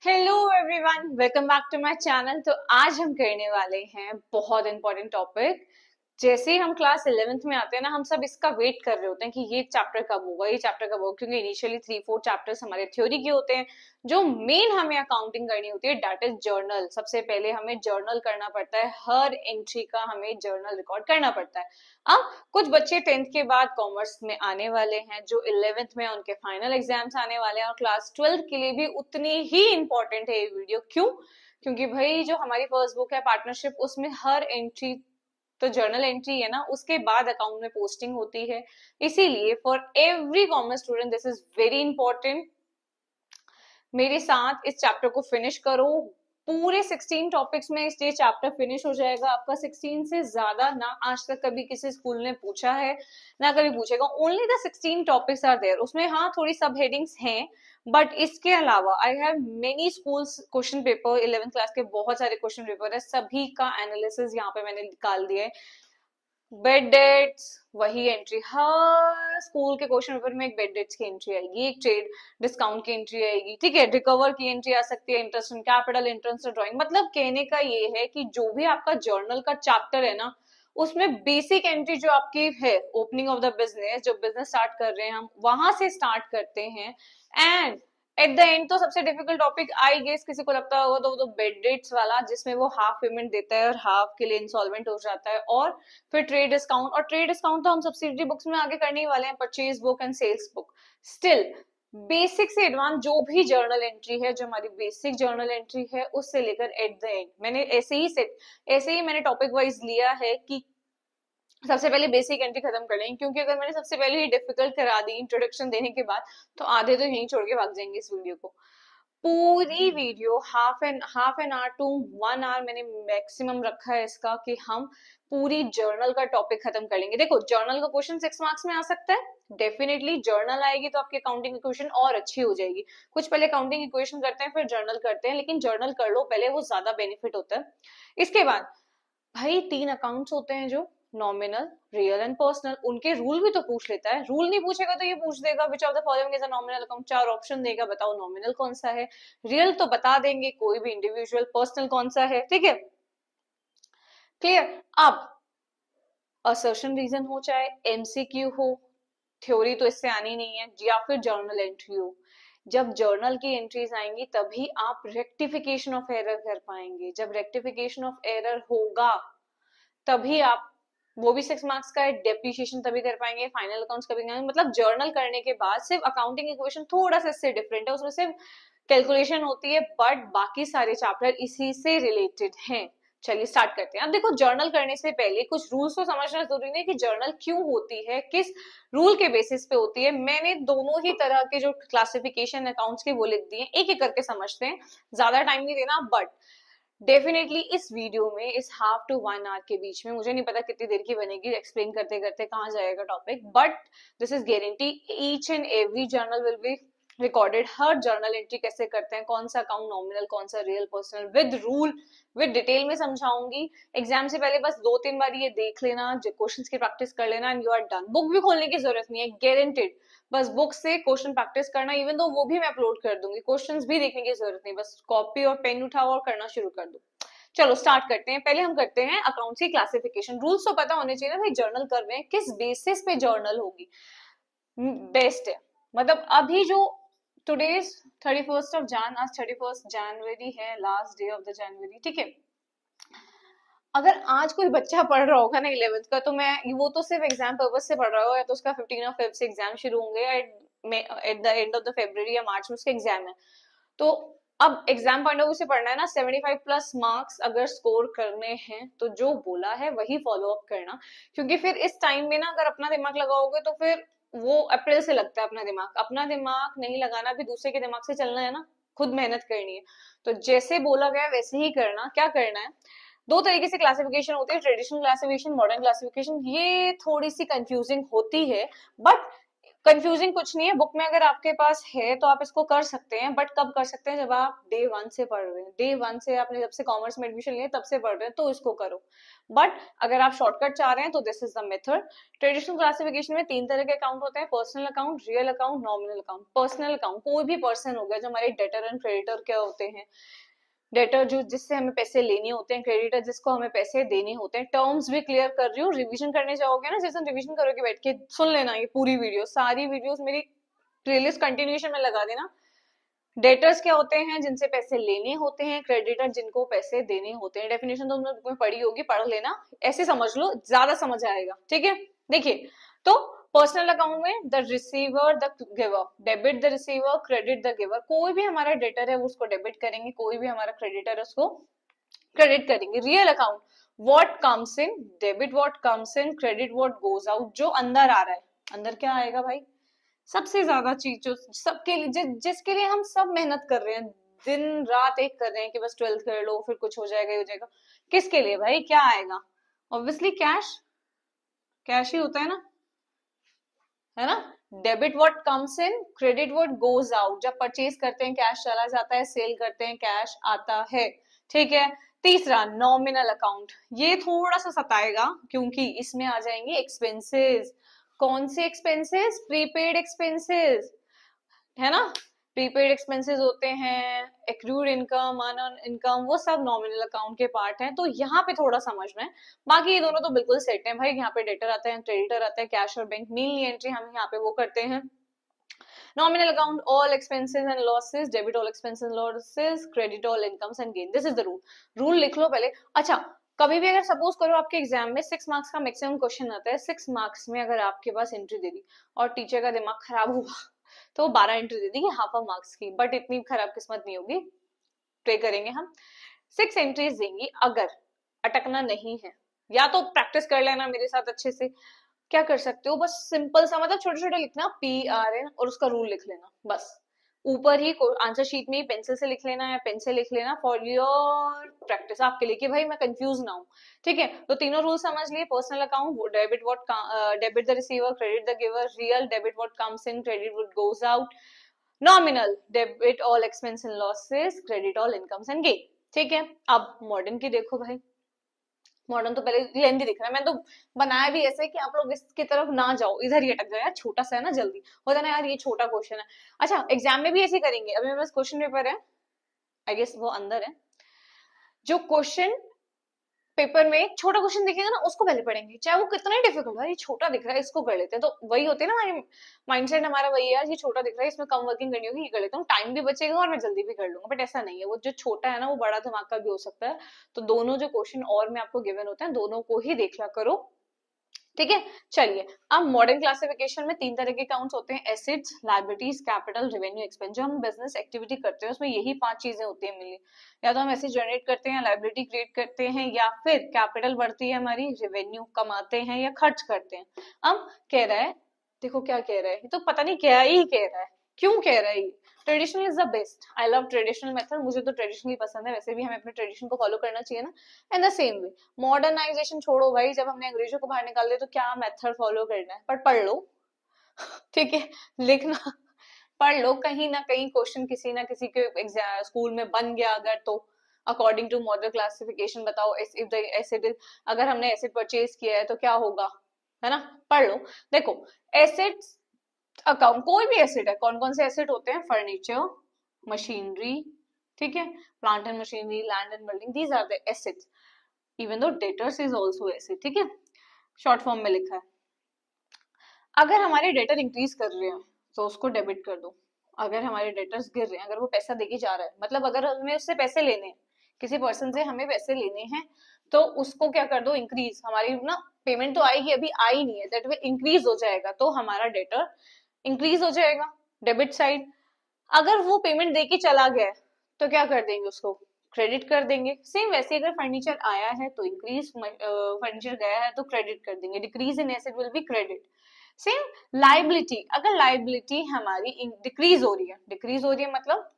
Hello everyone, welcome back to my channel. तो आज हम करने वाले हैं बहुत इंपॉर्टेंट टॉपिक। जैसे ही हम क्लास 11th में आते हैं ना, हम सब इसका वेट कर रहे होते हैं कि ये चैप्टर कब होगा, ये चैप्टर कब होगा, क्योंकि इनिशियली 3-4 चैप्टर्स हमारे थ्योरी के होते हैं। जो मेन हमें अकाउंटिंग करनी होती है दैट इज जर्नल। सबसे पहले हमें जर्नल करना पड़ता है, हर एंट्री का हमें जर्नल रिकॉर्ड करना पड़ता है। अब कुछ बच्चे 10th के बाद कॉमर्स में आने वाले हैं, जो 11th में उनके फाइनल एग्जाम्स आने वाले हैं, और क्लास 12th के लिए भी उतनी ही इंपॉर्टेंट है ये वीडियो। क्यों? क्योंकि भाई जो हमारी फर्स्ट बुक है पार्टनरशिप, उसमें हर एंट्री तो जर्नल एंट्री है ना, उसके बाद अकाउंट में पोस्टिंग होती है। इसीलिए for every commerce student this is very important. मेरे साथ इस चैप्टर को फिनिश करो। पूरे 16 टॉपिक्स में ये चैप्टर फिनिश हो जाएगा आपका। 16 से ज्यादा ना आज तक कभी किसी स्कूल ने पूछा है, ना कभी पूछेगा। Only the 16 topics are there. उसमें हाँ थोड़ी सब हेडिंग्स हैं, बट इसके अलावा I have many schools question paper. 11th class के बहुत सारे क्वेश्चन पेपर है, सभी का एनालिसिस यहाँ पे मैंने निकाल दिया है। बेड डेट्स वही एंट्री, हर स्कूल के क्वेश्चन पेपर में एक बेड डेट्स की एंट्री आएगी, एक ट्रेड डिस्काउंट की एंट्री आएगी, ठीक है। रिकवर की एंट्री आ सकती है, interest in capital, interest in drawing. मतलब कहने का ये है कि जो भी आपका जर्नल का चैप्टर है ना, उसमें बेसिक एंट्री जो आपकी है, ओपनिंग ऑफ द बिजनेस, जो बिजनेस स्टार्ट कर रहे हैं हम वहां से स्टार्ट करते हैं। एंड एट द एंड तो सबसे डिफिकल्ट टॉपिक आई गेस किसी को लगता होगा तो वो तो बेड डेट्स वाला, जिसमें वो हाफ पेमेंट देता है और हाफ के लिए इंसॉल्वेंट हो जाता है। और फिर ट्रेड डिस्काउंट, और ट्रेड डिस्काउंट तो हम सब्सिडरी बुक्स में आगे करने ही वाले हैं, purchase book and sales book. Still basic से एडवांस जो भी जर्नल एंट्री है, जो हमारी बेसिक जर्नल एंट्री है, उससे लेकर एट द एंड मैंने ऐसे ही मैंने टॉपिक वाइज लिया है कि सबसे पहले बेसिक एंट्री खत्म कर लेंगे। क्योंकि अगर मैंने सबसे पहले ही डिफिकल्ट करा दी इंट्रोडक्शन देने के बाद, तो आधे तो यहीं छोड़ के भाग जाएंगे इस वीडियो को। पूरी video half an hour to 1 hour मैंने मैक्सिमम रखा है इसका, कि हम पूरी जर्नल का टॉपिक खत्म कर लेंगे। देखो जर्नल का क्वेश्चन 6 मार्क्स में आ सकता है, डेफिनेटली जर्नल आएगी तो आपकी अकाउंटिंग इक्वेशन और अच्छी हो जाएगी। कुछ पहले अकाउंटिंग इक्वेशन करते हैं फिर जर्नल करते हैं, लेकिन जर्नल कर लो पहले, वो ज्यादा बेनिफिट होता है। इसके बाद भाई 3 अकाउंट्स होते हैं, जो नॉमिनल, रियल एंड पर्सनल। उनके रूल भी तो पूछ लेता है। रूल नहीं पूछेगा तो ये पूछ देगा which of the following is a nominal account. 4 option देगा, बताओ नॉमिनल कौन सा है। रियल तो बता देंगे कोई भी इंडिविजुअल, पर्सनल कौन सा है, ठीक है। क्लियर। अब असर्शन रीजन हो चाहे एमसीक्यू हो, थ्योरी तो इससे आनी नहीं है, या फिर जर्नल एंट्री हो, जब जर्नल की एंट्रीज आएंगी तभी आप रेक्टिफिकेशन ऑफ एरर कर पाएंगे। जब रेक्टिफिकेशन ऑफ एरर होगा तभी आप, वो भी 6 मार्क्स का है, डेप्रिशिएशन तभी कर पाएंगे, फाइनल अकाउंट्स कभी करेंगे। मतलब जर्नल करने के बाद सिर्फ अकाउंटिंग इक्वेशन थोड़ा सा इससे डिफरेंट है, उसमें सिर्फ कैलकुलेशन होती है, बट बाकी सारे चैप्टर इसी से रिलेटेड हैं। चलिए स्टार्ट करते हैं। अब देखो जर्नल करने से पहले कुछ रूल्स तो समझना जरूरी नहीं कि जर्नल क्यों होती है, किस रूल के बेसिस पे होती है। मैंने दोनों ही तरह के जो क्लासिफिकेशन अकाउंट्स के वो लिख दिए, एक एक करके समझते हैं, ज्यादा टाइम नहीं देना। बट डेफिनेटली इस वीडियो में, इस हाफ टू 1 आवर के बीच में, मुझे नहीं पता कितनी देर की बनेगी, एक्सप्लेन करते करते कहाँ जाएगा topic, but this is guarantee each and every journal will be recorded. Her journal entry कैसे करते हैं, कौन सा अकाउंट नॉमिनल, कौन सा real, personal, with rule, with detail में समझाऊंगी। एग्जाम से पहले बस 2-3 बार ये देख लेना, क्वेश्चंस की प्रैक्टिस कर लेना, and you are done. Book भी खोलने की जरूरत नहीं है, गारंटेड। बस बुक से क्वेश्चन प्रैक्टिस करना, इवन तो वो भी मैं अपलोड कर दूंगी, क्वेश्चंस भी देखने की जरूरत नहीं, बस कॉपी और पेन उठाओ और करना शुरू कर दो। चलो स्टार्ट करते हैं। पहले हम करते हैं अकाउंट्स की क्लासिफिकेशन। रूल्स तो पता होने चाहिए ना भाई, जर्नल कर रहे हैं किस बेसिस पे जर्नल होगी, बेस्ट है। मतलब अभी जो टुडेज 31st ऑफ जान, आज 31st जनवरी है, last day of the January, ठीक है। अगर आज कोई बच्चा पढ़ रहा होगा ना 11th का, तो मैं वो तो सिर्फ एग्जाम पर्पज से पढ़ रहा होगा, या तो उसका 15 ऑफ फेब से एग्जाम शुरू होंगे, at the end of the February या मार्च में उसके एग्जाम है। तो अब एग्जाम पॉइंट ऑफ व्यू से पढ़ना है ना, 75 प्लस मार्क्स अगर स्कोर करने हैं तो जो बोला है वही फॉलो अप करना। क्योंकि फिर इस टाइम में ना अगर अपना दिमाग लगाओगे तो फिर वो अप्रैल से लगता है अपना दिमाग। अपना दिमाग नहीं लगाना, भी दूसरे के दिमाग से चलना है ना, खुद मेहनत करनी है। तो जैसे बोला गया वैसे ही करना। क्या करना है, दो तरीके से क्लासिफिकेशन होती है, ट्रेडिशनल क्लासिफिकेशन, मॉडर्न क्लासिफिकेशन। ये थोड़ी सी कंफ्यूजिंग होती है, बट कंफ्यूजिंग कुछ नहीं है, बुक में अगर आपके पास है तो आप इसको कर सकते हैं, बट कब कर सकते हैं, जब आप डे 1 से पढ़ रहे हैं, डे 1 से आपने जब से कॉमर्स में एडमिशन लिया तब से पढ़ रहे हैं तो इसको करो। बट अगर आप शॉर्टकट चाह रहे हैं तो this is the method. Traditional classification में 3 तरह के अकाउंट होते हैं, personal account, real account, nominal account. Personal account कोई भी पर्सन हो गया, जो हमारे डेटर एंड क्रेडिटर क्या होते हैं, डेटर जो जिससे हमें पैसे लेने होते हैं, क्रेडिटर जिसको हमें पैसे देने होते हैं। टर्म्स भी क्लियर कर रही हूँ, रिवीजन करने जाओगे ना, जैसे रिवीजन करोगे बैठ के सुन लेना ये पूरी वीडियो, सारी वीडियोस मेरी प्लेलिस्ट कंटिन्यूएशन में लगा देना। डेटर्स क्या होते हैं, जिनसे पैसे लेने होते हैं, क्रेडिटर जिनको पैसे देने होते हैं। डेफिनेशन तो तुमने बुक में पढ़ी होगी, पढ़ लेना, ऐसे समझ लो, ज्यादा समझ आएगा, ठीक है। देखिए, तो पर्सनल अकाउंट में the receiver the giver, debit the receiver, credit the giver. कोई भी हमारा डेटर है उसको डेबिट करेंगे, कोई भी हमारा क्रेडिटर है उसको क्रेडिट करेंगे। Real account, what comes in, debit what comes in, credit what goes out. जो अंदर आ रहा है, अंदर क्या आएगा भाई, सबसे ज्यादा चीज जो सबके लिए, जिसके लिए हम सब मेहनत कर रहे हैं, दिन रात एक कर रहे हैं कि बस 12th कर लो फिर कुछ हो जाएगा, हो जाएगा, किसके लिए भाई, क्या आएगा, ऑब्वियसली कैश, कैश ही होता है ना। Debit what comes in, credit what goes out. जब परचेज करते हैं कैश चला जाता है, सेल करते हैं कैश आता है, ठीक है। तीसरा नॉमिनल अकाउंट, ये थोड़ा सा सताएगा क्योंकि इसमें आ जाएंगे एक्सपेंसेस। कौन से एक्सपेंसेस, प्रीपेड एक्सपेंसेस, है ना। प्रीपेड एक्सपेंसेस होते हैं, एक्रूड इनकम, अनअर्न इनकम, वो सब नॉमिनल अकाउंट के पार्ट हैं। तो यहाँ पे थोड़ा समझना है, बाकी ये दोनों तो बिल्कुल सेट है भाई। यहाँ पे डेटर आता है, क्रेडिटर आता है, कैश और बैंक मेनली एंट्री हम यहाँ पे वो करते हैं। Nominal account, all expenses and losses, debit all expenses and losses, credit all incomes and gain. This is the rule, rule लिख लो पहले। अच्छा, कभी भी अगर सपोज करो आपके एग्जाम में 6 मार्क्स का मैक्सिमम क्वेश्चन आता है, 6 मार्क्स में अगर आपके पास एंट्री दे दी और टीचर का दिमाग खराब हुआ तो 12 एंट्री दे देगी हाफ ऑफ मार्क्स की, बट इतनी खराब किस्मत नहीं होगी, प्रे करेंगे हम। 6 एंट्रीज देंगी, अगर अटकना नहीं है, या तो प्रैक्टिस कर लेना मेरे साथ अच्छे से। क्या कर सकते हो, बस सिंपल सा मतलब छोटे छोटे लिखना, PRN और उसका रूल लिख लेना, बस ऊपर ही आंसर शीट में ही पेंसिल से लिख लेना या पेन से लिख लेना, फॉर योर प्रैक्टिस, आपके लिए कि भाई मैं कंफ्यूज ना हूं, ठीक है। तो तीनों रूल समझ लिए, personal account, debit what, debit the receiver, credit the giver, real, debit what comes in, credit what goes out, nominal, debit all expense and losses, credit all incomes and gain, ठीक है। अब modern की देखो भाई, modern तो पहले लेंदी दिख रहा है, मैं तो बनाया भी ऐसे कि आप लोग इसकी तरफ ना जाओ, इधर ही अटक जाए यार, छोटा सा है ना, जल्दी हो जाना यार, ये छोटा क्वेश्चन है। अच्छा, एग्जाम में भी ऐसे करेंगे, अभी मेरे पास क्वेश्चन पेपर है, आई गेस वो अंदर है, जो क्वेश्चन पेपर में एक छोटा क्वेश्चन दिखेगा ना उसको पहले पढ़ेंगे, चाहे वो कितना ही डिफिकल्ट हो, ये छोटा दिख रहा है इसको कर लेते हैं। तो वही होते है ना, माइंडसेट हमारा वही है यार, ये छोटा दिख रहा है इसमें कम वर्किंग करनी होगी, ये कर लेता हूँ, टाइम भी बचेगा और मैं जल्दी भी कर लूंगा। बट ऐसा नहीं है, वो जो छोटा है ना वो बड़ा दिमाग का भी हो सकता है। तो दोनों जो क्वेश्चन और में आपको गिवन होते हैं, दोनों को ही देख लिया करो, ठीक है। चलिए, अब मॉडर्न क्लासिफिकेशन में 3 तरह के अकाउंट्स होते हैं, assets, liabilities, capital, revenue, expense. जो हम बिजनेस एक्टिविटी करते हैं उसमें यही 5 चीजें होती है मिली, या तो हम एसेट जनरेट करते हैं, लायबिलिटी क्रिएट करते हैं, या फिर कैपिटल बढ़ती है हमारी, रेवेन्यू कमाते हैं या खर्च करते हैं। अब कह रहा है, देखो क्या कह रहा है, तो पता नहीं क्या ही कह रहा है, क्यों कह रहा है। Traditional is the best, I love traditional method, मुझे तो ट्रेडिशनल ही पसंद है, वैसे भी हमें अपने ट्रेडिशन को फॉलो करना चाहिए ना। And the same way modernisation छोड़ो भाई, जब हमने अंग्रेजों को बाहर निकाल दिया तो क्या मेथड फॉलो करना है, पर पढ़ लो ठीक है, लिखना पढ़ लो, कहीं ना कहीं क्वेश्चन किसी ना किसी के स्कूल में बन गया अगर, तो अकॉर्डिंग टू मॉडर्न क्लासिफिकेशन बताओ इफ द एसिड, अगर हमने एसिड परचेज किया है तो क्या होगा, है ना, पढ़ लो। देखो, एसिड्स अकाउंट, कोई भी एसेट है, कौन कौन से एसेट होते हैं, फर्नीचर, मशीनरी, ठीक है, plant and machinery, land and building, these are the assets. Even though debtors is also asset, ठीक है, शॉर्ट फॉर्म में लिखा है। अगर हमारे डेटर इंक्रीज कर रहे हैं तो उसको डेबिट कर दो, अगर हमारे डेटर्स गिर रहे हैं, अगर वो पैसा देके जा रहा है, मतलब अगर हमें उससे पैसे लेने हैं, किसी पर्सन से हमें पैसे लेने हैं, तो उसको क्या कर दो, इंक्रीज, हमारी ना पेमेंट तो आएगी, अभी आई नहीं है, दैट विल इंक्रीज हो जाएगा, तो हमारा डेटर इंक्रीज हो जाएगा डेबिट साइड। अगर वो पेमेंट देके चला गया तो क्या कर देंगे, उसको क्रेडिट कर देंगे। सेम वैसे अगर फर्नीचर आया है तो इंक्रीज, फर्नीचर गया है तो क्रेडिट कर देंगे, decrease in asset will be credit. Same liability, अगर लाइबिलिटी हमारी डिक्रीज हो रही है, डिक्रीज हो रही है मतलब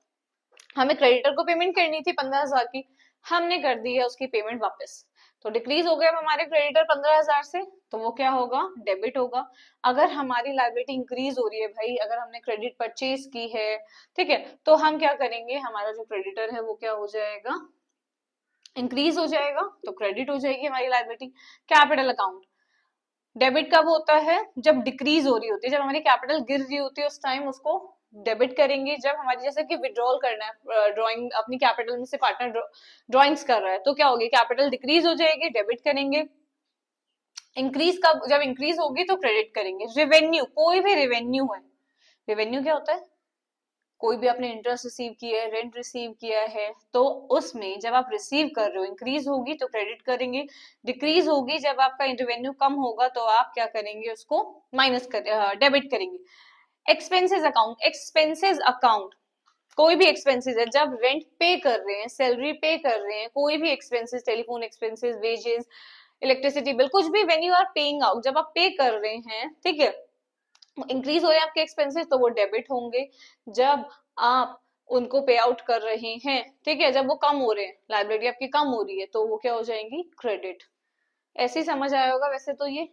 हमें क्रेडिटर को पेमेंट करनी थी 15,000 की, हमने कर दी है उसकी पेमेंट वापस, तो डिक्रीज हो गया हमारे क्रेडिटर 15,000 से, तो वो क्या होगा, डेबिट होगा। अगर हमारी लायबिलिटी इंक्रीज हो रही है भाई, अगर हमने क्रेडिट परचेज की है, ठीक है, तो हम क्या करेंगे, हमारा जो क्रेडिटर है वो क्या हो जाएगा, इंक्रीज हो जाएगा, तो क्रेडिट हो जाएगी हमारी लायबिलिटी। कैपिटल अकाउंट, डेबिट कब होता है, जब डिक्रीज हो रही होती है, जब हमारी कैपिटल गिर रही होती है उस टाइम उसको डेबिट करेंगे। जब हमारी जैसे कि विड्रॉल करना है, ड्राइंग अपनी कैपिटल में से पार्टनर ड्राइंग्स कर रहा है, तो क्या होगी, कैपिटल डिक्रीज हो जाएगी, डेबिट करेंगे। इंक्रीज कब, जब इंक्रीज होगी तो क्रेडिट करेंगे। रेवेन्यू, कोई भी रेवेन्यू है, रेवेन्यू क्या होता है, कोई भी आपने इंटरेस्ट रिसीव किया है, रेंट रिसीव किया है, तो उसमें जब आप रिसीव कर रहे हो, इंक्रीज होगी तो क्रेडिट करेंगे, डिक्रीज होगी जब आपका रेवेन्यू कम होगा तो आप क्या करेंगे, उसको माइनस कर डेबिट करेंगे। एक्सपेंसेस अकाउंट, एक्सपेंसेस अकाउंट, कोई भी एक्सपेंसेस है, जब रेंट पे कर रहे हैं, सैलरी पे कर रहे हैं, कोई भी expenses, telephone expenses, wages, electricity bill, कुछ भी, when you are paying out, जब आप पे कर रहे हैं, ठीक है, इंक्रीज हो रहे हैं आपके एक्सपेंसेस तो वो डेबिट होंगे। जब आप उनको पे आउट कर रहे हैं, ठीक है, जब वो कम हो रहे हैं, लाइबिलिटी आपकी कम हो रही है, तो वो क्या हो जाएंगी, क्रेडिट। ऐसे ही समझ आया होगा वैसे तो ये,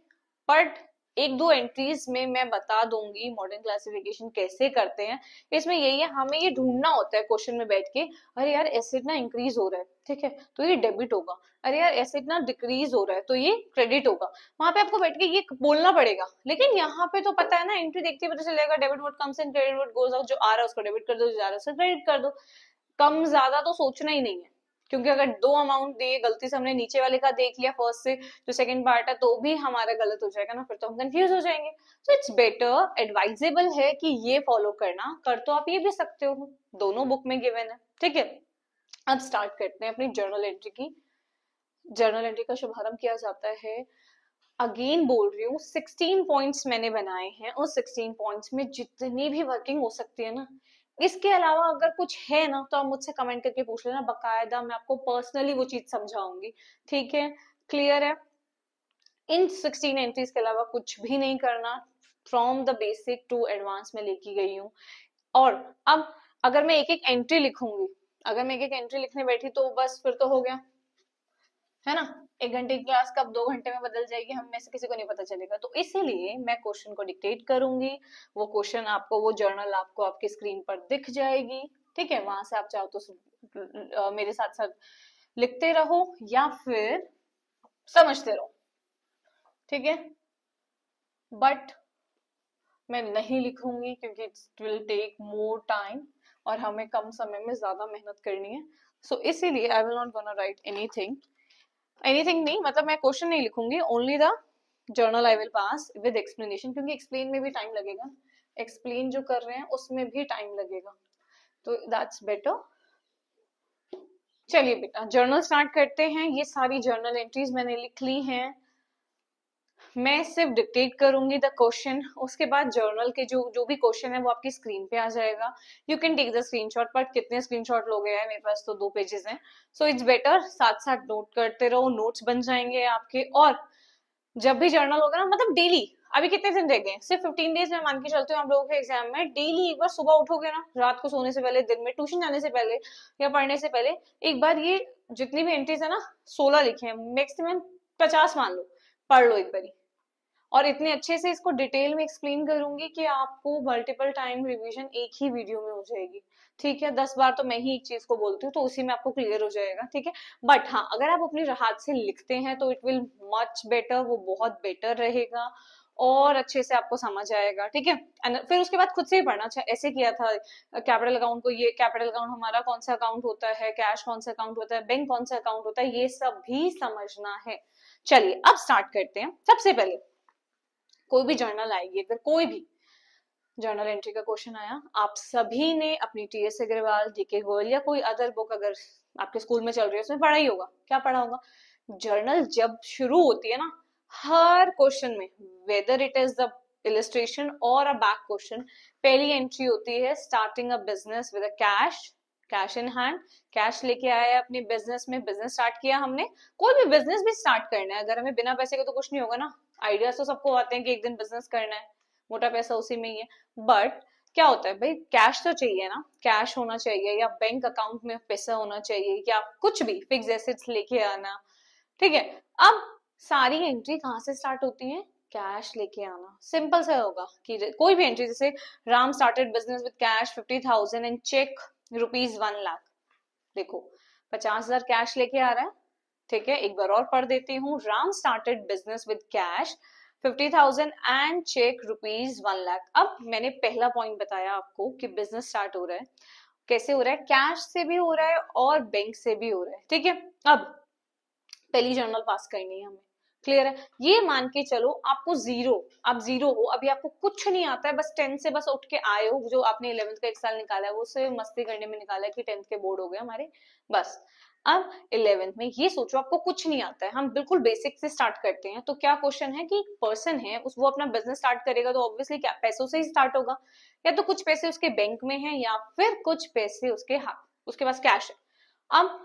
बट एक दो एंट्रीज में मैं बता दूंगी मॉडर्न क्लासिफिकेशन कैसे करते हैं। इसमें यही है, हमें ये ढूंढना होता है क्वेश्चन में बैठ के, अरे यार एसिड ना इंक्रीज हो रहा है, ठीक है, तो ये डेबिट होगा, अरे यार एसिड ना डिक्रीज हो रहा है तो ये क्रेडिट होगा। वहां पे आपको बैठ के ये बोलना पड़ेगा, लेकिन यहाँ पे तो पता है ना, एंट्री देखते ही पता चलेगा, debit what comes in, credit what goes out, जो आ रहा है उसको डेबिट कर दो, जो जा रहा है उसको क्रेडिट कर दो। कम ज्यादा तो सोचना ही नहीं है, क्योंकि अगर दो अमाउंट दिए, गलती से हमने नीचे वाले का देख लिया फर्स्ट से जो सेकंड पार्ट है, तो भी हमारा गलत हो जाएगा ना, फिर तो हम कंफ्यूज हो जाएंगे। सो इट्स बेटर, एडवाइजेबल है कि ये फॉलो करना, कर तो आप ये भी सकते हो, दोनों बुक में गिवन है, ठीक है। अब स्टार्ट करते हैं अपनी जर्नल एंट्री की। जर्नल एंट्री का शुभारंभ किया जाता है, अगेन बोल रही हूँ, 16 पॉइंट्स मैंने बनाए हैं, उस 16 पॉइंट्स में जितनी भी वर्किंग हो सकती है ना, इसके अलावा अगर कुछ है ना तो आप मुझसे कमेंट करके पूछ लेना, बकायदा मैं आपको पर्सनली वो चीज समझाऊंगी, ठीक है, क्लियर है। इन 16 एंट्रीज के अलावा कुछ भी नहीं करना, from the basic to advance में लेके गई हूँ। और अब अगर मैं एक एक एंट्री लिखूंगी, अगर मैं एक एक एंट्री लिखने बैठी तो बस फिर तो हो गया, है ना, 1 घंटे की क्लास कब 2 घंटे में बदल जाएगी, हम में से किसी को नहीं पता चलेगा। तो इसीलिए मैं क्वेश्चन को डिक्टेट करूंगी, वो क्वेश्चन आपको, वो जर्नल आपको आपकी स्क्रीन पर दिख जाएगी, ठीक है, वहां से आप चाहो तो मेरे साथ साथ लिखते रहो या फिर समझते रहो, ठीक है, बट मैं नहीं लिखूंगी क्योंकि it will take more time और हमें कम समय में ज्यादा मेहनत करनी है। सो इसीलिए I will not gonna right anything, anything नहीं, मतलब मैं क्वेश्चन नहीं लिखूंगी, only the journal I will pass with explanation, क्योंकि एक्सप्लेन में भी टाइम लगेगा, एक्सप्लेन जो कर रहे हैं उसमें भी टाइम लगेगा, तो दैट्स बेटर। चलिए बेटा जर्नल स्टार्ट करते हैं। ये सारी जर्नल एंट्रीज मैंने लिख ली हैं, मैं सिर्फ डिक्टेट करूंगी द क्वेश्चन, उसके बाद जर्नल के जो जो भी क्वेश्चन है वो आपकी स्क्रीन पे आ जाएगा, you can take the screenshot, but कितने स्क्रीनशॉट लोगे हैं, मेरे पास तो 2 पेजेस हैं, सो इट्स बेटर साथ साथ नोट करते रहो, नोट्स बन जाएंगे आपके। और जब भी जर्नल होगा ना, मतलब डेली, अभी कितने दिन रह गए, सिर्फ 15 डेज में मान के चलते हो आप लोगों के एग्जाम में, डेली एक बार सुबह उठोगे ना, रात को सोने से पहले, दिन में ट्यूशन जाने से पहले या पढ़ने से पहले, एक बार ये जितनी भी एंट्रीज है ना, 16 लिखे हैं, मैक्सिमम 50 मान लो, पढ़ लो एक बारी। और इतने अच्छे से इसको डिटेल में एक्सप्लेन करूंगी कि आपको मल्टीपल टाइम रिवीजन एक ही वीडियो में हो जाएगी, ठीक है, 10 बार तो मैं ही एक चीज को बोलती हूँ तो उसी में आपको क्लियर हो जाएगा, ठीक है। बट हाँ, अगर आप अपने हाथ से लिखते हैं तो इट विल मच बेटर, वो बहुत बेटर रहेगा और अच्छे से आपको समझ आएगा, ठीक है। फिर उसके बाद खुद से ही पढ़ना, अच्छा ऐसे किया था कैपिटल अकाउंट को, ये कैपिटल अकाउंट हमारा कौन सा अकाउंट होता है, कैश कौन सा अकाउंट होता है, बैंक कौन सा अकाउंट होता है, ये सब भी समझना है। चलिए अब स्टार्ट करते हैं। सबसे पहले कोई भी जर्नल आएगी, अगर कोई भी जर्नल एंट्री का क्वेश्चन आया, आप सभी ने अपनी टीएस अग्रवाल, डीके गोयल या कोई अदर बुक अगर आपके स्कूल में चल रही है उसमें पढ़ा ही होगा, क्या पढ़ा होगा, जर्नल जब शुरू होती है ना, हर क्वेश्चन में, whether it is the illustration और अ बैक क्वेश्चन, पहली एंट्री होती है starting a business with a cash, cash in hand, cash लेके आया है अपने बिजनेस में, बिजनेस स्टार्ट किया हमने। कोई भी बिजनेस भी स्टार्ट करना है, अगर हमें बिना पैसे के तो कुछ नहीं होगा ना, आइडियाज तो सबको आते हैं कि एक दिन बिजनेस करना है, मोटा पैसा उसी में ही है, बट क्या होता है भाई, कैश तो चाहिए ना, कैश होना चाहिए या बैंक अकाउंट में पैसा होना चाहिए या कुछ भी फिक्स एसेट्स लेके आना, ठीक है। अब सारी एंट्री कहाँ से स्टार्ट होती है? कैश लेके आना। सिंपल सा होगा कि कोई भी एंट्री, जैसे Ram started business with cash 50,000 and cheque ₹1,00,000। देखो 50,000 कैश लेके आ रहा है, ठीक है। एक बार और पढ़ देती हूँ, Ram started business with cash 50,000 and cheque ₹1,00,000। अब मैंने पहला पॉइंट बताया आपको कि बिजनेस स्टार्ट हो रहा है, कैसे हो रहा है? कैश से भी हो रहा है और बैंक से भी हो रहा है, ठीक है। अब पहली जर्नल पास करनी है हमें, क्लियर है। ये मान के चलो आपको जीरो, आप जीरो हो, अभी आपको कुछ नहीं आता है, बस 10 से बस उठ के आए हो, जो आपने 11th का एक साल निकाला है वो से मस्ती करने में निकाला है कि 10th के बोर्ड हो गए हमारे, बस। अब 11th में ये सोचो आपको कुछ नहीं आता है, हम बिल्कुल बेसिक से स्टार्ट करते हैं। तो क्या क्वेश्चन है कि पर्सन है उस, वो अपना बिजनेस स्टार्ट करेगा तो ऑब्वियसली क्या पैसों से ही स्टार्ट होगा, या तो कुछ पैसे उसके बैंक में है या फिर कुछ पैसे उसके हाथ, उसके पास कैश है। अब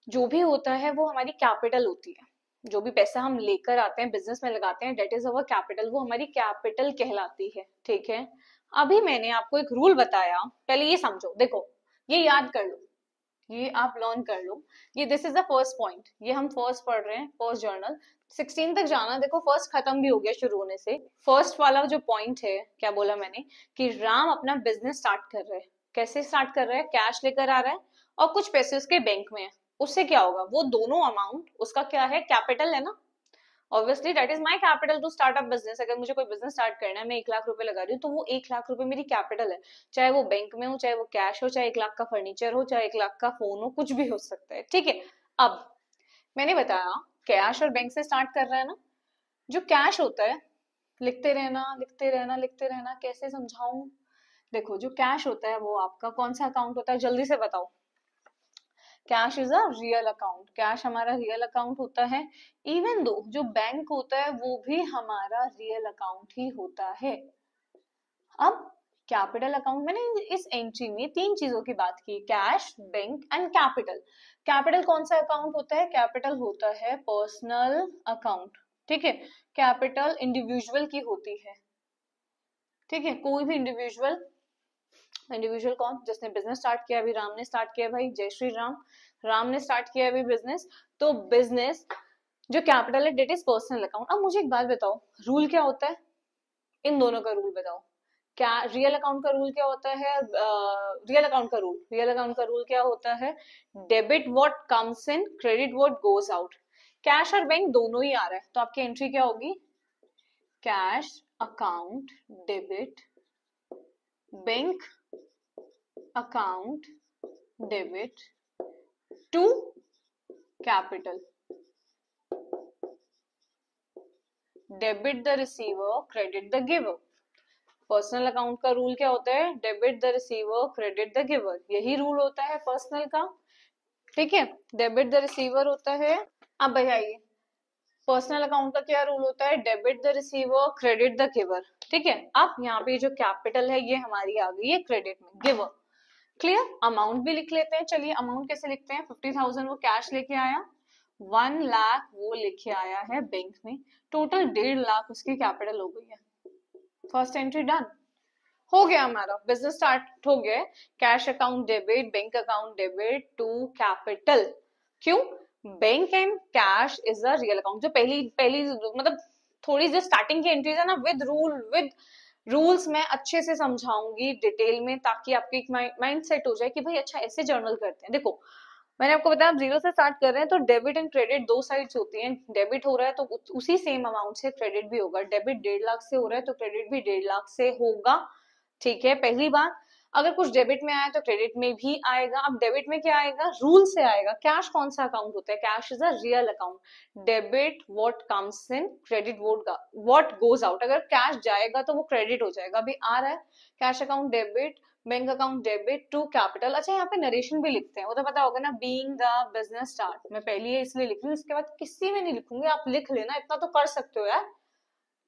जो भी होता है वो हमारी कैपिटल होती है, जो भी पैसा हम लेकर आते हैं बिजनेस में लगाते हैं, डेट इज अवर कैपिटल, वो हमारी कैपिटल कहलाती है, ठीक है। अभी मैंने आपको एक रूल बताया, पहले ये समझो, देखो ये याद कर लो, ये आप लर्न कर लो, ये this is the first point, ये हम फर्स्ट पढ़ रहे हैं, फर्स्ट जर्नल 16 तक जाना, देखो फर्स्ट खत्म भी हो गया शुरू होने से। फर्स्ट वाला जो पॉइंट है, क्या बोला मैंने कि राम अपना बिजनेस स्टार्ट कर रहे हैं, कैसे स्टार्ट कर रहे हैं? कैश लेकर आ रहा है और कुछ पैसे उसके बैंक में है। उससे क्या होगा? वो दोनों अमाउंट उसका क्या है? कैपिटल है ना, obviously that is my capital to start up business. अगर मुझे कोई बिजनेस स्टार्ट करना है, मैं 1,00,000 रुपए लगा रही हूँ, तो वो 1,00,000 रुपए मेरी कैपिटल है, चाहे वो बैंक में हो, चाहे वो कैश हो, चाहे 1,00,000 का फर्नीचर हो, चाहे 1,00,000 का फोन हो, कुछ भी हो सकता है, ठीक है। अब मैंने बताया कैश और बैंक से स्टार्ट कर रहा है ना, जो कैश होता है, लिखते रहना लिखते रहना लिखते रहना, कैसे समझाऊं? देखो जो कैश होता है वो आपका कौन सा अकाउंट होता है, जल्दी से बताओ। Cash is a real account, cash हमारा रियल अकाउंट होता है। इवन दो जो बैंक होता है वो भी हमारा रियल अकाउंट ही होता है। अब कैपिटल अकाउंट, मैंने इस एंट्री में तीन चीजों की बात की, cash, bank and capital. Capital कौन सा अकाउंट होता है? कैपिटल होता है पर्सनल अकाउंट, ठीक है। कैपिटल इंडिविजुअल की होती है, ठीक है, कोई भी इंडिविजुअल। इंडिविजुअल कौन? जिसने बिजनेस स्टार्ट किया, अभी राम ने स्टार्ट किया, भाई जय श्री राम, राम ने स्टार्ट किया अभी बिजनेस। तो बिजनेस जो कैपिटल है डेट इज पर्सनल अकाउंट। अब मुझे एक बात बताओ, रूल क्या होता है? इन दोनों का रूल बताओ। क्या रियल अकाउंट का रूल क्या होता है? रियल अकाउंट का रूल क्या होता है? Debit what comes in, credit what goes out. Cash और बैंक दोनों ही आ रहा है, तो आपकी एंट्री क्या होगी? Cash account debit, bank account debit to capital. Debit the receiver, credit the giver. Personal account का रूल क्या होता है? Debit the receiver, credit the giver, यही रूल होता है पर्सनल का, ठीक है। डेबिट द रिसीवर होता है। अब भाई आइए, पर्सनल अकाउंट का क्या रूल होता है? Debit the receiver, credit the giver, ठीक है। अब यहाँ पे जो कैपिटल है ये हमारी आ गई है क्रेडिट में, गिवर, क्लियर। अमाउंट भी लिख लेते हैं, चलिए अमाउंट कैसे लिखते हैं? 50,000 वो कैश लेके आया, 1,00,000 वो लेके आया है बैंक में, टोटल 1,50,000 उसकी कैपिटल हो गई है। फर्स्ट एंट्री डन, हो गया हमारा बिजनेस स्टार्ट हो गया। Cash account debit, bank account debit to capital. क्यों? Bank and cash is a real account. जो पहली पहली मतलब थोड़ी जो स्टार्टिंग की एंट्रीज है ना, विद रूल्स मैं अच्छे से समझाऊंगी डिटेल में, ताकि आपके एक माइंड सेट हो जाए कि भाई अच्छा ऐसे जर्नल करते हैं। देखो मैंने आपको बताया आप जीरो से स्टार्ट कर रहे हैं, तो डेबिट एंड क्रेडिट दो साइड्स होती हैं। डेबिट हो रहा है तो उसी सेम अमाउंट से क्रेडिट भी होगा, डेबिट 1,50,000 से हो रहा है तो क्रेडिट भी 1,50,000 से होगा, ठीक है। पहली बात, अगर कुछ डेबिट में आया तो क्रेडिट में भी आएगा। अब डेबिट में क्या आएगा? रूल से आएगा। कैश कौन सा अकाउंट होता है? Cash is a real account. Debit what comes in, credit what goes out. अगर कैश जाएगा तो वो क्रेडिट हो जाएगा, अभी आ रहा है cash account debit, bank account debit to capital. अच्छा यहाँ पे नरेशन भी लिखते हैं, वो तो पता होगा ना, बीइंग द बिजनेस स्टार्ट, मैं पहले इसलिए लिख रही हूँ, इसके बाद किसी में नहीं लिखूंगी, आप लिख लेना, इतना तो कर सकते हो यार,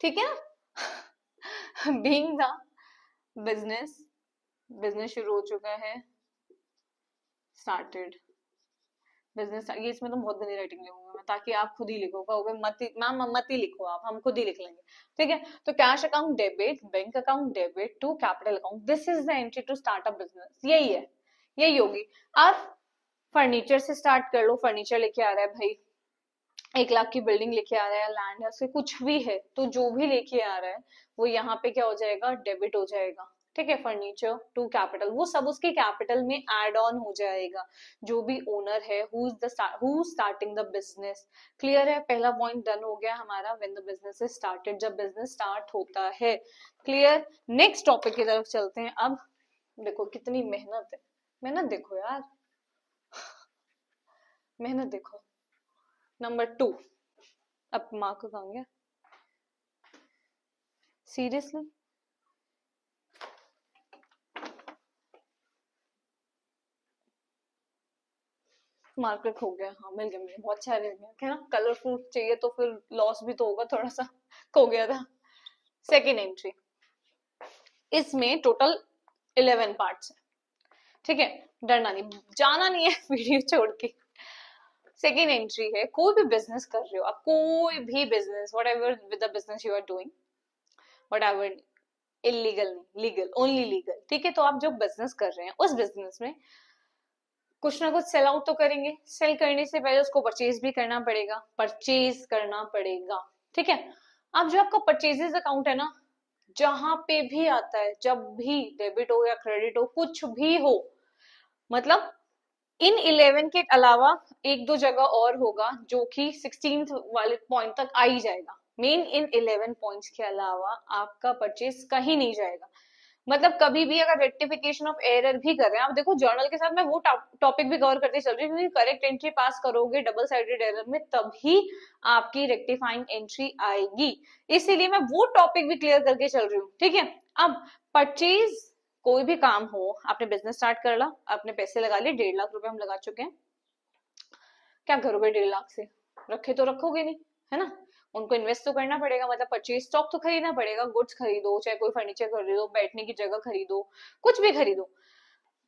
ठीक है ना बीइंग द बिजनेस, बिजनेस शुरू हो चुका है, स्टार्टेड बिजनेस, ये इसमें तो बहुत गंदी राइटिंग लिखूंगा मैं, ताकि आप खुद ही लिखो, कहोगे मैम मत ही लिखो आप, हम खुद ही लिख लेंगे, ठीक है। तो cash account debit, bank account debit to capital account, this is the entry to start up business, यही है, यही होगी। अब फर्नीचर से स्टार्ट कर लो, फर्नीचर लेके आ रहा है भाई, 1 लाख की बिल्डिंग लेके आ रहा है, लैंड है, उसके कुछ भी है, तो जो भी लेके आ रहा है वो यहाँ पे क्या हो जाएगा, डेबिट हो जाएगा। ठीक है, फर्नीचर टू कैपिटल, वो सब उसके कैपिटल में एड ऑन हो जाएगा। जो भी ओनर है, who starting the business. Clear है, पहला पॉइंट डन हो गया हमारा, when the business is started, जब बिजनेस स्टार्ट होता है। क्लियर, नेक्स्ट टॉपिक की तरफ चलते हैं अब। देखो कितनी मेहनत है, मेहनत देखो यार, मेहनत देखो। नंबर 2, अब मार्क कहाँ गया, सीरियसली मार्कर खो गया, हाँ मिल गया, मुझे बहुत सारे मिल गए, है ना, कलरफुल चाहिए तो फिर लॉस भी तो होगा थोड़ा सा, खो गया था। सेकेंड एंट्री, इसमें टोटल 11 पार्ट्स है। ठीक है, डरना नहीं, जाना नहीं है वीडियो छोड़ के। सेकेंड एंट्री है, कोई भी बिजनेस कर रहे हो आप, कोई भी business, whatever with the business you are doing, whatever, illegal नहीं, लीगल, ओनली लीगल। ठीक है, तो आप जो बिजनेस कर रहे हैं उस बिजनेस में कुछ ना कुछ सेल आउट तो करेंगे, सेल करने से पहले उसको परचेज भी करना पड़ेगा, परचेज करना पड़ेगा। ठीक है, अब जो आपका परचेजेस अकाउंट है ना, जहां पे भी आता है, जब भी डेबिट हो या क्रेडिट हो, कुछ भी हो, मतलब इन 11 के अलावा 1-2 जगह और होगा जो कि 16th वाले पॉइंट तक आ ही जाएगा। मेन इन 11 पॉइंट्स के अलावा आपका परचेज कहीं नहीं जाएगा। मतलब कभी भी अगर रेक्टिफिकेशन ऑफ एरर भी कर रहे हैं आप, देखो जर्नल के साथ मैं वो टॉपिक भी कवर करते चल रही हूँ, क्योंकि करेक्ट एंट्री पास करोगे डबल साइडेड एरर में, तभी आपकी रेक्टिफाइंग एंट्री आएगी। इसीलिए मैं वो टॉपिक भी क्लियर करके चल रही हूँ। ठीक है, अब परचेज, कोई भी काम हो, आपने बिजनेस स्टार्ट कर ला, आपने पैसे लगा लिए, 1.5 लाख रुपए हम लगा चुके हैं, क्या करोगे 1.5 लाख से, रखे तो रखोगे नहीं, है ना, उनको इन्वेस्ट तो करना पड़ेगा, मतलब परचेज स्टॉक तो खरीदना पड़ेगा, गुड्स खरीदो, चाहे कोई फर्नीचर खरीदो, बैठने की जगह खरीदो, कुछ भी खरीदो,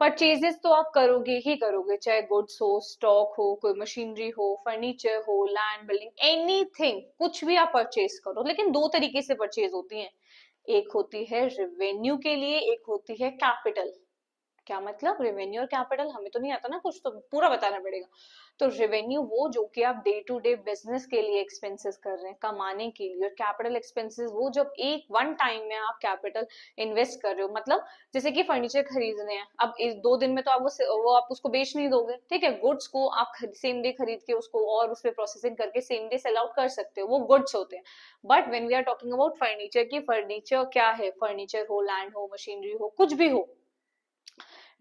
परचेजेस तो आप करोगे ही करोगे, चाहे गुड्स हो, स्टॉक हो, कोई मशीनरी हो, फर्नीचर हो, लैंड, बिल्डिंग, एनीथिंग, कुछ भी आप परचेज करो। लेकिन 2 तरीके से परचेज होती है, एक होती है रेवेन्यू के लिए, एक होती है कैपिटल। क्या मतलब, रेवेन्यू और कैपिटल हमें तो नहीं आता ना, कुछ तो पूरा बताना पड़ेगा। तो रेवेन्यू वो जो कि आप डे टू डे बिजनेस के लिए एक्सपेंसेस कर रहे हैं, कमाने के लिए, और कैपिटल एक्सपेंसेस वो जब एक वन टाइम में आप कैपिटल इन्वेस्ट कर रहे हो, मतलब जैसे कि फर्नीचर खरीदने हैं, अब 2 दिन में तो आप वो आप उसको बेच नहीं दोगे। ठीक है, गुड्स को आप सेम डे खरीद के उसको और उस पर प्रोसेसिंग करके सेम डे सेल आउट कर सकते हो, वो गुड्स होते हैं। But when we are talking about furniture, की फर्नीचर क्या है, फर्नीचर हो, लैंड हो, मशीनरी हो, कुछ भी हो,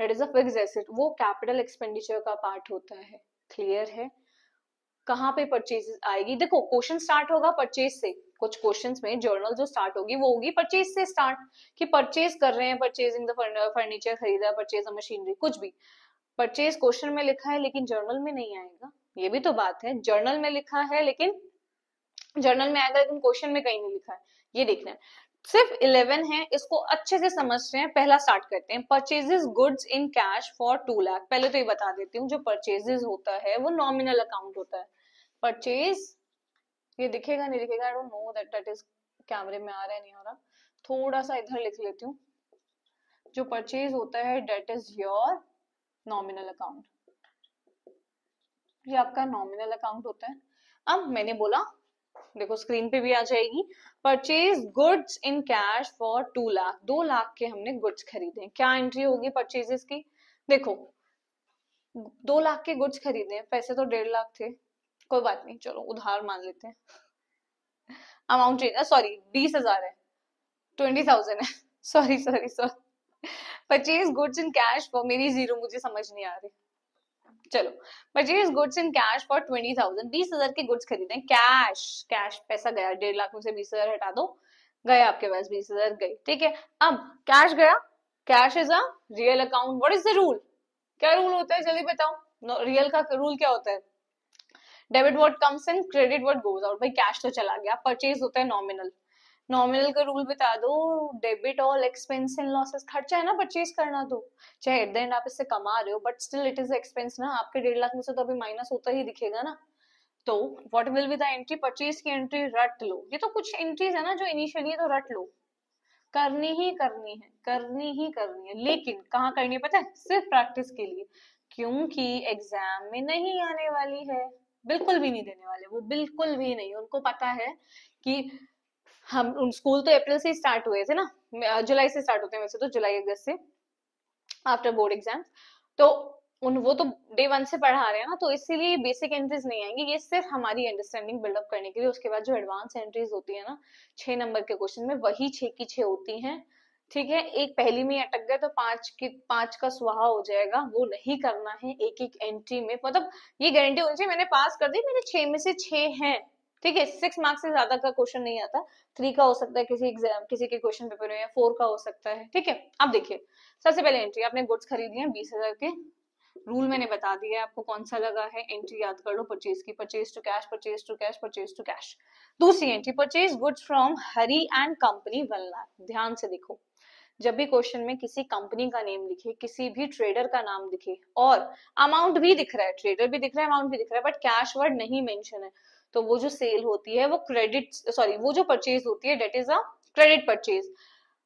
that is a fixed asset, वो कैपिटल एक्सपेंडिचर का पार्ट होता है। क्लियर है, कहाँ पे परचेज आएगी, देखो क्वेश्चन स्टार्ट होगा परचेज से, कुछ क्वेश्चंस में जर्नल जो स्टार्ट होगी वो होगी परचेज से स्टार्ट, कि परचेज कर रहे हैं, परचेजिंग द फर्नीचर खरीदा, परचेज द मशीनरी, कुछ भी परचेज क्वेश्चन में लिखा है लेकिन जर्नल में नहीं आएगा, ये भी तो बात है, जर्नल में लिखा है लेकिन जर्नल में आएगा लेकिन क्वेश्चन में कहीं नहीं लिखा है, ये देखना है। सिर्फ 11 है, इसको अच्छे से समझते हैं। पहला स्टार्ट करते हैं, purchases goods in cash for 2 lakh. पहले तो ये बता देती हूँ, जो परचेजेस होता है वो नॉमिनल अकाउंट होता है। परचेज, ये दिखेगा नहीं दिखेगा, I don't know that that is, कैमरे में आ रहा है नहीं आ रहा, थोड़ा सा इधर लिख लेती हूँ। जो परचेज होता है that is your nominal account, ये आपका नॉमिनल अकाउंट होता है। अब मैंने बोला, देखो स्क्रीन पे भी आ जाएगी, purchase goods in cash for 2 lakh, 2 lakh के हमने गुड्स खरीदे, क्या एंट्री होगी परचेजेस की, देखो 2 लाख के गुड्स खरीदे, पैसे तो 1.5 लाख थे, कोई बात नहीं, चलो उधार मान लेते हैं, अमाउंट चेंज, सॉरी 20,000 है, 20,000 है, sorry sorry sorry, purchase goods in cash for, मेरी जीरो मुझे समझ नहीं आ रही, चलो, purchase goods in cash for 20,000, 20,000 के गुड्स खरीदे, कैश, कैश पैसा गया, 1.5 लाख में से 20,000 हटा दो, गए आपके पास 20,000 गई। ठीक है, अब कैश गया, cash is a real account, what is the rule, क्या रूल होता है जल्दी बताओ, रियल का रूल क्या होता है, debit what comes in, credit what goes out, भाई कैश तो चला गया, परचेज होता है नॉमिनल, नॉमिनल का रूल बता दो, debit all expense and losses, खर्चा है ना परचेज करना, तो चाहे एट द एंड आप इससे कमा रहे हो but still it is expense ना, आपके 1.5 लाख में से तो अभी माइनस होता ही दिखेगा ना। तो what will be the entry, purchase की एंट्री रट लो, ये तो कुछ एंट्रीज है ना जो इनिशियली, तो रट लो, करनी ही करनी है, करनी ही करनी है, लेकिन कहाँ करनी है पता है, सिर्फ प्रैक्टिस के लिए, क्योंकि एग्जाम में नहीं आने वाली है, बिल्कुल भी नहीं देने वाले, वो बिल्कुल भी नहीं। उनको पता है कि हम स्कूल तो अप्रैल से स्टार्ट हुए थे ना, जुलाई से स्टार्ट होते हैं वैसे तो, जुलाई अगस्त से, आफ्टर बोर्ड एग्जाम। तो उन वो तो डे वन से पढ़ा रहे हैं ना, तो इसीलिए बेसिक एंट्रीज नहीं आएंगी, ये सिर्फ हमारी अंडरस्टैंडिंग बिल्डअप करने के लिए। उसके बाद जो एडवांस एंट्रीज होती है ना 6 नंबर के क्वेश्चन में, वही 6 की 6 होती हैं। ठीक है, एक पहली में अटक गए तो 5 का सुहा हो जाएगा, वो नहीं करना है। एक एक एंट्री में मतलब ये गारंटी होनी चाहिए मैंने पास कर दी, मेरे 6 में से 6 हैं। ठीक है, 6 मार्क्स से ज्यादा का क्वेश्चन नहीं आता, 3 का हो सकता है किसी एग्जाम, किसी के क्वेश्चन पेपर में, या 4 का हो सकता है। ठीक है, अब देखिए सबसे पहले एंट्री, आपने गुड्स खरीदी है 20,000 के, रूल मैंने बता दिया है आपको कौन सा लगा है, एंट्री याद कर लो परचेज की, purchase to cash, purchase to cash, purchase to cash. दूसरी entry, purchase goods from Hari and company 1 lakh. ध्यान से देखो, जब भी क्वेश्चन में किसी कंपनी का नेम लिखे, किसी भी ट्रेडर का नाम दिखे, और अमाउंट भी दिख रहा है, ट्रेडर भी दिख रहा है, अमाउंट भी दिख रहा है, बट कैश वर्ड नहीं मेंशन है, तो वो जो सेल होती है वो क्रेडिट, सॉरी वो जो परचेज होती है that is a credit purchase.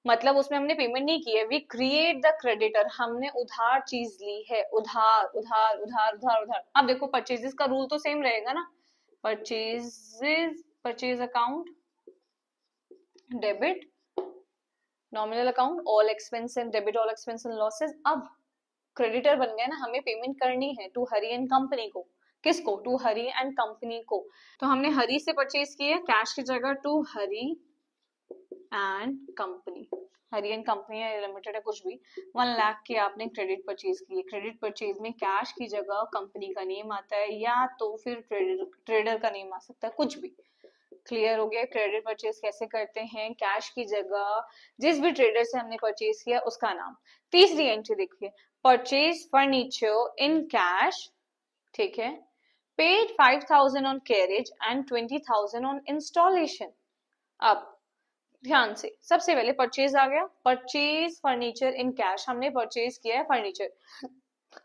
मतलब उसमें हमने पेमेंट नहीं की है, वी क्रिएट द क्रेडिटर, हमने उधार चीज ली है, उधार उधार उधार उधार उधार। अब देखो परचेजेस का रूल तो सेम रहेगा ना, purchases, purchase account, debit, nominal account, all expense and debit, all expense and losses. अब क्रेडिटर बन गए ना, हमें पेमेंट करनी है टू हरी एंड कंपनी को। किसको? टू हरी एंड कंपनी को। तो हमने हरी से परचेज किया कैश की जगह, to Hari and company, Hari and company है, लिमिटेड है, कुछ भी। 1 लाख की आपने क्रेडिट परचेज की है, क्रेडिट परचेज में कैश की जगह कंपनी का नेम आता है, या तो फिर ट्रेडर का नेम आ सकता है, कुछ भी। क्लियर हो गया क्रेडिट परचेज कैसे करते हैं, कैश की जगह जिस भी ट्रेडर से हमने परचेज किया उसका नाम। तीसरी एंट्री देखिए, परचेज फर्नीचर इन कैश, ठीक है, paid 5,000 on carriage and 20,000 on installation. अब ध्यान से, सबसे पहले परचेज आ गया, परचेज फर्नीचर इन कैश, हमने परचेज किया है फर्नीचर।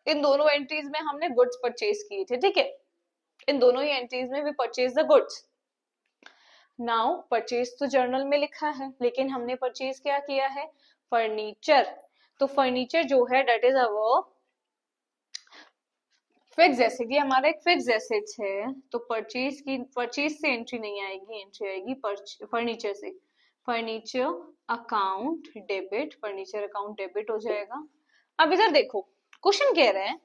इन दोनों एंट्रीज में हमने गुड्स परचेज किए थे, ठीक है, इन दोनों ही एंट्रीज में भी purchase the goods. Now purchase तो जर्नल में लिखा है, लेकिन हमने परचेज क्या किया है, फर्नीचर। तो फर्नीचर जो है that is our fixed asset, ये हमारा एक फिक्स एसेट्स है, तो परचेज से एंट्री नहीं आएगी, एंट्री आएगी फर्नीचर से। Furniture account debit, furniture account debit हो जाएगा। अब इधर देखो, क्वेश्चन कह रहे हैं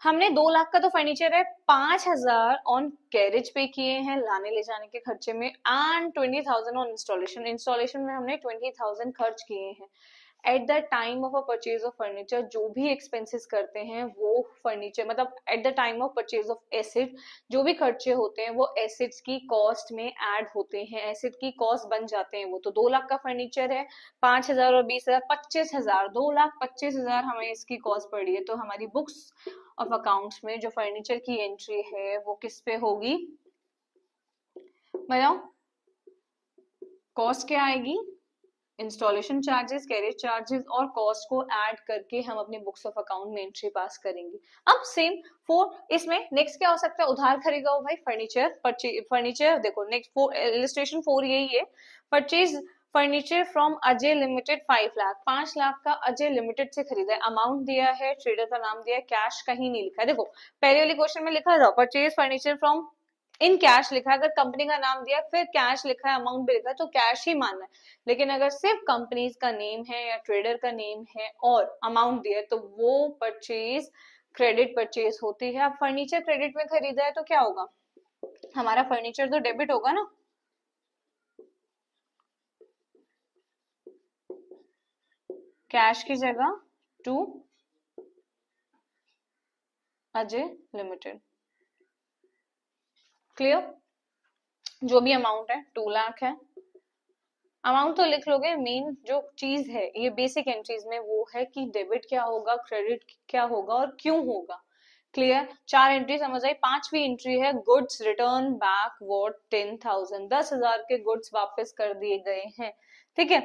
हमने 2 लाख का तो फर्नीचर है, 5,000 ऑन कैरेज पे किए हैं, लाने ले जाने के खर्चे में, एंड 20,000 ऑन इंस्टॉलेशन, इंस्टॉलेशन में हमने 20,000 खर्च किए हैं। Eight the time of a purchase of furniture जो भी एक्सपेंसेस करते हैं वो फर्नीचर, मतलब eight the time of purchase of asset जो भी खर्चे होते हैं वो एसेट्स की कॉस्ट में ऐड होते हैं, एसेट की कॉस्ट बन जाते हैं वो। तो 2 लाख का फर्नीचर है, 5,000 और 20,000, 25,000, 2,25,000 हमें इसकी कॉस्ट पड़ी है। तो हमारी बुक्स ऑफ अकाउंट्स में जो फर्नीचर की एंट्री है वो किस पे होगी, बताओ, कॉस्ट क्या आएगी, इंस्टॉलेशन चार्जेस, कैरेज चार्जेस और कॉस्ट को ऐड करके हम अपने बुक्स ऑफ अकाउंट में एंट्री पास करेंगे। अब सेम फोर इसमें नेक्स्ट क्या हो सकता है, उधार खरीदा हो भाई फर्नीचर, फर्नीचर देखो नेक्स्ट इलिस्ट्रेशन 4 यही है, purchase furniture from Ajay limited 5 lakh, 5 lakh का अजय लिमिटेड से खरीदा है, अमाउंट दिया है, ट्रेडर का नाम दिया है, कैश कहीं नहीं लिखा है। देखो पहले वाले क्वेश्चन में लिखा था purchase furniture from in cash लिखा है, अगर कंपनी का नाम दिया फिर कैश लिखा है, अमाउंट भी लिखा है, तो कैश ही मानना है। लेकिन अगर सिर्फ कंपनीज का नेम है या ट्रेडर का नेम है और अमाउंट दिया है तो वो परचेज क्रेडिट परचेज होती है। अब फर्नीचर क्रेडिट में खरीदा है तो क्या होगा, हमारा फर्नीचर तो डेबिट होगा ना, कैश की जगह टू अजय लिमिटेड। क्लियर, जो भी अमाउंट है 2 लाख है, अमाउंट तो लिख लोगे, मेन जो चीज है ये बेसिक एंट्रीज में वो है कि डेबिट क्या होगा, क्रेडिट क्या होगा और क्यों होगा। क्लियर, 4 एंट्री समझ आई। 5वीं एंट्री है गुड्स रिटर्न बैक वॉट 10,000, 10,000 के गुड्स वापस कर दिए गए हैं, ठीक है,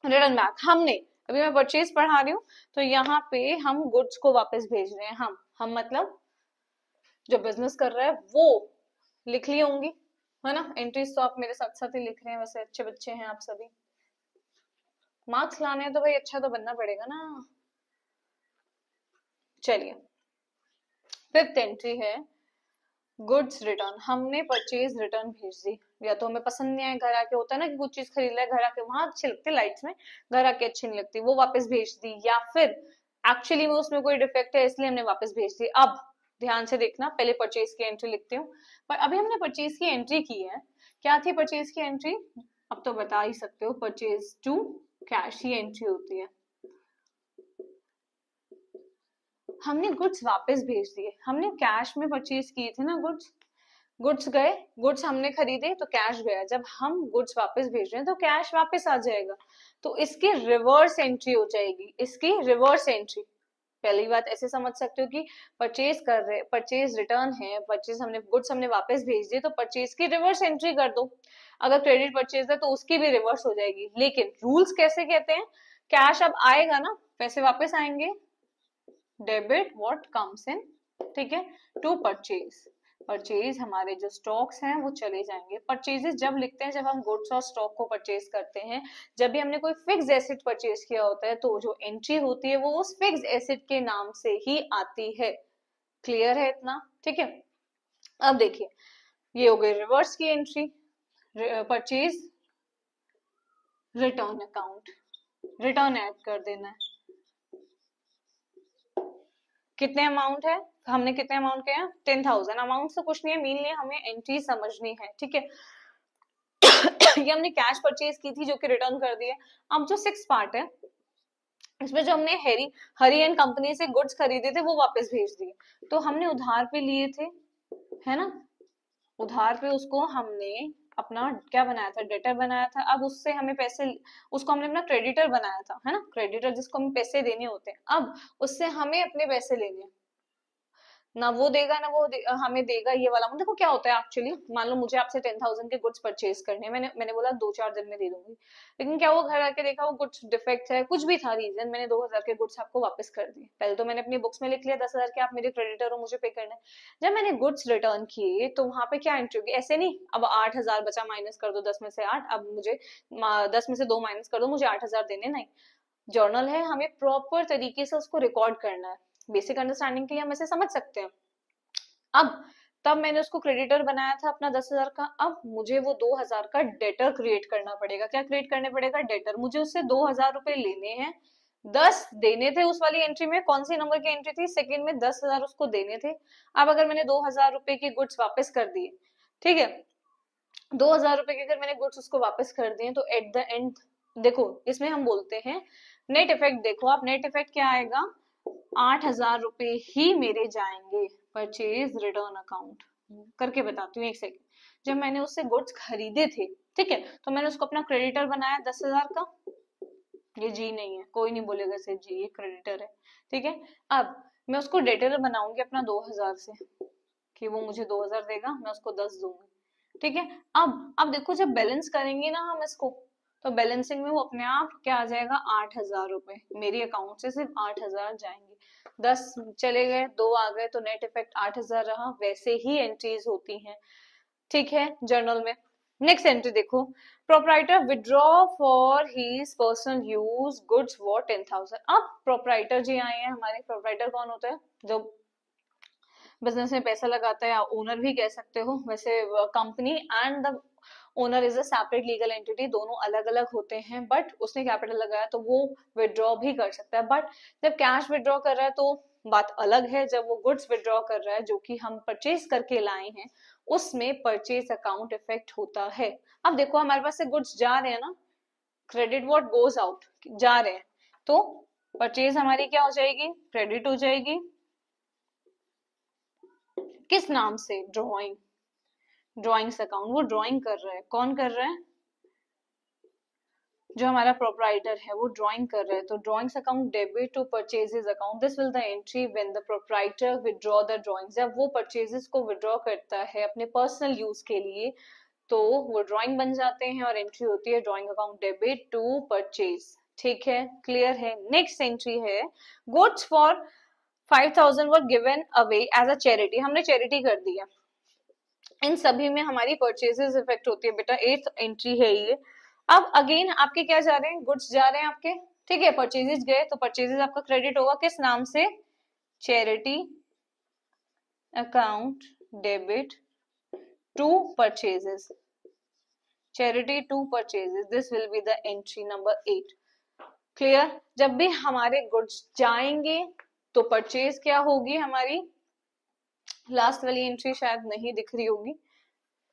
रिटर्न बैक। हमने अभी मैं परचेज पढ़ा रही हूँ तो यहाँ पे हम गुड्स को वापस भेज रहे हैं, हम मतलब जो बिजनेस कर रहा है वो लिख ली होंगी, है ना, एंट्रीज तो आप मेरे साथ साथ ही लिख रहे हैं, वैसे अच्छे बच्चे हैं आप सभी, मार्क्स लाने हैं तो भाई अच्छा तो बनना पड़ेगा ना। चलिए 5th एंट्री है गुड्स रिटर्न, हमने परचेज रिटर्न भेज दी, या तो हमें पसंद नहीं आया, घर आके होता है ना कि कुछ चीज खरीद लिया, घर आके वहां अच्छी लगती है लाइट्स में, घर आके अच्छी नहीं लगती, वो वापस भेज दी, या फिर एक्चुअली में उसमें कोई डिफेक्ट है इसलिए हमने वापस भेज दी। अब ध्यान से देखना, पहले परचेज की एंट्री लिखती हूँ, पर अभी हमने परचेज की एंट्री की है, क्या थी परचेज की एंट्री, अब तो बता ही सकते हो, परचेज टू कैश ही एंट्री होती है। हमने गुड्स वापस भेज दिए, हमने कैश में परचेज किए थे ना गुड्स, गुड्स गए, गुड्स हमने खरीदे तो कैश गया, जब हम गुड्स वापस भेज रहे हैं तो कैश वापस आ जाएगा, तो इसकी रिवर्स एंट्री हो जाएगी, इसकी रिवर्स एंट्री। पहली बात ऐसे समझ सकते हो कि परचेज कर रहे, परचेज रिटर्न है, परचेज हमने गुड्स हमने वापस भेज दिए तो परचेज की रिवर्स एंट्री कर दो, अगर क्रेडिट परचेज है तो उसकी भी रिवर्स हो जाएगी। लेकिन रूल्स कैसे कहते हैं, कैश अब आएगा ना, पैसे वापस आएंगे, डेबिट व्हाट कम्स इन, ठीक है, टू परचेज, परचेज हमारे जो स्टॉक्स हैं वो चले जाएंगे। परचेजेस जब लिखते हैं जब हम गुड्स और स्टॉक को परचेज करते हैं, जब भी हमने कोई फिक्स एसेट परचेज किया होता है तो जो एंट्री होती है वो उस फिक्स एसेट के नाम से ही आती है। क्लियर है इतना, ठीक है। अब देखिए, ये हो गई रिवर्स की entry, purchase return account, return add कर देना है, कितने अमाउंट है, हमने कितने अमाउंट किया, 10,000, अमाउंट से कुछ नहीं है, मीन हमें एंट्री समझनी है, ठीक है। ये हमने कैश परचेज की थी जो कि रिटर्न कर दिया। अब जो 6 पार्ट है इसमें जो हमने हरी एंड कंपनी से गुड्स खरीदे थे वो वापस भेज दिए, तो हमने उधार पे लिए थे, है ना, उधार पे उसको हमने अपना क्या बनाया था, डेटर बनाया था, अब उससे हमें पैसे, उसको हमने अपना क्रेडिटर बनाया था, है ना, क्रेडिटर जिसको हमें पैसे देने होते हैं, अब उससे हमें अपने पैसे लेने हैं, ना वो देगा ना वो हमें देगा, ये वाला देखो क्या होता है एक्चुअली, मान लो मुझे आपसे 10,000 के गुड्स परचेज करने हैं, मैंने बोला 2-4 दिन में दे दूंगी, लेकिन क्या वो घर आके देखा वो कुछ डिफेक्ट है, कुछ भी था रीजन, मैंने 2,000 के गुड्स आपको वापस कर दिए, पहले तो मैंने अपनी बुक्स में लिख लिया 10,000 के आप मेरे क्रेडिटर हो, मुझे पे करना है, जब मैंने गुड्स रिटर्न किए तो वहां पे क्या एंट्री होगी, ऐसे नहीं अब 8,000 बचा माइनस कर दो 10 में से 8, अब मुझे 10 में से 2 माइनस कर दो, मुझे 8,000 देने, नहीं, जर्नल है, हमें प्रॉपर तरीके से उसको रिकॉर्ड करना है, बेसिक अंडरस्टैंडिंग के लिए हम ऐसे समझ सकते हैं। अब तब मैंने उसको क्रेडिटर बनाया था अपना 10,000 का, अब मुझे वो 2,000 का डेटर क्रिएट करना पड़ेगा, क्या क्रिएट करने पड़ेगा, डेटर, मुझे उससे 2,000 रुपए लेने हैं, 10 देने थे उस वाली एंट्री में, कौन सी नंबर की एंट्री थी, सेकंड में 10,000 उसको देने थे। अब अगर मैंने 2,000 रुपए के गुड्स वापस कर दिए, ठीक है, 2,000 रुपए के अगर मैंने गुड्स उसको वापस कर दिए तो एट द एंड देखो इसमें हम बोलते हैं नेट इफेक्ट, देखो आप नेट इफेक्ट क्या आएगा, 8,000 रुपए ही मेरे जाएंगे परचेज रिटर्न अकाउंट, करके बताती हूँ एक सेकंड। जब मैंने उससे गुड्स खरीदे थे, ठीक है, तो मैंने उसको अपना क्रेडिटर बनाया 10,000 का, ये जी नहीं है, कोई नहीं बोलेगा से जी, ये क्रेडिटर है, ठीक है। अब मैं उसको डेटर बनाऊंगी अपना 2,000 से, कि वो मुझे 2,000 देगा, मैं उसको 10 दूंगी, ठीक है। अब देखो जब बैलेंस करेंगे ना हम इसको, तो बैलेंसिंग में वो अपने आप क्या आ जाएगा, 8,000 रुपए मेरे अकाउंट से सिर्फ 8,000 जाएंगे, 10 चले गए 2 आ गए, तो नेट इफेक्ट 8,000 रहा, वैसे ही एंट्रीज होती हैं, ठीक है, जर्नल में। नेक्स्ट एंट्री देखो, proprietor withdraw for his personal use goods for 10,000। अब प्रोपराइटर जी आए हैं हमारे, प्रोपराइटर कौन होता है, जो बिजनेस में पैसा लगाता है, या ओनर भी कह सकते हो, वैसे company and the owner is a separate legal entity, दोनों अलग अलग होते हैं, बट उसने कैपिटल लगाया तो वो विड्रॉ भी कर सकता है, बट जब कैश विड्रॉ कर रहा है तो बात अलग है, जब वो गुड्स विड्रॉ कर रहा है जो कि हम परचेज करके लाए हैं, उसमें परचेज अकाउंट इफेक्ट होता है। अब देखो हमारे पास से गुड्स जा रहे हैं ना, क्रेडिट व्हाट गोज आउट, जा रहे हैं, तो परचेज हमारी क्या हो जाएगी, क्रेडिट हो जाएगी, किस नाम से, ड्रॉइंग, ड्रॉइंग्स अकाउंट, वो ड्रॉइंग कर रहा है, कौन कर रहा है, जो हमारा प्रोपराइटर है वो ड्रॉइंग कर रहा है, तो drawings account debit to purchases account, this will the entry when the proprietor withdraw the drawings, जब वो परचेजेस को विथड्रॉ करता है अपने पर्सनल यूज के लिए तो वो ड्रॉइंग बन जाते हैं और एंट्री होती है drawing account debit to purchase, ठीक है, क्लियर है। नेक्स्ट एंट्री है, goods for 5,000 were given away as a charity, हमने चैरिटी कर दिया, इन सभी में हमारी परचेजेस इफेक्ट होती है बेटा, 8th एंट्री है ये। अब अगेन आपके क्या जा रहे हैं, गुड्स जा रहे हैं आपके, ठीक है, परचेजेस गए तो परचेजेस आपका क्रेडिट होगा किस नाम से, charity account debit to purchases, charity to purchases, this will be the entry number 8। Clear? जब भी हमारे गुड्स जाएंगे तो परचेज क्या होगी हमारी, लास्ट वाली एंट्री शायद नहीं दिख रही होगी,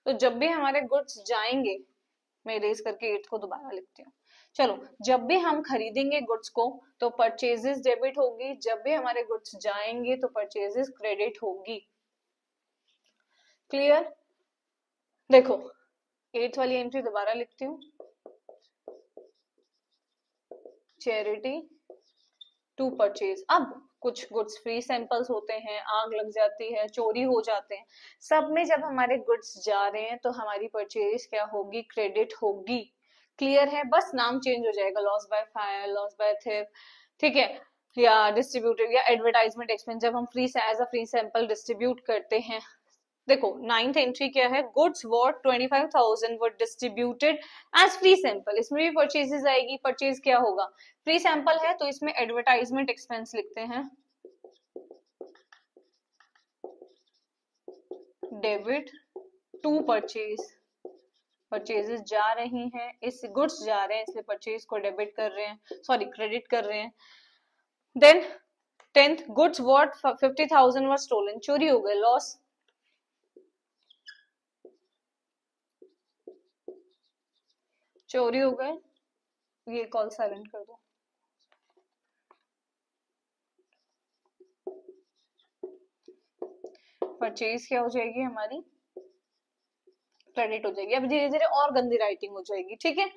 तो जब भी हमारे गुड्स जाएंगे, मैं इरेज करके 8 को दोबारा लिखती हूँ। चलो, जब भी हम खरीदेंगे गुड्स को तो परचेजेस डेबिट होगी, जब भी हमारे गुड्स जाएंगे तो परचेजेस क्रेडिट होगी। क्लियर? देखो 8 वाली एंट्री दोबारा लिखती हूँ, चैरिटी टू परचेज। अब कुछ गुड्स फ्री सैंपल्स होते हैं, आग लग जाती है, चोरी हो जाते हैं, सब में जब हमारे गुड्स जा रहे हैं तो हमारी परचेज क्या होगी, क्रेडिट होगी। क्लियर है? बस नाम चेंज हो जाएगा, loss by fire, loss by theft, ठीक है, या डिस्ट्रीब्यूटेड या एडवर्टाइजमेंट एक्सपेंस, जब हम free as a free sample distribute करते हैं। देखो 9th एंट्री क्या है, goods worth 25,000 were distributed as free sample, इसमें भी परचेजेस आएगी, परचेज क्या होगा, फ्री सैंपल है तो इसमें एडवर्टाइजमेंट एक्सपेंस लिखते हैं, डेबिट टू परचेज, परचेजेस जा रही हैं, इस गुड्स जा रहे हैं इसलिए परचेज को डेबिट कर रहे हैं, सॉरी क्रेडिट कर रहे हैं। देन 10th, गुड्स वर्थ 50,000 वर स्टोलन, चोरी हो गए, लॉस, चोरी हो गए, ये कॉल साइलेंट कर दो। परचेज क्या हो जाएगी हमारी, क्रेडिट हो जाएगी। अब धीरे धीरे और गंदी राइटिंग हो जाएगी, ठीक है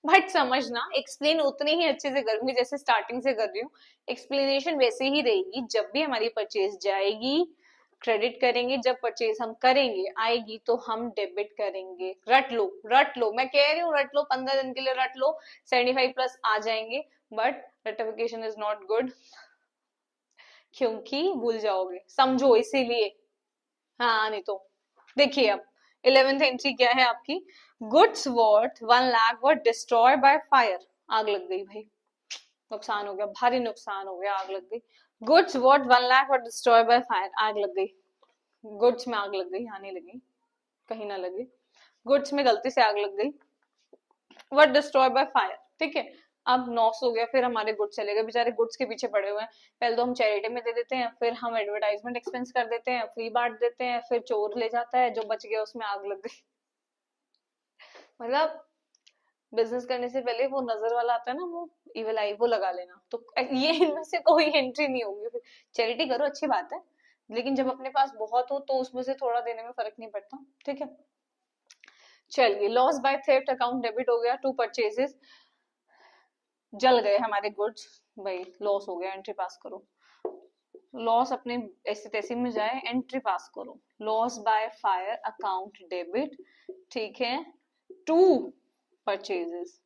बट समझना, एक्सप्लेन उतनी ही अच्छे से करूंगी जैसे स्टार्टिंग से कर रही हूँ, एक्सप्लेनेशन वैसे ही रहेगी। जब भी हमारी परचेज जाएगी क्रेडिट करेंगे, जब परचेज हम करेंगे आएगी तो हम डेबिट करेंगे। रट लो, रट लो, मैं कह रही हूँ रट लो, 15 दिन के लिए रट लो, 75 प्लस आ जाएंगे, बट रटिफिकेशन इज नॉट गुड क्योंकि भूल जाओगे, समझो इसीलिए। हाँ नहीं तो देखिए, अब 11th एंट्री क्या है आपकी, goods worth 1 lakh were destroy by fire, आग लग गई भाई, नुकसान हो गया, भारी नुकसान हो गया, आग लग गई। Goods worth 1 lakh were destroy by fire, आग लग गई, गुड्स में आग लग गई, आने लगी, कहीं ना लगे, गुड्स में गलती से आग लग गई, वर डिस्ट्रॉय बाय फायर, ठीक है। अब लॉस हो गया, फिर हमारे गुड्स चले गए, बेचारे गुड्स के पीछे पड़े हुए हैं, पहले तो हम चैरिटी में दे देते हैं, फिर हम एडवर्टाइजमेंट एक्सपेंस कर देते हैं, फ्री बांट देते हैं, फिर चोर ले जाता है, जो बच गया उसमें आग लग गई मतलब बिजनेस करने से पहले वो नजर वाला आता है ना, वो इविल आई, वो लगा लेना, तो ये इनमें से कोई एंट्री नहीं होगी। चैरिटी करो अच्छी बात है, लेकिन जब अपने पास बहुत हो तो उसमें से थोड़ा देने में फर्क नहीं पड़ता, ठीक है। चलिए, loss by theft account debit हो गया टू परचेजेस, जल गए हमारे गुड्स, भाई लॉस हो गया, एंट्री पास करो, लॉस अपने ऐसे तैसे में जाए, एंट्री पास करो, loss by fire account debit, ठीक है, टू परचेजेस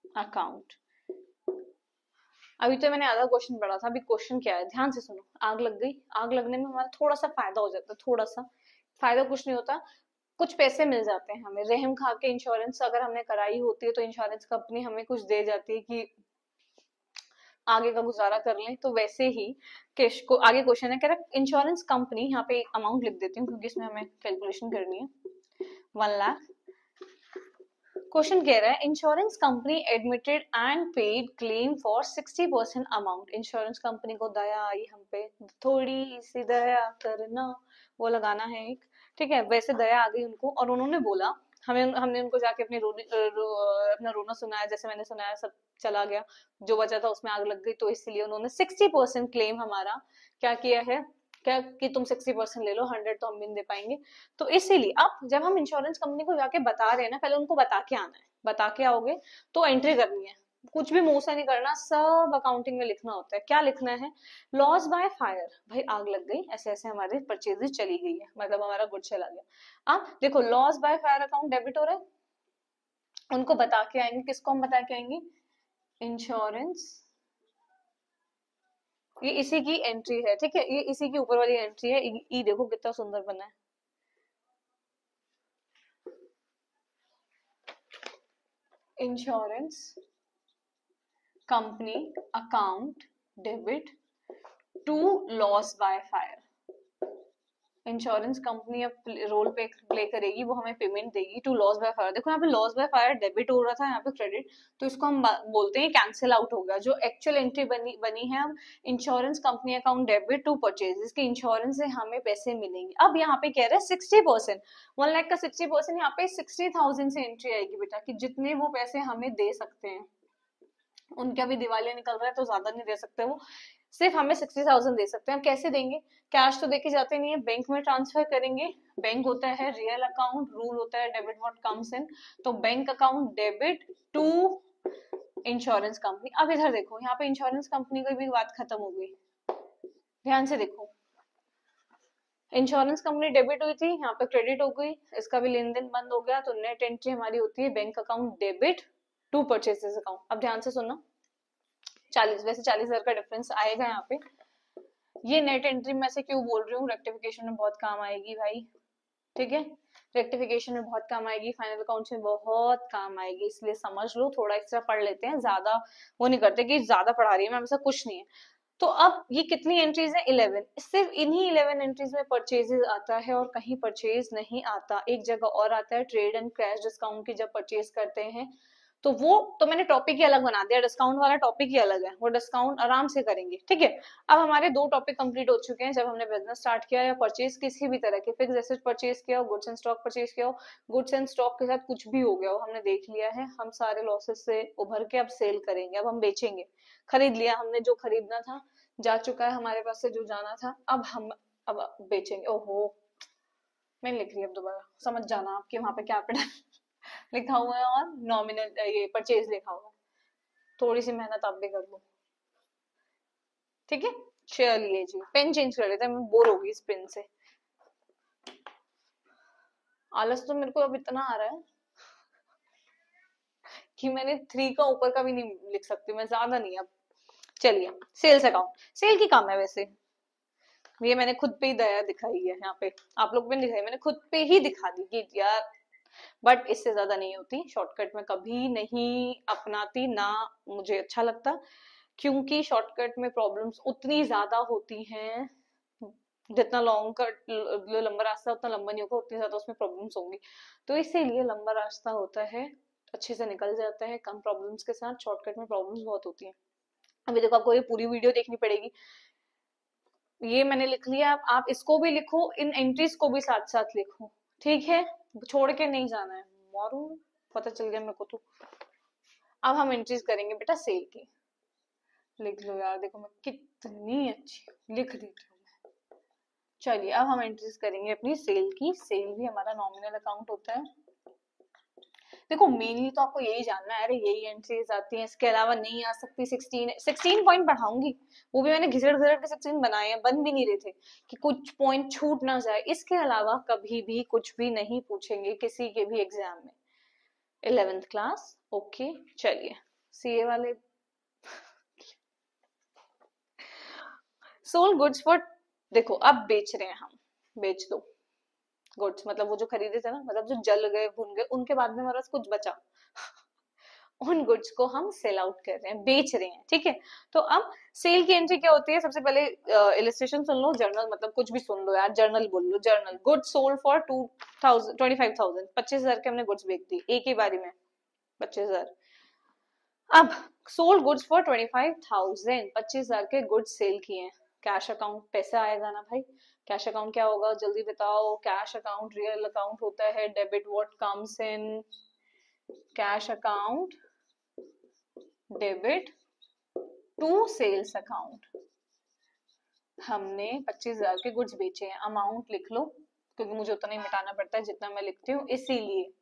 अकाउंट। अभी तो मैंने आधा क्वेश्चन पढ़ा था, अभी क्वेश्चन क्या है ध्यान से सुनो। आग लग गई, आग लगने में हमारा थोड़ा सा फायदा हो जाता है, थोड़ा सा फायदा, कुछ नहीं होता, कुछ पैसे मिल जाते हैं हमें, रहम खा के इंश्योरेंस अगर हमने कराई होती है तो इंश्योरेंस कंपनी हमें कुछ दे जाती है कि आगे का गुजारा कर लें। तो वैसे ही को आगे क्वेश्चन है, कह रहा इंश्योरेंस कंपनी, यहाँ पे अमाउंट लिख देती हूँ क्योंकि इसमें हमें कैलकुलेशन करनी है, 1 लाख। क्वेश्चन कह रहा है insurance company admitted and paid claim for 60% amount, insurance company को दया आई हम पे, थोड़ी सी दया करना, वो लगाना है एक, ठीक है, वैसे दया आ गई उनको और उन्होंने बोला, हमने उनको जाके अपना रोना सुनाया, जैसे मैंने सुनाया, सब चला गया, जो बचा था उसमें आग लग गई, तो इसलिए उन्होंने 60% क्लेम हमारा क्या किया है, क्या कि तुम 60% ले लो, 100 तो हम भी नहीं दे पाएंगे। तो इसीलिए अब जब हम इंश्योरेंस कंपनी को जाके बता रहे हैं ना, पहले उनको बता के आना है, बता के आओगे तो एंट्री करनी है, कुछ भी मुंह से नहीं करना, सब अकाउंटिंग में लिखना होता है। क्या लिखना है, लॉस बाय फायर, भाई आग लग गई, ऐसे ऐसे हमारी परचेजेस चली गई है, मतलब हमारा गुड चला गया। अब देखो loss by fire account debit हो रहा है, उनको बता के आएंगे, किसको हम बता के आएंगे, इंश्योरेंस, ये इसी की एंट्री है, ठीक है, ये इसी की ऊपर वाली एंट्री है, ई देखो कितना सुंदर बना है, insurance company account debit to loss by fire. Insurance company अब रोल प्ले करेगी, वो हमें पेमेंट देगी टू लॉस बाय फायर। देखो यहाँ पे लॉस बाय फायर डेबिट हो रहा था, यहाँ पे क्रेडिट, तो इसको हम बोलते हैं कैंसिल आउट हो गया। जो एक्चुअल एंट्री बनी है अब insurance company account debit to purchase, इसके इंश्योरेंस से हमें पैसे मिलेंगे। अब यहाँ पे कह रहे हैं 60%, 1 लाख का 60%, यहाँ पे 60,000 से एंट्री आएगी बेटा, कि जितने वो पैसे हमें दे सकते हैं। उनका भी दिवालिया निकल रहा है तो ज्यादा नहीं दे सकते वो, सिर्फ हमें 60,000 दे सकते हैं। हम कैसे देंगे? कैश तो देके जाते नहीं है, बैंक में ट्रांसफर करेंगे। बैंक होता है रियल अकाउंट, रूल होता है डेबिट व्हाट कम्स इन, तो bank account debit to insurance company. अब इधर देखो, यहाँ पे इंश्योरेंस कंपनी की भी बात खत्म हो गई, ध्यान से देखो। इंश्योरेंस कंपनी डेबिट हुई थी, यहाँ पे क्रेडिट हो गई, इसका भी लेन देन बंद हो गया, तो नेट एंट्री हमारी होती है bank account debit to purchases account. अब ध्यान से सुनना, 40, वैसे 40,000 का डिफरेंस आएगा यहाँ पे। ये नेट एंट्री में से क्यों बोल रही हूँ, रेक्टिफिकेशन में बहुत काम आएगी भाई, ठीक है, रेक्टिफिकेशन में बहुत काम आएगी, फाइनल अकाउंट्स में बहुत काम आएगी, इसलिए समझ लो, थोड़ा एक्स्ट्रा पढ़ लेते हैं, ज्यादा वो नहीं करते कि ज्यादा पढ़ा रही है मैम, ऐसा कुछ नहीं है। तो अब ये कितनी एंट्रीज है? 11। सिर्फ इन्हीं 11 एंट्रीज में परचेजेस आता है और कहीं परचेज नहीं आता। एक जगह और आता है ट्रेड एंड कैश डिस्काउंट की, जब परचेज करते हैं तो वो तो मैंने टॉपिक ही अलग बना दिया, डिस्काउंट वाला टॉपिक ही अलग है, वो डिस्काउंट आराम से करेंगे, ठीक है। अब हमारे 2 टॉपिक कंप्लीट हो चुके हैं, जब हमने बिजनेस स्टार्ट किया या परचेज किसी भी तरह के फिक्स एसेट परचेज किया हो, गुड्स एंड स्टॉक परचेज किया हो, गुड्स एंड स्टॉक के साथ कुछ भी हो गया हो, हमने देख लिया है, हम सारे लॉसेस से उभर के अब सेल करेंगे, अब हम बेचेंगे। खरीद लिया हमने, जो खरीदना था जा चुका है हमारे पास से, जो जाना था, अब हम अब बेचेंगे। ओहो, मैं लिख रही हूँ, अब दोबारा समझ जाना आपके वहां पे कैपिटल लिखा हुआ है और नॉमिनल ये परचेज लिखा हुआ है, थोड़ी सी मेहनत आप भी कर लो, ठीक है। चलिए जी, पेन चेंज कर लेते हैं, मैं बोर हो गई इस पेन से, आलस तो मेरे को अब इतना आ रहा है कि मैंने 3 का ऊपर का भी नहीं लिख सकती मैं, ज्यादा नहीं अब। चलिए, सेल्स अकाउंट, सेल की काम है वैसे, ये मैंने खुद पे ही दया दिखाई है, यहाँ पे आप लोग पे नहीं दिखाई, मैंने खुद पे ही दिखा दी कि यार, बट इससे ज्यादा नहीं होती, शॉर्टकट में कभी नहीं अपनाती ना, मुझे अच्छा लगता, क्योंकि शॉर्टकट में प्रॉब्लम्स उतनी ज्यादा होती हैं, जितना लॉन्ग कट लंबा रास्ता उतना लंबा नहीं होगा, उतनी ज्यादा उसमें प्रॉब्लम्स होंगी, तो इसीलिए लंबा रास्ता होता है, अच्छे से निकल जाता है कम प्रॉब्लम्स के साथ, शॉर्टकट में प्रॉब्लम्स बहुत होती हैं। अभी देखो, आपको ये पूरी वीडियो देखनी पड़ेगी, ये मैंने लिख लिया, आप इसको भी लिखो, इन एंट्रीज को भी साथ साथ लिखो, ठीक है, छोड़ के नहीं जाना है, मारू, पता चल गया मेरे को तो। अब हम एंट्रीज करेंगे बेटा सेल की, लिख लो यार, देखो मैं कितनी अच्छी लिख देती हूँ। चलिए, अब हम एंट्रीज करेंगे अपनी सेल की, सेल भी हमारा नॉमिनल अकाउंट होता है। देखो मेनली तो आपको यही जानना है, अरे यही एंट्रीज आती हैं, इसके अलावा नहीं आ सकती। 16 पॉइंट पढ़ाऊंगी, वो भी मैंने घिसड़ घिसड़ के 16 बनाए हैं, बन भी नहीं रहे थे कि कुछ पॉइंट छूट ना जाए, इसके अलावा कभी भी कुछ भी नहीं पूछेंगे किसी के भी एग्जाम में, 11th क्लास, ओके। चलिए, सीए वाले, सोल्ड गुड्स फॉर, देखो अब बेच रहे हैं हम, बेच दो गुड्स, मतलब वो जो खरीदे थे ना, मतलब जो जल गए भुन गए, उनके बाद में हमारे पास कुछ बचा उन गुड्स को हम सेल आउट कर रहे हैं, बेच रहे हैं, ठीक है। तो अब सेल की एंट्री क्या होती है, सबसे पहले इलस्ट्रेशन सुन लो, जर्नल मतलब कुछ भी सुन लो यार, जर्नल बोल लो, जर्नल, गुड्स सोल्ड फॉर 25,000, 25,000 के हमने गुड्स बेच दी एक ही बारी में, 25,000। अब सोल्ड गुड्स फॉर 25,000, 25,000 के गुड्स सेल किए हैं, कैश अकाउंट पैसा आएगा ना भाई, कैश अकाउंट क्या होगा जल्दी बताओ, कैश अकाउंट रियल अकाउंट होता है, debit what comes in, cash account debit to sales account. हमने 25,000 के गुड्स बेचे हैं, अमाउंट लिख लो, क्योंकि मुझे उतना ही मिटाना पड़ता है जितना मैं लिखती हूँ, इसीलिए।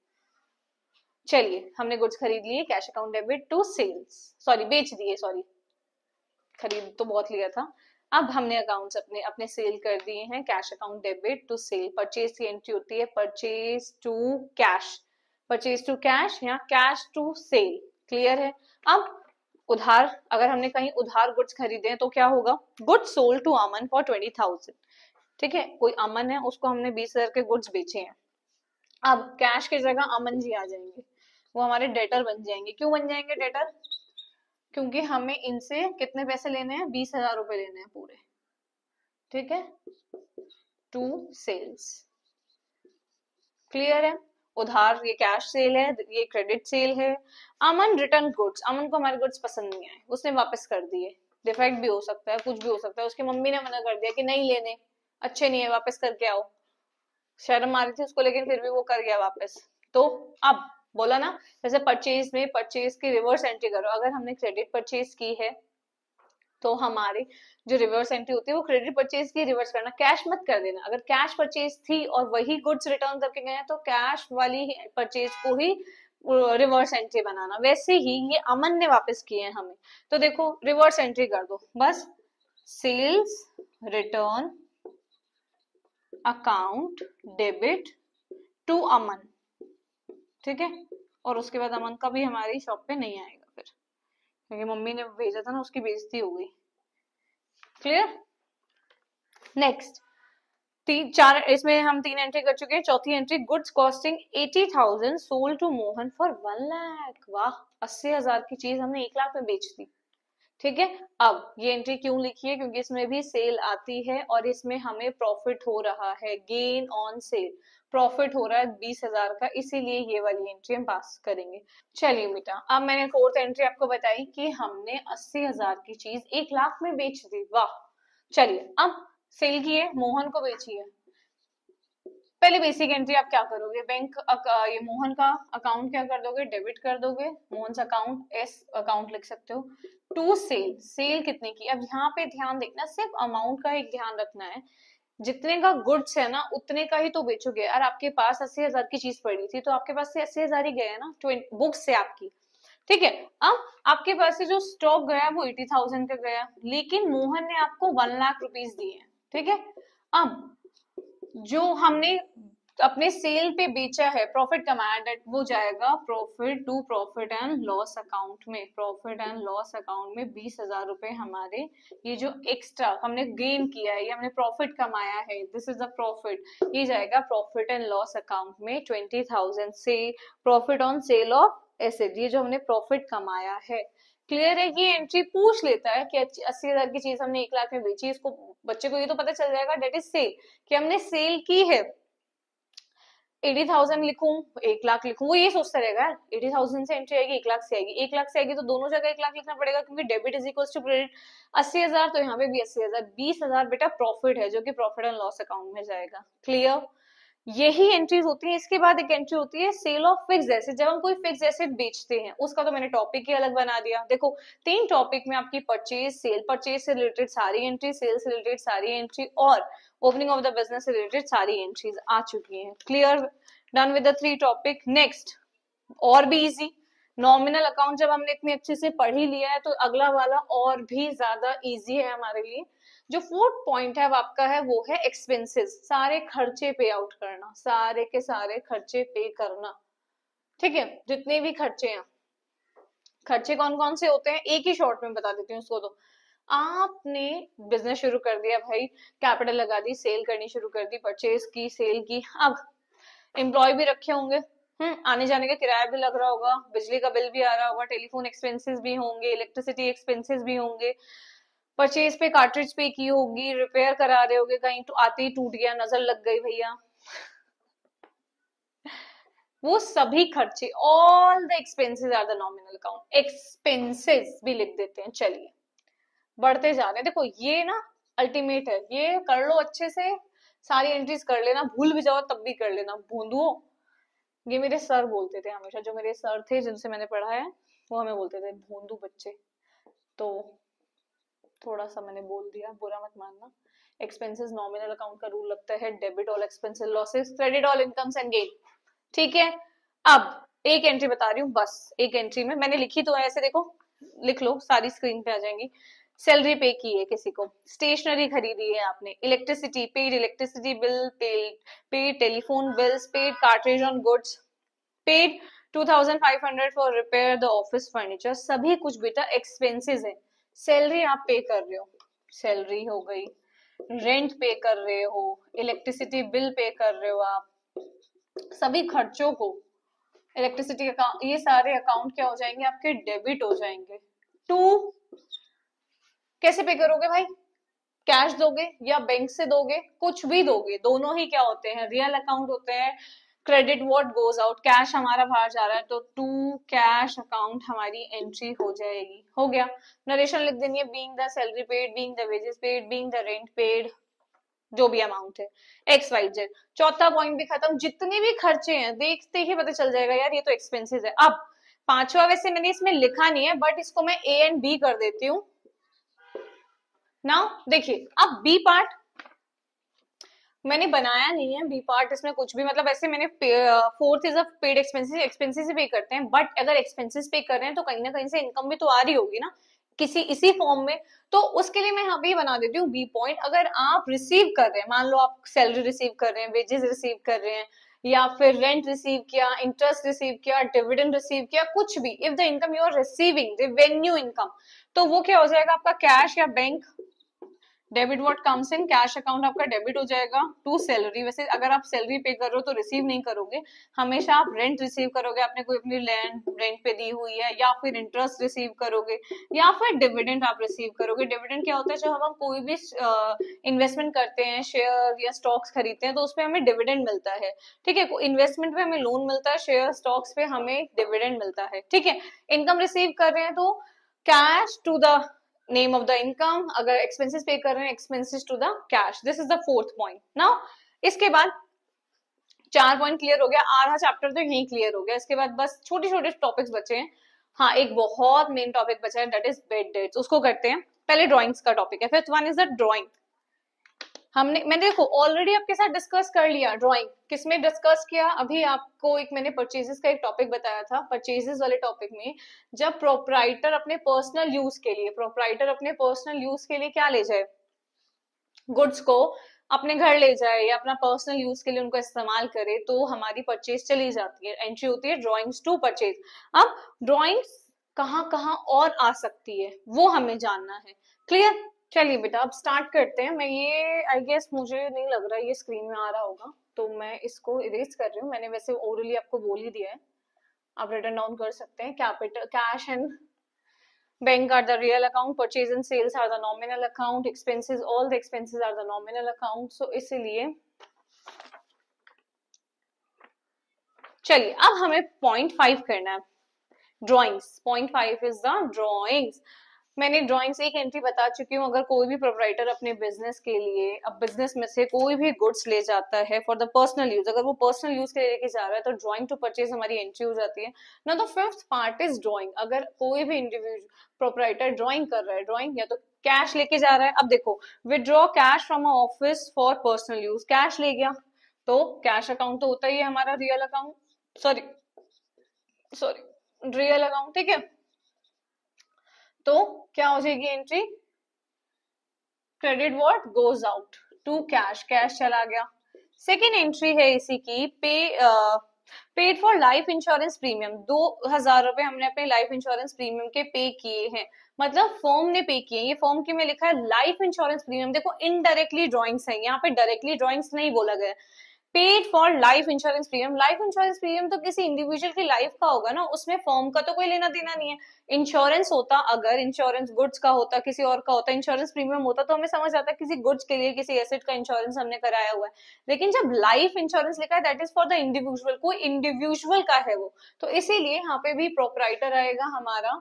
चलिए, हमने गुड्स खरीद लिए, cash account debit to sales, sorry बेच दिए, सॉरी खरीद तो बहुत लिया था। अब हमने अकाउंट्स अपने अपने सेल कर दिए हैं, cash account debit to sale, purchase की एंट्री होती है purchase to cash, purchase to cash या कैश टू सेल, क्लियर है। अब उधार, अगर हमने कहीं उधार गुड्स खरीदे हैं तो क्या होगा, goods sold to Aman for 20,000, ठीक है, कोई अमन है उसको हमने 20,000 के गुड्स बेचे हैं। अब कैश की जगह अमन जी आ जाएंगे, वो हमारे डेटर बन जाएंगे। क्यों बन जाएंगे डेटर, क्योंकि हमें इनसे कितने पैसे लेने हैं, 20,000 रुपए लेने हैं पूरे, ठीक है, टू सेल्स। क्लियर है? उधार ये कैश सेल है, ये क्रेडिट सेल है। अमन रिटर्न गुड्स, अमन को हमारे गुड्स पसंद नहीं आए, उसने वापस कर दिए। डिफेक्ट भी हो सकता है, कुछ भी हो सकता है, उसकी मम्मी ने मना कर दिया कि नहीं लेने, अच्छे नहीं है, वापस करके आओ। शर्म आ रही थी उसको, लेकिन फिर भी वो कर गया वापस। तो अब बोला ना, जैसे परचेज में परचेज की रिवर्स एंट्री करो। अगर हमने क्रेडिट परचेज की है तो हमारी जो रिवर्स एंट्री होती है वो क्रेडिट परचेज की रिवर्स करना, कैश मत कर देना। अगर कैश परचेज थी और वही गुड्स रिटर्न करके गए तो कैश वाली परचेज को ही रिवर्स एंट्री बनाना। वैसे ही ये अमन ने वापस किए हैं हमें, तो देखो रिवर्स एंट्री कर दो बस, sales return account debit to Aman. ठीक है, और उसके बाद अमन का भी हमारी शॉप पे नहीं आएगा फिर, क्योंकि मम्मी ने भेजा था ना, उसकी बेइज्जती हो गई। क्लियर? नेक्स्ट, तीन चार, इसमें हम 3 एंट्री कर चुके हैं। चौथी entry, goods costing 80,000 sold to Mohan for 1 lakh. वाह, 80,000 की चीज हमने 1 लाख में बेच दी। ठीक है, अब ये एंट्री क्यों लिखी है? क्योंकि इसमें भी सेल आती है और इसमें हमें प्रॉफिट हो रहा है, गेन ऑन सेल, प्रॉफिट हो रहा है 20,000 का, इसीलिए ये वाली एंट्री हम पास करेंगे। चलिए बेटा, अब मैंने फोर्थ एंट्री आपको बताई कि हमने 80,000 की चीज 1 लाख में बेच दी। वाह, चलिए अब सेल की है, मोहन को बेची है। पहले बेसिक एंट्री आप क्या करोगे? बैंक ये मोहन का अकाउंट क्या कर दोगे? डेबिट कर दोगे। मोहन अकाउंट, एस अकाउंट लिख सकते हो। टू सेल, सेल कितने की? अब यहाँ पे ध्यान देखना, सिर्फ अमाउंट का एक ध्यान रखना है, जितने का गुड्स है ना उतने का ही तो बेचोगे। यार आपके पास 80,000 की चीज पड़ी थी तो आपके पास से 80,000 ही गए ना बुक्स से आपकी। ठीक है, अब आपके पास से जो स्टॉक गया वो 80,000 का गया, लेकिन मोहन ने आपको 1 लाख रुपीज दिए। ठीक है, अब जो हमने अपने सेल पे बेचा है, प्रॉफिट कमाया, डेट वो जाएगा profit to profit and loss account में। प्रॉफिट एंड लॉस अकाउंट में 20,000 रुपए हमारे, ये जो एक्स्ट्रा हमने गेन किया है, ये हमने प्रॉफिट कमाया है, दिस इज द प्रॉफिट, ये जाएगा प्रॉफिट एंड लॉस अकाउंट में। 20,000 से profit on sale of asset, ये जो हमने प्रॉफिट कमाया है। क्लियर है? ये एंट्री पूछ लेता है कि 80,000 की चीज हमने 1 लाख में बेची, इसको बच्चे को ये तो पता चल जाएगा डेट इज सेल, कि हमने सेल की है। 80,000 लिखूं 1 लाख लिखूं, वो ये सोचता रहेगा 80,000 से एंट्री आएगी 1 लाख से आएगी, 1 लाख से आएगी तो दोनों जगह 1 लाख लिखना पड़ेगा, क्योंकि debit is equal to credit. 80,000 तो यहाँ पे भी 80,000, 20,000 बेटा प्रॉफिट है जो कि प्रॉफिट एंड लॉस अकाउंट में जाएगा। क्लियर? यही एंट्रीज होती है। इसके बाद एक एंट्री होती है सेल ऑफ फिक्स एसेट। जब हम कोई फिक्स एसेट बेचते हैं, उसका तो मैंने टॉपिक ही अलग बना दिया। देखो 3 टॉपिक में आपकी परचेज सेल, परचेज से रिलेटेड सारी एंट्री, सेल से रिलेटेड सारी एंट्री और ओपनिंग ऑफ द बिजनेस से रिलेटेड सारी एंट्रीज आ चुकी हैं। Clear? Done with the 3 topic. Next और भी इजी, नॉमिनल अकाउंट जब हमने इतनी अच्छे से पढ़ ही लिया है तो अगला वाला और भी ज्यादा इजी है हमारे लिए। जो 4th पॉइंट है वो आपका है, वो है एक्सपेंसेस, सारे खर्चे पे आउट करना, सारे के सारे खर्चे पे करना। ठीक है, जितने भी खर्चे हैं, खर्चे कौन कौन से होते हैं एक ही शॉर्ट में बता देती हूँ उसको। तो आपने बिजनेस शुरू कर दिया भाई, कैपिटल लगा दी, सेल करनी शुरू कर दी, परचेज की, सेल की, अब एम्प्लॉय भी रखे होंगे, आने जाने का किराया भी लग रहा होगा, बिजली का बिल भी आ रहा होगा, टेलीफोन एक्सपेंसेस भी होंगे, इलेक्ट्रिसिटी एक्सपेंसेस भी होंगे, परचेज पे कार्ट्रिज पे की होगी, रिपेयर करा रहे होगे, कहीं तो आते ही टूट गया, नजर लग गई भैया, वो सभी खर्चे, all the expenses are the nominal account. Expenses भी लिख देते हैं। चलिए बढ़ते जा रहे हैं। देखो ये ना अल्टीमेट है, ये कर लो अच्छे से, सारी एंट्रीज कर लेना, भूल भी जाओ तब भी कर लेना। भूंदुओ, ये मेरे सर बोलते थे हमेशा, जो मेरे सर थे जिनसे मैंने पढ़ा है, वो हमें बोलते थे भोंदू बच्चे। तो थोड़ा सा मैंने बोल दिया, बुरा मत मानना। एक्सपेंसेस नॉमिनल अकाउंट का रूल लगता है, debit all expenses losses, credit all incomes and gain. ठीक है, अब एक एंट्री बता रही हूँ बस, एक एंट्री में मैंने लिखी तो है ऐसे, देखो लिख लो, सारी स्क्रीन पे आ जाएंगी। सैलरी पे की है किसी को, स्टेशनरी खरीदी है आपने, electricity paid, electricity bill paid, telephone bills paid, cartridge on goods paid, 2,500 for repair the office furniture, सभी कुछ बेटा एक्सपेंसेस है। सैलरी आप पे कर रहे हो, सैलरी हो गई, रेंट पे कर रहे हो, इलेक्ट्रिसिटी बिल पे कर रहे हो आप, सभी खर्चों को, इलेक्ट्रिसिटी अकाउंट, ये सारे अकाउंट क्या हो जाएंगे आपके, डेबिट हो जाएंगे। टू कैसे पे करोगे भाई? कैश दोगे या बैंक से दोगे, कुछ भी दोगे, दोनों ही क्या होते हैं, रियल अकाउंट होते हैं। Credit what goes out, cash हमारा बाहर जा रहा है तो टू कैश अकाउंट हमारी एंट्री हो जाएगी। हो गया, नरेशन लिख देनी है, being the salary paid, being the wages paid, being the rent paid, जो भी अमाउंट है एक्स वाई जेड। चौथा पॉइंट भी खत्म, जितने भी खर्चे हैं देखते ही पता चल जाएगा यार ये तो एक्सपेंसेस है। अब पांचवा वैसे मैंने इसमें लिखा नहीं है बट इसको मैं ए एंड बी कर देती हूँ। नाउ देखिए, अब बी पार्ट मैंने बनाया नहीं है, बी पार्ट इसमें कुछ भी, मतलब ऐसे मैंने fourth is a paid expenses, expenses पे करते हैं, बट अगर एक्सपेंसेस पे कर रहे हैं तो कहीं ना कहीं से इनकम भी तो आ रही होगी ना किसी इसी फॉर्म में, तो उसके लिए मैं यहाँ पे बना देती हूँ बी पॉइंट। अगर आप रिसीव कर रहे हैं, मान लो आप सैलरी रिसीव कर रहे हैं, वेजेस रिसीव कर रहे हैं, या फिर रेंट रिसीव किया, इंटरेस्ट रिसीव किया, डिविडेंड रिसीव किया, कुछ भी, if the income you are receiving revenue income, तो वो क्या हो जाएगा आपका कैश या bank, debit what comes in, cash account आपका डेबिट हो जाएगा टू सैलरी। वैसे अगर आप सैलरी पे कर रहे हो तो रिसीव नहीं करोगे, हमेशा आप रेंट रिसीव करोगे, आपने कोई अपनी लैंड रेंट पे दी हुई है, या फिर इंटरेस्ट रिसीव करोगे, या फिर डिविडेंड आप रिसीव करोगे। डिविडेंड क्या होता है, जब हम कोई भी इन्वेस्टमेंट करते हैं, शेयर या स्टॉक्स खरीदते हैं तो उसपे हमें डिविडेंड मिलता है, ठीक है। इन्वेस्टमेंट पे हमें लोन मिलता है, शेयर स्टॉक्स पे हमें डिविडेंड मिलता है, ठीक है। इनकम रिसीव कर रहे हैं तो cash to the name of the income, अगर एक्सपेंसेस पे कर रहे हैं expenses to the cash. This is the fourth point. Now इसके बाद 4 पॉइंट क्लियर हो गया, आधा चैप्टर तो यही क्लियर हो गया। इसके बाद बस छोटे छोटे टॉपिक्स बचे हैं। हाँ, एक बहुत मेन टॉपिक बचा है, दैट इज बेड डेट्स, उसको करते हैं। पहले ड्राइंग्स का टॉपिक है, fifth one is the drawing. मैंने देखो ऑलरेडी आपके साथ डिस्कस कर लिया ड्राइंग, किसमें डिस्कस किया, अभी आपको एक मैंने परचेजेस का एक टॉपिक बताया था। परचेजेस वाले टॉपिक में जब प्रोप्राइटर अपने पर्सनल यूज के लिए, प्रोप्राइटर अपने पर्सनल यूज के लिए क्या ले जाए, गुड्स को अपने घर ले जाए या अपना पर्सनल यूज के लिए उनको इस्तेमाल करे, तो हमारी परचेज चली जाती है, एंट्री होती है ड्राइंग्स टू परचेज। अब ड्राइंग्स कहाँ कहाँ और आ सकती है वो हमें जानना है, क्लियर। चलिए बेटा अब स्टार्ट करते हैं। मैं ये आई गेस मुझे नहीं लग रहा ये स्क्रीन में आ रहा होगा, तो मैं इसको इरेज कर रही हूँ। मैंने वैसे ओरली आपको बोल ही दिया है, आप रिटर्न डाउन कर सकते हैं। Capital, cash and bank are the real account, purchase and sales are the nominal account, expenses, all the expenses are the nominal account। so इसीलिए चलिए अब हमें पॉइंट 5 करना है, drawings. Point 5 is the drawings. मैंने ड्राइंग्स एक entry बता चुकी हूँ। अगर कोई भी प्रोप्राइटर अपने बिजनेस के लिए, अब बिजनेस में से कोई भी गुड्स ले जाता है फॉर द पर्सनल यूज, अगर वो पर्सनल यूज के लिए लेके जा रहा है तो ड्राइंग टू परचेज हमारी एंट्री हो जाती है ना। The fifth part is drawing. अगर कोई भी इंडिविजुअल प्रोप्राइटर ड्राइंग कर रहा है, ड्राइंग या तो कैश लेके जा रहा है। अब देखो, withdraw cash from a office for personal use, cash ले गया तो कैश अकाउंट तो होता ही है हमारा, real account, sorry real account, ठीक है। तो क्या हो जाएगी entry, credit what goes out to cash, cash चला गया। सेकेंड एंट्री है इसी की, paid for life insurance premium, 2000 रुपए हमने अपने लाइफ इंश्योरेंस प्रीमियम के पे किए हैं, मतलब फर्म ने पे किए। ये फर्म की में लिखा है लाइफ इंश्योरेंस प्रीमियम, देखो इनडायरेक्टली ड्रॉइंग्स है, यहाँ पे डायरेक्टली ड्रॉइंग्स नहीं बोला गया। Paid for life insurance premium, life insurance premium तो किसी इंडिविजुअल की लाइफ का होगा ना, उसमें फर्म का तो कोई लेना देना नहीं है। इंश्योरेंस होता, अगर इंश्योरेंस गुड्स का होता, किसी और का होता, इंश्योरेंस प्रीमियम होता तो हमें समझ आता किसी गुड्स के लिए, किसी एसेट का इंश्योरेंस हमने कराया हुआ है। लेकिन जब लाइफ इंश्योरेंस लिखा है that is for the individual, कोई इंडिविजुअल का है वो, तो इसीलिए यहाँ पे भी प्रोप्राइटर आएगा हमारा।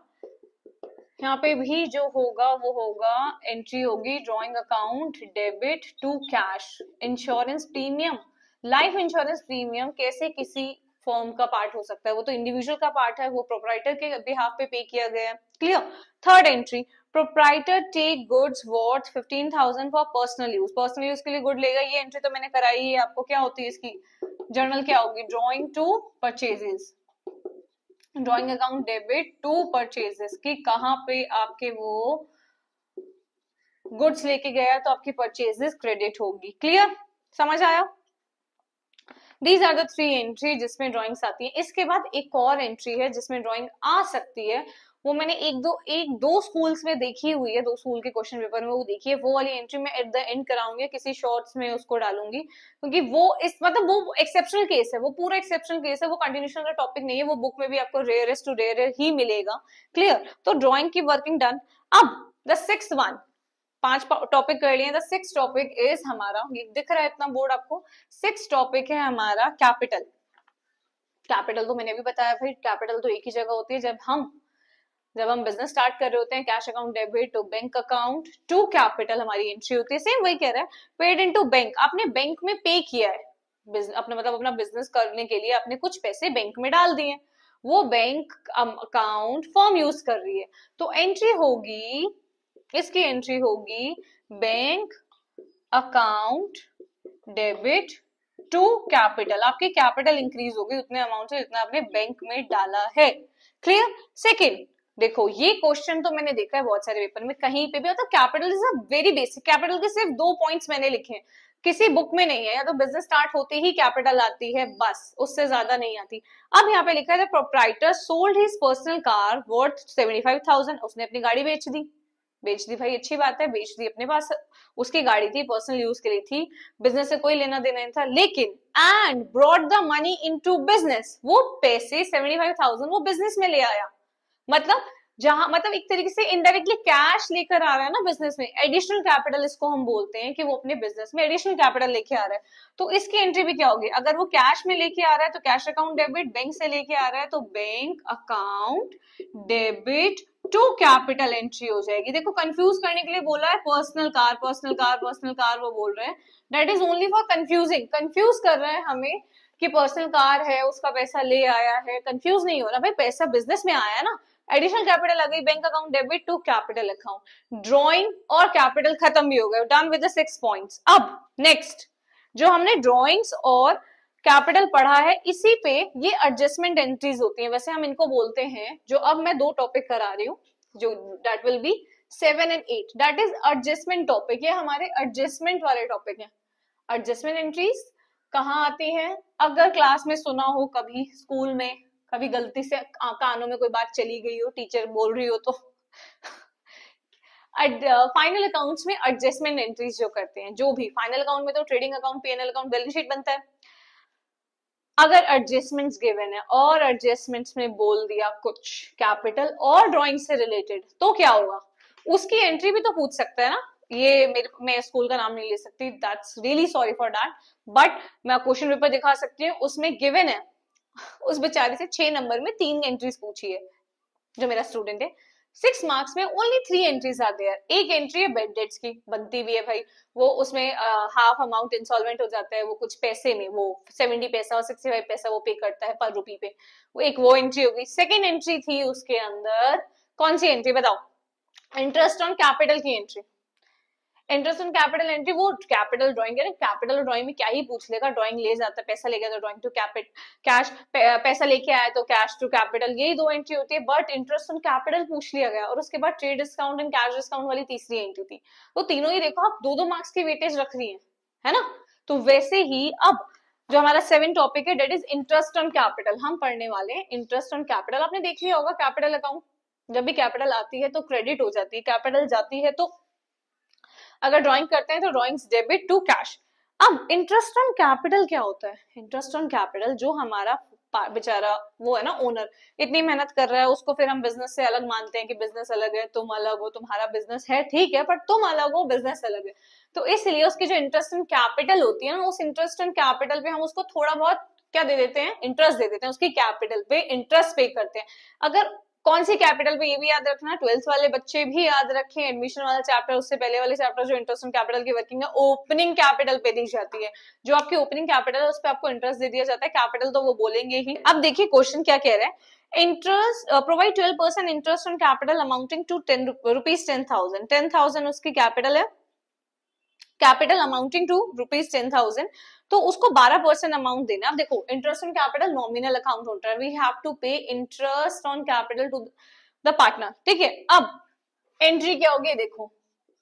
यहाँ पे भी जो होगा वो होगा, एंट्री होगी drawing account debit to cash, insurance premium, life insurance premium कैसे किसी फर्म का पार्ट हो सकता है, वो तो इंडिविजुअल का पार्ट है, वो प्रोप्राइटर के बिहाफ पे किया गया है, clear. Third entry, proprietor take goods worth 15,000 for personal use, personal use के लिए गुड लेगा, ये एंट्री तो मैंने कराई है आपको। क्या होती है इसकी जर्नल, क्या होगी, drawing to purchases, drawing account debit to purchases, की कहाँ पे आपके वो गुड्स लेके गया तो आपकी परचेजेस क्रेडिट होगी, क्लियर, समझ आया। दीज आर द 3 एंट्री जिसमें ड्राइंग्स आती है। इसके बाद एक और एंट्री है जिसमें ड्राइंग आ सकती है, वो मैंने एक दो स्कूल्स में देखी हुई है, 2 स्कूल के क्वेश्चन पेपर में वो देखी है। वो वाली एंट्री मैं एट द एंड कराऊंगी, किसी शॉर्ट्स में उसको डालूंगी, क्योंकि वो इस मतलब वो एक्सेप्शनल केस है, वो पूरा एक्सेप्शनल केस है, वो कंटिन्यूशन का टॉपिक नहीं है, वो बुक में भी आपको रेयरेस्ट टू रेयर ही मिलेगा, क्लियर। तो ड्रॉइंग की वर्किंग डन। अब द सिक्स्थ वन, 5 टॉपिक कर लिए। द 6th टॉपिक इज हमारा, ये दिख रहा है इतना बोर्ड आपको, 6th टॉपिक है हमारा कैपिटल। कैपिटल तो मैंने भी बताया भाई, कैपिटल तो एक ही जगह होती है जब हम बिजनेस स्टार्ट कर रहे होते हैं। Cash account debit to bank account to capital हमारी एंट्री होती है। सेम वही कह रहा है, पेड इनटू बैंक, आपने बैंक में पे किया है, अपने मतलब अपना बिजनेस करने के लिए आपने कुछ पैसे बैंक में डाल दिए, वो बैंक अकाउंट फर्म यूज कर रही है, तो एंट्री होगी, इसकी एंट्री होगी bank account debit to capital. आपकी कैपिटल इंक्रीज होगी उतने अमाउंट से जितना आपने बैंक में डाला है। क्लियर। सेकेंड देखो, ये क्वेश्चन तो मैंने देखा है बहुत सारे पेपर में, कहीं पे भी होता, capital is a very basic, capital के सिर्फ 2 पॉइंट्स मैंने लिखे हैं, किसी बुक में नहीं है, या तो बिजनेस स्टार्ट होते ही कैपिटल आती है बस, उससे ज्यादा नहीं आती। अब यहाँ पे लिखा है proprietor sold his personal car worth 75,000, उसने अपनी गाड़ी बेच दी भाई, अच्छी बात है, बेच दी, अपने पास उसकी गाड़ी थी, पर्सनल यूज के लिए थी, बिजनेस से कोई लेना देना नहीं था, लेकिन and brought the money into business, वो पैसे 75,000 वो बिजनेस में ले आया, मतलब जहां मतलब एक तरीके से इनडायरेक्टली कैश लेकर आ रहा है ना बिजनेस में, एडिशनल कैपिटल इसको हम बोलते हैं कि वो अपने बिजनेस में एडिशनल कैपिटल लेके आ रहा है। तो इसकी एंट्री भी क्या होगी, अगर वो कैश में लेके आ रहा है तो कैश अकाउंट डेबिट, बैंक से लेके आ रहा है तो bank account debit to capital entry हो जाएगी। देखो कंफ्यूज करने के लिए बोला है, personal car personal car personal car, वो बोल रहे हैं that is only for confusing, confuse कर रहे हैं हमें कि पर्सनल कार है उसका पैसा ले आया है, कंफ्यूज नहीं हो रहा भाई, पैसा बिजनेस में आया है ना, एडिशनल कैपिटल आ गई, bank account debit to capital account. Drawing और कैपिटल खत्म भी हो गए, डन विद द 6 पॉइंट्स। अब नेक्स्ट जो हमने ड्रॉइंग्स और कैपिटल पढ़ा है, इसी पे ये एडजस्टमेंट एंट्रीज होती हैं, वैसे हम इनको बोलते हैं, जो अब मैं 2 टॉपिक करा रही हूँ, जो that will be 7 and 8, that is adjustment topic, ये हमारे एडजस्टमेंट वाले टॉपिक हैं। एडजस्टमेंट एंट्रीज कहाँ आती है, अगर क्लास में सुना हो कभी, स्कूल में कभी गलती से कानों में कोई बात चली गई हो, टीचर बोल रही हो, तो फाइनल अकाउंट्स में एडजस्टमेंट एंट्रीज जो करते हैं, जो भी फाइनल अकाउंट में तो trading account, PNL account, balance sheet बनता है, अगर एडजस्टमेंट्स गिवन है और एडजस्टमेंट्स में बोल दिया कुछ कैपिटल और ड्राइंग से रिलेटेड, तो क्या होगा, उसकी एंट्री भी तो पूछ सकता है ना। ये मैं स्कूल का नाम नहीं ले सकती, that's really sorry for that, but मैं क्वेश्चन पेपर दिखा सकती हूँ, उसमें गिवन है, उस बेचारे से 6 नंबर में 3 एंट्रीज पूछी है, जो मेरा स्टूडेंट है, 6 मार्क्स में ओनली 3 एंट्रीज आर देयर। एक एंट्री है बेड डेट्स की, बनती भी है भाई, वो उसमें हाफ अमाउंट इंसॉल्वेंट हो जाता है, वो कुछ पैसे में, वो 70 पैसा और 65 पैसा वो पे करता है पर रुपी पे, वो एंट्री होगी। सेकेंड एंट्री थी उसके अंदर, कौन सी एंट्री बताओ, इंटरेस्ट ऑन कैपिटल की entry, interest on capital entry, वो कैपिटल ड्राइंग है, कैपिटल ड्राइंग में क्या ही पूछ लेगा, ड्राइंग ले जाता है, पैसा ले गया तो ड्राइंग टू कैपिटल, कैश पैसा लेके आया तो कैश टू कैपिटल, यही 2 एंट्री होती है, बट इंटरेस्ट ऑन कैपिटल पूछ लिया गया, और उसके बाद trade discount and cash discount वाली तीसरी एंट्री थी। तो तीनों ही देखो आप 2-2 मार्क्स की वेटेज रख रही है ना। तो वैसे ही अब जो हमारा 7 टॉपिक है, that is interest on capital, हम पढ़ने वाले हैं इंटरेस्ट ऑन कैपिटल। आपने देख लिया होगा कैपिटल अकाउंट, जब भी कैपिटल आती है तो क्रेडिट हो जाती है, कैपिटल जाती है तो अगर ड्राइंग करते हैं तो ड्राइंग्स डेबिट टू कैश। अब इंटरेस्ट ऑन कैपिटल क्या होता है, इंटरेस्ट ऑन कैपिटल जो हमारा बेचारा वो है ना ओनर, इतनी मेहनत कर रहा है, उसको फिर हम बिजनेस से अलग मानते हैं कि बिजनेस अलग है, तुम अलग हो, तुम्हारा बिजनेस है ठीक है, पर तुम अलग हो, बिजनेस अलग है, तो इसलिए उसकी जो इंटरेस्ट इन कैपिटल होती है ना, उस इंटरेस्ट इन कैपिटल पे हम उसको थोड़ा बहुत क्या दे देते हैं, इंटरेस्ट दे देते हैं, उसकी कैपिटल पे इंटरेस्ट पे करते हैं। अगर कौन सी कैपिटल पे, ये भी याद रखना, 12th वाले बच्चे भी याद रखें, एडमिशन वाला चैप्टर, उससे पहले वाले चैप्टर जो इंटरेस्ट ऑन कैपिटल की वर्किंग है, ओपनिंग कैपिटल पे दी जाती है, जो आपकी ओपनिंग कैपिटल है उस पर आपको इंटरेस्ट दे दिया जाता है, कैपिटल तो वो बोलेंगे ही। अब देखिए क्वेश्चन क्या कह रहा है, interest provide 12% interest on capital amounting to ₹10,000, 10,000 उसकी कैपिटल है, कैपिटल अमाउंटिंग टू ₹10,000, तो उसको 12% अमाउंट देना। अब देखो interest on capital nominal account होता है, we have to pay interest on capital to the partner, ठीक है। अब एंट्री क्या होगी, देखो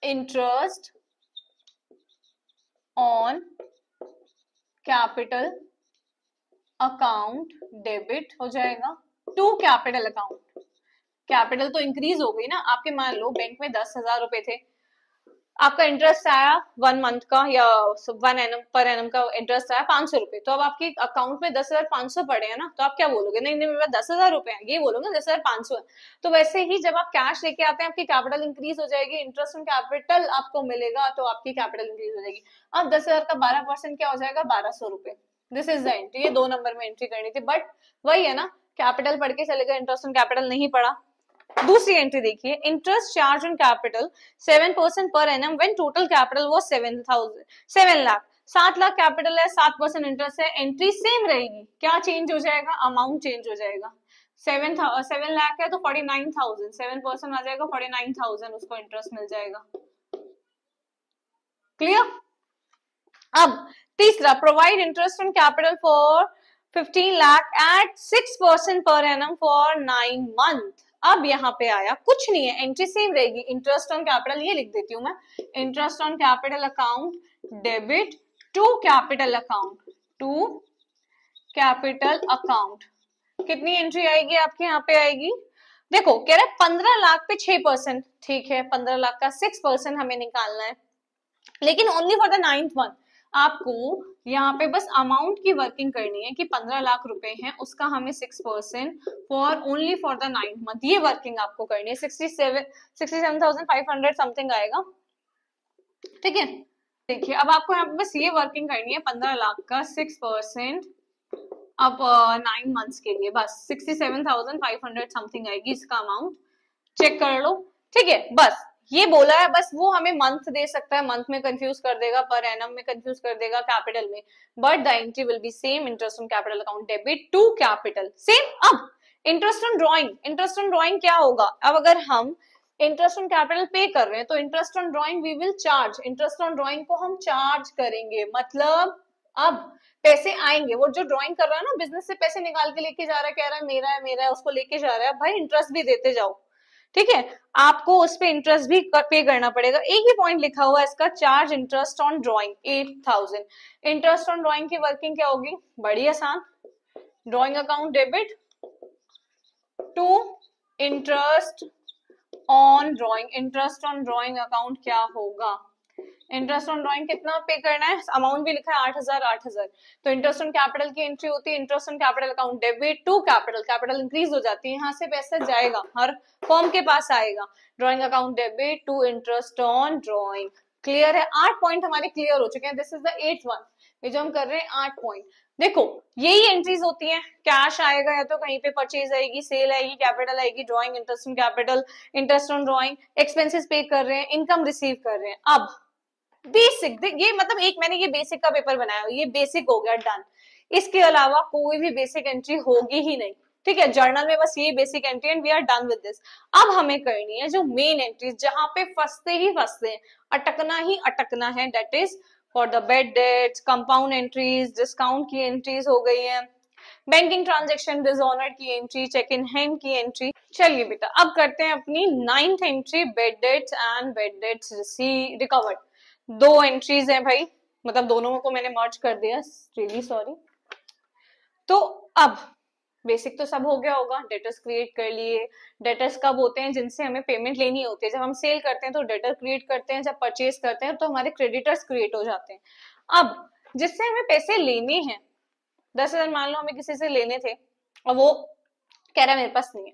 interest on capital account debit हो जाएगा टू कैपिटल अकाउंट, कैपिटल तो इंक्रीज हो गई ना आपके, मान लो बैंक में 10,000 रुपए थे, आपका इंटरेस्ट आया 1 मंथ का या 1 एनम पर एनम का इंटरेस्ट आया 500 रुपए, तो अब आपके अकाउंट में 10,500 पड़े हैं ना, तो आप क्या बोलोगे? नहीं नहीं, मेरे पास 10,000 रुपए हैं, ये बोलोगे 10,500 है। तो वैसे ही जब आप कैश लेके आते हैं, आपकी कैपिटल इंक्रीज हो जाएगी, इंटरेस्ट ऑन कैपिटल आपको मिलेगा, तो आपकी कैपिटल इंक्रीज हो जाएगी। अब 10,000 का 12% क्या हो जाएगा? 1,200 रुपए। दिस इज द एंट्री, ये 2 नंबर में एंट्री करनी थी, बट वही है ना, कैपिटल पढ़ के चलेगा, इंटरेस्ट ऑन कैपिटल नहीं पढ़ा। दूसरी एंट्री देखिए, interest charge on capital 7% per annum when total capital वो 7 लाख। 7 लाख कैपिटल है, 7% इंटरेस्ट है, एंट्री सेम रहेगी। क्या चेंज हो जाएगा? अमाउंट चेंज हो जाएगा। 7 लाख है तो 49,000, 7% आ जाएगा 49,000, उसको इंटरेस्ट मिल जाएगा। क्लियर? अब तीसरा, provide interest on capital for 15 lakh at 6% per annum for 9 month. अब यहाँ पे आया, कुछ नहीं है, एंट्री सेम रहेगी, इंटरेस्ट ऑन कैपिटल, ये लिख देती हूँ मैं, interest on capital account debit to capital account, to capital account. कितनी एंट्री आएगी आपके यहाँ पे आएगी? देखो कह रहे 15 लाख पे 6%, ठीक है, 15 लाख का 6% हमें निकालना है, लेकिन only for the 9th month. आपको यहाँ पे बस अमाउंट की वर्किंग करनी है कि 15 लाख रुपए हैं, उसका हमें 6% for only for the 9th month, ये वर्किंग आपको करनी है। 67,500 समथिंग आएगा, ठीक है। देखिए अब आपको यहाँ पे बस ये वर्किंग करनी है, 15 लाख का 6% अब 9 मंथ्स के लिए, बस 67,500 समथिंग आएगी इसका अमाउंट, चेक कर लो, ठीक है। बस ये बोला है, बस वो हमें मंथ दे सकता है, मंथ में कंफ्यूज कर देगा, पर एनम में कंफ्यूज कर देगा, कैपिटल में, but the entry will be same, interest on capital account debit to capital same. अब interest on drawing, interest on drawing क्या होगा? अब अगर हम इंटरेस्ट ऑन कैपिटल पे कर रहे हैं तो interest on drawing we will charge, interest on drawing को हम चार्ज करेंगे, मतलब अब पैसे आएंगे, वो जो ड्रॉइंग कर रहा है ना, बिजनेस से पैसे निकाल के लेके जा रहा है, कह रहा है मेरा है, उसको लेके जा रहा है, भाई इंटरेस्ट भी देते जाओ, ठीक है। आपको उस पे इंटरेस्ट भी पे करना पड़ेगा। एक ही पॉइंट लिखा हुआ है इसका, charge interest on drawing 8,000। Interest on drawing की वर्किंग क्या होगी? बड़ी आसान, drawing account debit to interest on drawing, interest on drawing account क्या होगा? इंटरेस्ट ऑन ड्रॉइंग कितना पे करना है? अमाउंट भी लिखा है 8,000 8,000, तो इंटरेस्ट ऑन कैपिटल की एंट्री होती है, interest on capital account debit to capital, capital increase हो जाती है, यहाँ से पैसा जाएगा, हर फॉर्म के पास आएगा, drawing account debit to interest on drawing. Clear है? 8 पॉइंट हमारे क्लियर हो चुके हैं, this is the 8th one, ये जो हम कर रहे हैं 8 पॉइंट। देखो यही एंट्रीज होती हैं, कैश आएगा या तो कहीं पे परचेज आएगी, सेल आएगी, कैपिटल आएगी, drawing, interest on capital, interest on drawing, expenses pay कर रहे हैं, इनकम रिसीव कर रहे हैं। अब बेसिक, ये मतलब एक मैंने ये बेसिक का पेपर बनाया, ये बेसिक हो गया, डन। इसके अलावा कोई भी बेसिक एंट्री होगी ही नहीं, ठीक है, जर्नल में बस ये basic entry and we are done with this. अब हमें करनी है जो मेन एंट्रीज, जहां पे फंसते ही फंसते हैं, अटकना ही अटकना है, that is for the bad dates, compound entries, discount की एंट्रीज हो गई है, बैंकिंग ट्रांजेक्शन, डिसऑनर्ड की एंट्री, चेक इन हैंड की एंट्री। चलिए बेटा अब करते हैं अपनी 9th entry, bad debts and bed debts recovered. 2 entries हैं भाई, मतलब दोनों को मैंने मर्ज कर दिया, रियली सॉरी। तो अब बेसिक तो सब हो गया होगा, डेटर्स क्रिएट कर लिए। डेटर्स कब होते हैं? जिनसे हमें पेमेंट लेनी होती है, जब हम सेल करते हैं तो डेटर क्रिएट करते हैं, जब परचेज करते हैं तो हमारे क्रेडिटर्स क्रिएट हो जाते हैं। अब जिससे हमें पैसे लेने हैं, 10,000 मान लो हमें किसी से लेने थे और वो कह रहा है मेरे पास नहीं है,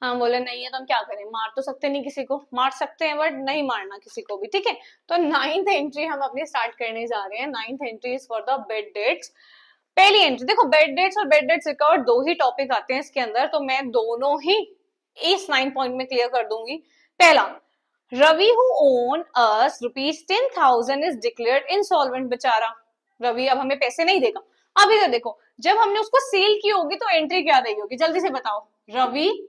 हाँ बोले नहीं है तो हम क्या करें? मार तो सकते नहीं, किसी को मार सकते हैं बट नहीं मारना किसी को भी, ठीक है। तो 9th एंट्री हम अपनी स्टार्ट करने जा रहे हैं। 9th entry is for the bad dates. पहली एंट्री देखो, बेड डेट्स और बेड डेट्स रिकवर्ड 2 ही टॉपिक आते हैं इसके अंदर, तो मैं दोनों ही इस 9 पॉइंट में क्लियर कर दूंगी। पहला, Ravi who owes us ₹10,000 is declared insolvent. बेचारा रवि अब हमें पैसे नहीं देगा। अब इधर देखो, जब हमने उसको सेल की होगी तो एंट्री क्या रही होगी? जल्दी से बताओ। Ravi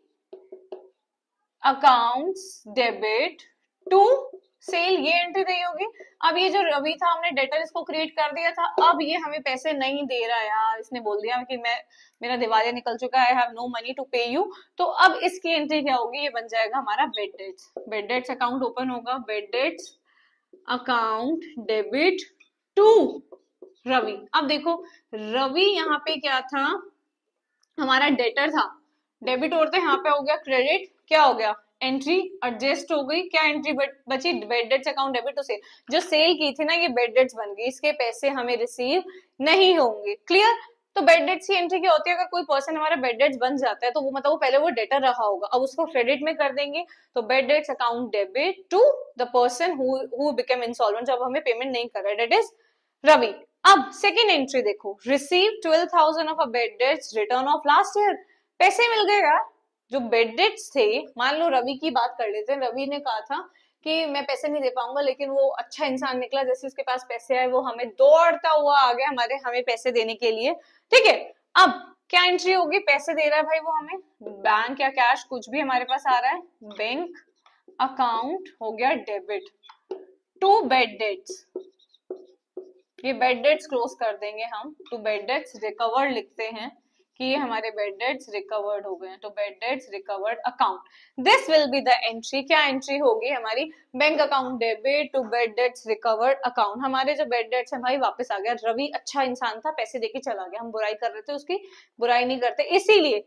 accounts debit to sale, ये एंट्री रही होगी। अब ये जो रवि था, हमने डेटर इसको क्रिएट कर दिया था, अब ये हमें पैसे नहीं दे रहा यार, इसने बोल दिया कि मेरा दिवालिया निकल चुका है, I have no money to pay you. तो अब इसकी एंट्री क्या होगी? ये बन जाएगा हमारा bad debts. Bad debts account open होगा, bad debts account debit to Ravi. अब देखो रवि यहाँ पे क्या था? हमारा डेटर था, डेबिट और तो यहाँ पे हो गया क्रेडिट, क्या हो गया? एंट्री एडजस्ट हो गई, क्या एंट्री बची, bad debts account debit to sale. जो सेल की थी ना ये बेड डेट्स बन गई, इसके पैसे हमें रिसीव नहीं होंगे। क्लियर। तो बेड डेट्स की एंट्री क्या होती है, अगर कोई पर्सन हमारा बेड डेट्स बन जाता है तो वो मतलब वो पहले वो डेटर रहा होगा, अब उसको क्रेडिट में कर देंगे। तो bad debts account debit to the person who become insolvent, जब हमें पेमेंट नहीं कर रहा है, दैट इज रवि। अब सेकेंड एंट्री देखो, receive 12,000 of a bad debts return of last year. पैसे मिल गए यार, जो बेड डेट्स थे। मान लो रवि की बात कर लेते हैं, रवि ने कहा था कि मैं पैसे नहीं दे पाऊंगा, लेकिन वो अच्छा इंसान निकला, जैसे उसके पास पैसे आए वो हमें दौड़ता हुआ आ गया हमें पैसे देने के लिए। ठीक है, अब क्या एंट्री होगी, पैसे दे रहा है भाई वो हमें, बैंक या कैश कुछ भी हमारे पास आ रहा है, बैंक अकाउंट हो गया डेबिट टू बेड डेट्स। ये बेड डेट्स क्लोज कर देंगे हम, टू बेड डेट्स रिकवर्ड लिखते हैं कि ये हमारे बेड डेट्स रिकवर्ड हो गए हैं, तो bad debts recovered account. This will be the entry, क्या एंट्री होगी हमारी, bank account debit to bad debts recovered account. हमारे जो बेड डेट्स है भाई वापस आ गया, रवि अच्छा इंसान था, पैसे देके चला गया, हम बुराई कर रहे थे उसकी, बुराई नहीं करते, इसीलिए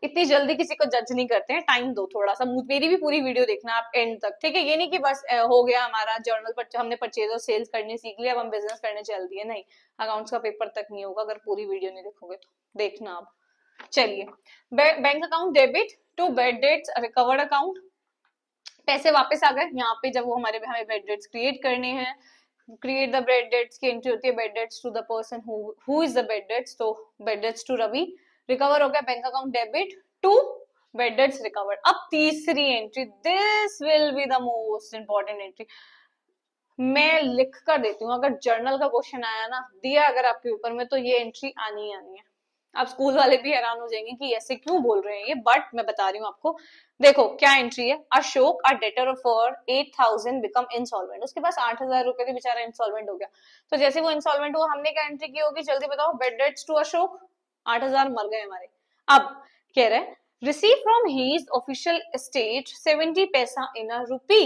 इतनी जल्दी किसी को जज नहीं करते हैं, टाइम दो थोड़ा सा। मेरी भी पूरी वीडियो देखना आप एंड तक, ठीक है। ये नहीं कि बस हो गया हमारा जर्नल पर, हमने परचेज और सेल्स करनी सीख लिया, अब हम बिजनेस करने चल दिए, नहीं, अकाउंट्स का पेपर तक नहीं होगा अगर पूरी वीडियो नहीं देखोगे तो। देखना आप, चलिए, bank account debit to bad debts recovered account, पैसे वापस आ गए यहाँ पे, जब वो हमें बेड डेट्स क्रिएट करने हैं, क्रिएट द बेड डेट्स की एंट्री होती है, bad debts to the person who is the bad debts, तो bad debts to Ravi, recover हो गया bank account debit to bad debts recovered. अब तीसरी entry, this will be the most important entry, मैं लिख कर देती हूँ, अगर जर्नल का क्वेश्चन आया ना, दिया अगर आपके पेपर में, तो ये एंट्री आनी ही आनी है। अब स्कूल वाले भी हैरान हो जाएंगे कि ऐसे क्यों बोल रहे हैं ये, बट मैं बता रही हूँ आपको। देखो क्या एंट्री है, अशोक अ डेटर फॉर 8,000 बिकम इंसॉल्वेंट, उसके पास 8,000 रुपए थे, बेचारा इंसॉल्वेंट हो गया। तो जैसे वो इंसॉल्वेंट हुआ, हमने क्या एंट्री की होगी, जल्दी बताओ, बेड डेट्स टू अशोक, 8,000 मर गए हमारे। अब कह रहे हैं receive from his official estate 70 पैसा इन अ रूपी।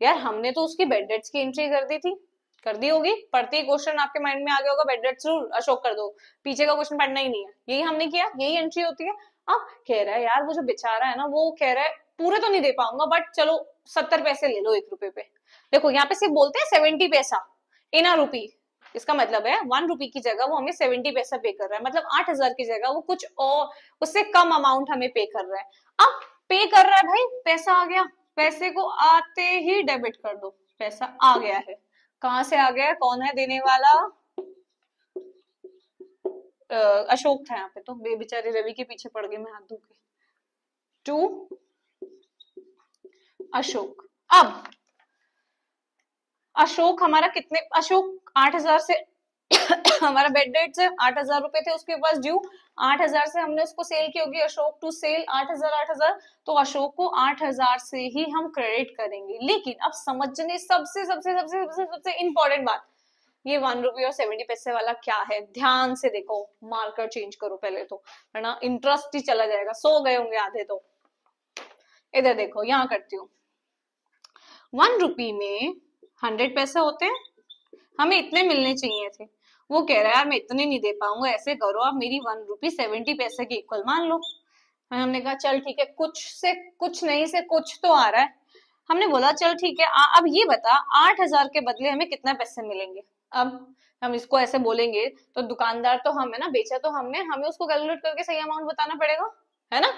यार हमने तो उसकी बेड डेट्स की एंट्री कर दी थी, कर दी होगी, पढ़ते ही क्वेश्चन आपके माइंड में आ गया होगा, बेड डेट्स टू अशोक कर दो, पीछे का क्वेश्चन पढ़ना ही नहीं है, यही हमने किया, यही एंट्री होती है। अब कह रहा है यार वो जो बेचारा है ना, वो कह रहा है पूरे तो नहीं दे पाऊंगा, बट चलो 70 पैसे ले लो 1 रुपए पे। देखो यहाँ पे सिर्फ बोलते हैं 70 पैसा इन अ रूपी, इसका मतलब है 1 रुपी की जगह वो हमें 70 पैसा पे कर रहा है, मतलब 8,000 की जगह वो कुछ और उससे कम अमाउंट हमें पे कर रहा है। अब पे कर रहा है भाई, पैसा आ गया, पैसे को आते ही डेबिट कर दो, पैसा आ गया है। कहां से आ गया है, कौन है देने वाला, अशोक था यहाँ पे, तो बेचारे रवि के पीछे पड़ गए मैं हाथ धो के, टू अशोक। अब अशोक हमारा कितने, अशोक 8,000 से हमारा बेड डेट से 8,000 रुपए थे उसके पास ड्यू, 8,000 से हमने उसको सेल की होगी, अशोक टू सेल 8,000, तो अशोक को 8,000 से ही हम क्रेडिट करेंगे। लेकिन अब समझने सबसे सबसे सबसे सबसे सबसे इंपॉर्टेंट बात, ये 1 रुपी और 70 पैसे वाला क्या है, ध्यान से देखो, मार्कर चेंज करो पहले तो, है ना, इंटरेस्ट ही चला जाएगा, सो गए होंगे आधे तो। इधर देखो, यहाँ करती हूँ, 1 रुपी में 100 पैसे होते हैं, हमें इतने मिलने चाहिए थे, वो कह रहा है यार मैं इतने नहीं दे पाऊंगा, ऐसे करो आप मेरी 1 रुपी 70 पैसे के इक्वल मान लो। हमने कहा चल ठीक है, कुछ से कुछ नहीं से कुछ तो आ रहा है, हमने बोला चल ठीक है, अब ये बता 8,000 के बदले हमें कितना पैसे मिलेंगे। अब हम इसको ऐसे बोलेंगे तो दुकानदार तो हम है ना, बेचा तो हमने, हमें उसको कैलकुलेट करके सही अमाउंट बताना पड़ेगा, है ना।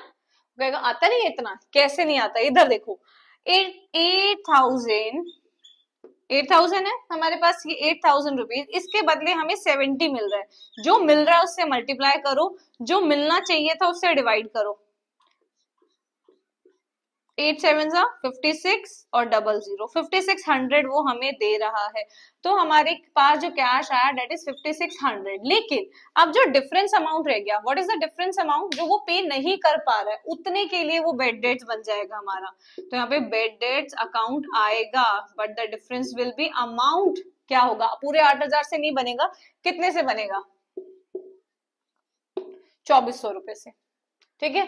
कहेगा आता नहीं है इतना, कैसे नहीं आता, इधर देखो 8,000 है हमारे पास, ये 8,000 रुपीज, इसके बदले हमें 70 मिल रहा है, जो मिल रहा है उससे मल्टीप्लाई करो, जो मिलना चाहिए था उससे डिवाइड करो, 8 7 56 और 00, 5600 वो हमें दे रहा है। तो हमारे पास जो कैश आया डेट इज 5600, लेकिन अब जो डिफरेंस अमाउंट रह गया, what is the difference amount, जो वो पे नहीं कर पा रहा है, उतने के लिए वो बेड डेट्स बन जाएगा हमारा। तो यहाँ पे बेड डेट्स अकाउंट आएगा, but the difference will be amount, क्या होगा, पूरे 8,000 से नहीं बनेगा, कितने से बनेगा, 2,400 रुपए से, ठीक है,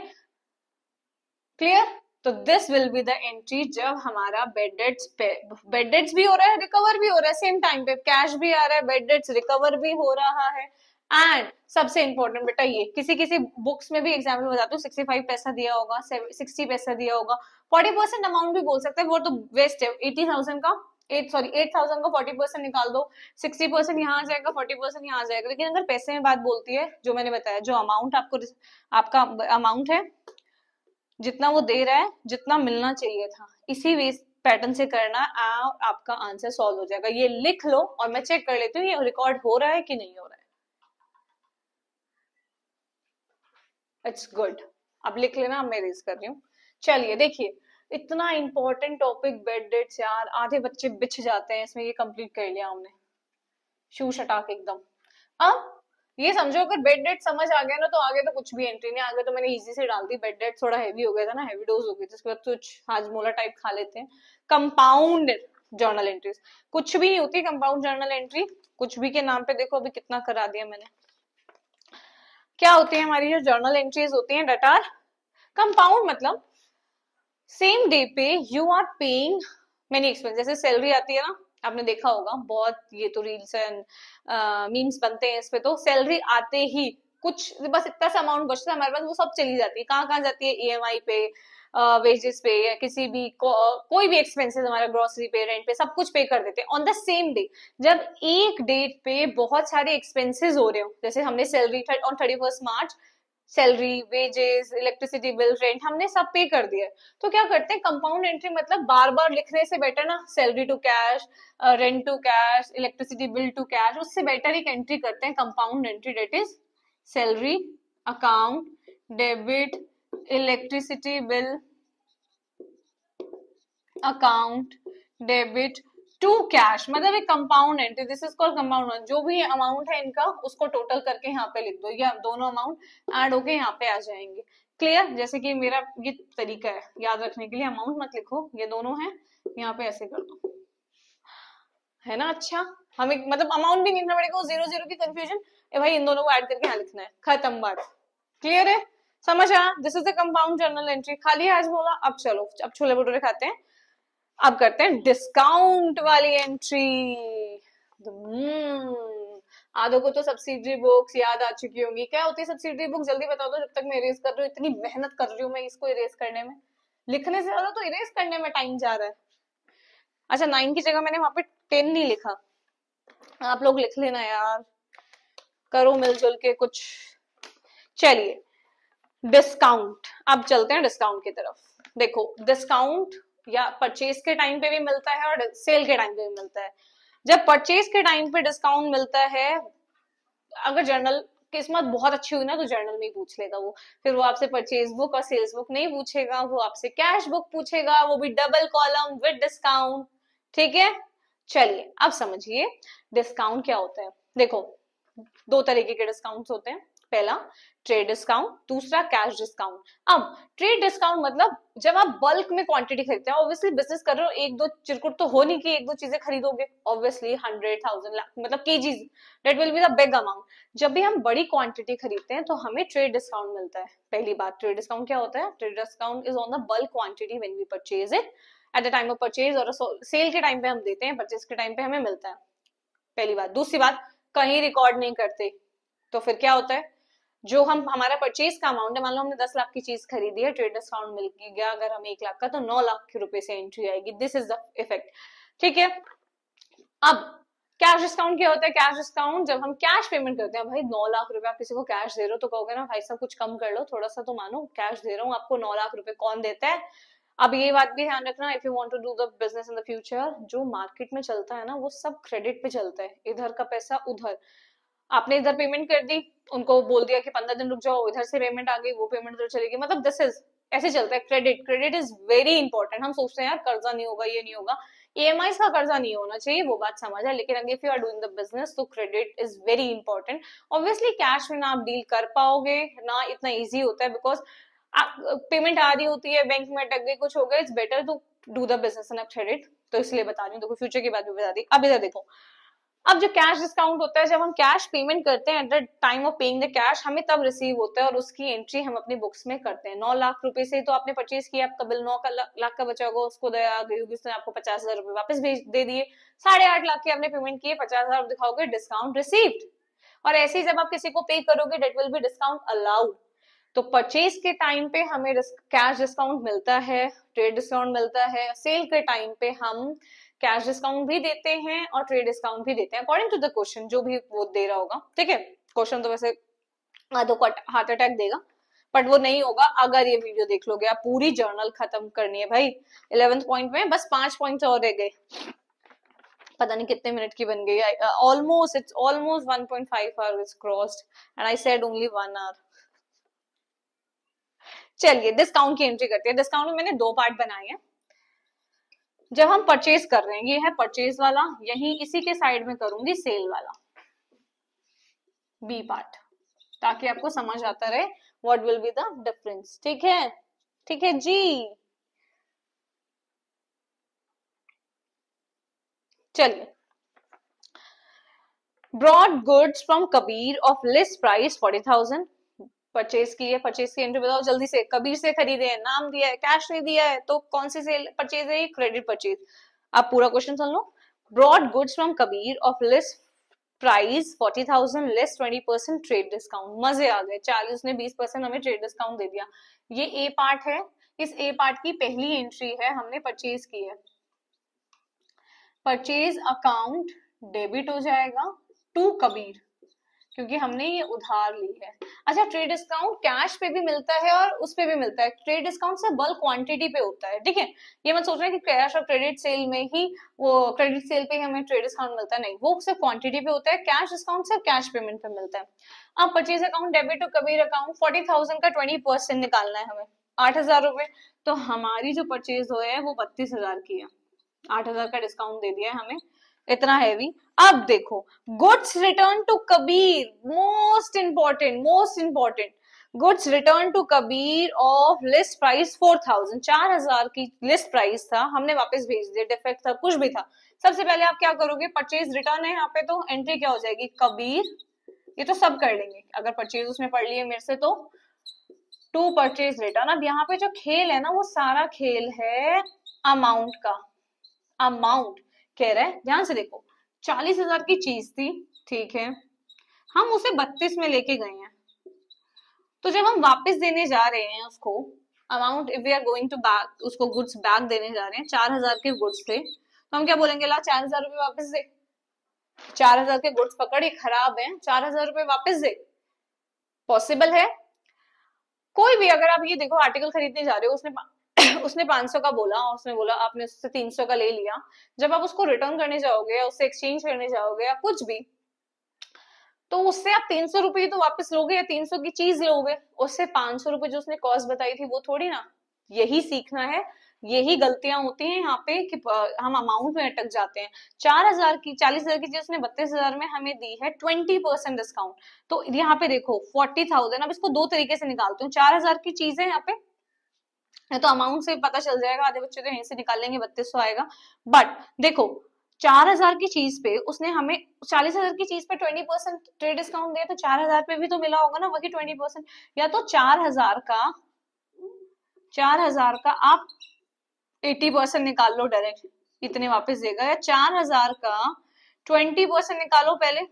क्लियर। तो this will be the entry जब हमारा बेड डेट्स भी हो रहा है, रिकवर भी हो रहा है, सेम टाइम पे कैश भी आ रहा है, बेड डेट्स रिकवर भी हो रहा है, एंड सबसे इंपॉर्टेंट बेटा ये, किसी किसी बुक्स में भी एग्जाम्पल बताती हूँ, 65 पैसा दिया होगा, 60 पैसा दिया होगा, 40% अमाउंट भी बोल सकते हैं, वो तो वेस्ट है। 80,000 का 8,000 का 40% निकाल दो, 60% यहाँ आ जाएगा, 40% यहाँ आ जाएगा। लेकिन अगर पैसे में बात बोलती है, जो मैंने बताया, जो अमाउंट आपको, आपका अमाउंट है, जितना वो दे रहा है, जितना मिलना चाहिए था, इसी वे पैटर्न से करना, आपका आंसर सॉल्व हो जाएगा। ये लिख लो और मैं चेक कर लेती हूँ ये रिकॉर्ड हो रहा है कि नहीं हो रहा है। It's good. अब लिख लेना, अब मैं रेज कर रही हूँ। चलिए देखिए, इतना इंपॉर्टेंट टॉपिक बेड डेट्स यार, आधे बच्चे बिछ जाते हैं इसमें, ये कंप्लीट कर लिया हमने, शू शटाक एकदम। अब ये समझो, अगर बेड डेट समझ आ गया ना, तो आगे तो कुछ भी एंट्री नहीं, आगे तो मैंने इजी से डाल दी। बेड डेट थोड़ा हैवी हो गया था ना, हैवी डोज हो गई थी, उसके बाद कुछ हाजमोला टाइप खा लेते हैं। कंपाउंड जर्नल एंट्रीज कुछ भी नहीं होती, कंपाउंड जर्नल एंट्री कुछ भी के नाम पे देखो अभी कितना करा दिया मैंने। क्या होती है हमारी जो जर्नल एंट्रीज होती हैं डेट आर कंपाउंड, मतलब सेम डे पे you are paying many expense. जैसे सैलरी आती है ना, आपने देखा होगा बहुत, ये तो रील्स एंड मीम्स बनते हैं इस पे, तो सैलरी आते ही कुछ बस इतना सा अमाउंट बचता है हमारे पास, वो सब चली जाती है। कहाँ कहाँ जाती है? ईएमआई पे, वेजेस पे, या किसी भी कोई भी एक्सपेंसेस, हमारा ग्रोसरी पे, रेंट पे, सब कुछ पे कर देते हैं ऑन द सेम डे। जब एक डेट पे बहुत सारे एक्सपेंसेस हो रहे हो, जैसे हमने salary on 31 March, salary, wages, electricity bill, rent हमने सब पे कर दिया, तो क्या करते हैं कंपाउंड एंट्री, मतलब बार बार लिखने से बेटर ना, salary to cash, rent to cash, electricity bill to cash, उससे बेटर एक एंट्री करते हैं compound entry, that is salary account debit electricity bill account debit to cash, मतलब एक compound entry, this is called compound. जो भी amount है इनका उसको टोटल करके यहाँ पे लिख दो, या दोनों अमाउंट ऐड होके यहाँ पे आ जाएंगे। क्लियर? जैसे कि मेरा ये तरीका है याद रखने के लिए, अमाउंट मत लिखो, ये दोनों है, यहाँ पे ऐसे कर दो, है ना? अच्छा, हमें मतलब अमाउंट भी नहीं लिखना पड़ेगा, वो जीरो जीरो की कंफ्यूजन, ए भाई इन दोनों को ऐड करके यहाँ लिखना है, खत्म बात। क्लियर है? समझ आया? This is the compound journal entry. खाली आज बोला, अब चलो अब छोले भटूरे खाते हैं। अब करते हैं डिस्काउंट वाली एंट्री। आधों को तो सब्सिडरी बुक्स याद आ चुकी होंगी। क्या होती है सब्सिडरी बुक? जल्दी बताओ तो, जब तक मैं इरेज कर रही हूँ, इतनी मेहनत कर रही हूँ मैं इसको इरेज करने में, लिखने से ज्यादा तो इरेज करने में टाइम जा रहा है। अच्छा, 9 की जगह मैंने वहां पे 10 नहीं लिखा, आप लोग लिख लेना यार, करो मिलजुल के कुछ। चलिए डिस्काउंट, अब चलते हैं डिस्काउंट की तरफ। देखो डिस्काउंट या परचेज के टाइम पे भी मिलता है और सेल के टाइम पे भी मिलता है। जब परचेज के टाइम पे डिस्काउंट मिलता है, अगर जर्नल किस्मत बहुत अच्छी हुई ना, तो जर्नल में ही पूछ लेगा वो, फिर वो आपसे परचेज बुक और सेल्स बुक नहीं पूछेगा, वो आपसे कैश बुक पूछेगा, वो भी डबल कॉलम विद डिस्काउंट। ठीक है, चलिए अब समझिए डिस्काउंट क्या होता है। देखो दो तरीके के डिस्काउंट्स होते हैं, पहला ट्रेड डिस्काउंट, दूसरा कैश डिस्काउंट। अब ट्रेड डिस्काउंट मतलब जब आप बल्क में क्वांटिटी खरीदते हैं, ऑब्वियसली बिजनेस कर रहे हो, एक दो चिरकुट तो हो नहीं कि एक दो चीजें खरीदोगे, ऑब्वियसली 100,000 लाख मतलब KGs, that will be the big amount. जब भी हम बड़ी क्वांटिटी खरीदते हैं तो हमें ट्रेड डिस्काउंट मिलता है। पहली बात, ट्रेड डिस्काउंट क्या होता है? Trade discount is on the bulk quantity when we purchase it at the time of purchase, और सेल के टाइम पे हम देते हैं, परचेज के टाइम पे हमें मिलता है। पहली बात। दूसरी बात, कहीं रिकॉर्ड नहीं करते, तो फिर क्या होता है, जो हम हमारा परचेज का अमाउंट है, मान लो हमने 10 लाख की चीज खरीदी है, ट्रेड डिस्काउंट मिल गया अगर हमें 1 लाख का, तो 9 लाख के रुपए से एंट्री आएगी। This is the effect. ठीक है, अब कैश डिस्काउंट क्या होता है? कैश डिस्काउंट जब हम कैश पेमेंट करते हैं, भाई 9 लाख रुपए आप किसी को कैश दे रहे हो, तो कहोगे ना भाई साहब कुछ कम कर लो, थोड़ा सा तो मानो, कैश दे रहा हूँ आपको 9 लाख रुपए, कौन देता है? अब ये बात भी ध्यान रखना, if you want to do the business in the future, जो मार्केट में चलता है ना वो सब क्रेडिट पे चलता है, इधर का पैसा उधर। आपने इधर पेमेंट कर दी, उनको बोल दिया कि 15 दिन रुक जाओ, इधर से पेमेंट आ गई, वो पेमेंट उधर चलेगी, मतलब दिस इज ऐसे चलता है। Credit, credit is very important. हम सोचते हैं यार कर्जा नहीं होगा, ये नहीं होगा, ईएमआई का कर्जा नहीं होना चाहिए, वो बात समझ है, लेकिन अगर if you are doing the business तो credit is very important. Obviously cash में ना आप डील कर पाओगे, ना इतना ईजी होता है, बिकॉज पेमेंट आ रही होती है, बैंक में अटक गई, कुछ हो गया, it's better to do the business in credit. तो इसलिए बता रही हूँ, देखो फ्यूचर की बात भी बता दी। अब इधर देखो, अब जो कैश डिस्काउंट होता है, जब हम कैश पेमेंट करते हैं, eight the time of paying the cash, हमें तब रिसीव होता है और उसकी एंट्री हम अपनी बुक्स में करते हैं। 9 लाख रुपए से तो आपने परचेज किया, आपका बिल 9 लाख का बचा होगा, उसको दया गई होगी, उसने आपको 50,000 रुपए वापस भेज दे दिए, 8.5 लाख के आपने पेमेंट किए, 50,000 दिखाओगे डिस्काउंट रिसीव्ड। और ऐसे ही जब आप किसी को पे करोगे that will be discount allowed. तो परचेज के टाइम पे हमें कैश डिस्काउंट मिलता है, ट्रेड डिस्काउंट मिलता है, सेल के टाइम पे हम कैश डिस्काउंट भी देते हैं और ट्रेड डिस्काउंट भी देते हैं अकॉर्डिंग टू द क्वेश्चन, जो भी वो दे रहा होगा। ठीक है, क्वेश्चन तो वैसे आधों को हार्ट अटैक देगा, बट वो नहीं होगा अगर ये वीडियो देख लोगे। आप पूरी जर्नल खत्म करनी है भाई। 11th पॉइंट में बस 5 पॉइंट और रह गए, पता नहीं कितने मिनट की बन गई। Almost it's almost 1.5 hour is crossed and I said only 1 hour. चलिए डिस्काउंट की एंट्री करते हैं। डिस्काउंट में मैंने 2 पार्ट बनाए हैं। जब हम परचेज कर रहे हैं, ये है परचेज वाला, यही इसी के साइड में करूंगी सेल वाला बी पार्ट, ताकि आपको समझ आता रहे what will be the difference. ठीक है, ठीक है जी। चलिए, brought goods from Kabir of list price 40,000। Purchase की है, परचेज की एंट्री बताओ जल्दी से। कबीर से खरीदे हैं, नाम दिया है, कैश नहीं दिया है, तो कौन सी सेल परचेज है? Credit purchase. आप पूरा क्वेश्चन सुन लो। Brought goods from Kabir of list price 40,000 less 20% trade discount. मजे आ गए, 40 ने 20% हमें ट्रेड डिस्काउंट दे दिया। ये ए पार्ट है। इस ए पार्ट की पहली एंट्री है, हमने परचेज की है। परचेज अकाउंट डेबिट हो जाएगा टू कबीर, क्योंकि हमने ये उधार ली है। अच्छा, ट्रेड डिस्काउंट कैश पे भी मिलता है और उस पे भी मिलता है। ट्रेड डिस्काउंट से बल्क क्वांटिटी पे होता है। ठीक है, ये मत सोच रहे कि कैश और क्रेडिट सेल में ही, वो क्रेडिट सेल पे ही हमें ट्रेड डिस्काउंट मिलता है, नहीं, वो सिर्फ क्वांटिटी पे होता है। कैश डिस्काउंट सिर्फ कैश पेमेंट पे मिलता है। अब purchase account debit to Kabir account 40,000 का 20% निकालना है हमें, 8,000 रुपए। तो हमारी जो परचेज हुए है वो 32,000 की है। 8,000 का डिस्काउंट दे दिया है हमें, इतना हैवी। अब देखो, goods return to Kabir, most important, most important. Goods return to Kabir of list price 4,000, 4,000 की लिस्ट प्राइस था, हमने वापस भेज दिया, डिफेक्ट था, कुछ भी था। सबसे पहले आप क्या करोगे? परचेज रिटर्न है यहाँ पे, तो एंट्री क्या हो जाएगी? कबीर। ये तो सब कर लेंगे, अगर परचेज उसमें पढ़ लिए मेरे से तो टू परचेज रिटर्न। अब यहाँ पे जो खेल है ना, वो सारा खेल है अमाउंट का। अमाउंट कह रहा है, ध्यान से देखो, 40,000 की चीज थी, ठीक है, हम उसे 32 में लेके गए हैं। तो जब हम वापस देने जा रहे हैं उसको, amount if we are going to back, उसको गुड्स बैक देने जा रहे हैं, 4,000 के गुड्स थे, तो हम क्या बोलेंगे? ला 4,000 रुपए वापस दे। 4,000 के गुड्स पकड़, ये खराब है, 4,000 रुपए वापस दे। पॉसिबल है? कोई भी, अगर आप ये देखो, आर्टिकल खरीदने जा रहे हो, उसने उसने 500 का बोला और उसने बोला, आपने उससे 300 का ले लिया। जब आप उसको रिटर्न करने जाओगे या उससे एक्सचेंज करने जाओगे या कुछ भी, तो उससे आप 300 रुपए तो वापस लोगे या 300 की चीज लोगे, उससे 500 रुपए जो उसने कॉस्ट बताई थी वो थोड़ी ना। यही सीखना है, यही गलतियां होती हैं यहाँ पे कि हम अमाउंट में अटक जाते हैं। 4,000 की, 40,000 की चीज उसने 32,000 में हमें दी है 20% डिस्काउंट। तो यहाँ पे देखो 40,000, अब इसको दो तरीके से निकालते हूँ। 4,000 की चीज है यहाँ पे, तो अमाउंट से पता चल जाएगा, आधे बच्चे तो यहीं से निकाल लेंगे, 3200 आएगा। बट देखो, 4,000 की चीज पे उसने हमें, 40,000 की चीज पे 20% ट्रेड डिस्काउंट दिया, तो 4,000 पे भी तो मिला होगा ना वही 20%। या तो 4,000 का, 4,000 का आप 80% निकाल लो डायरेक्ट, इतने वापस देगा। या 4,000 का 20% निकालो पहले,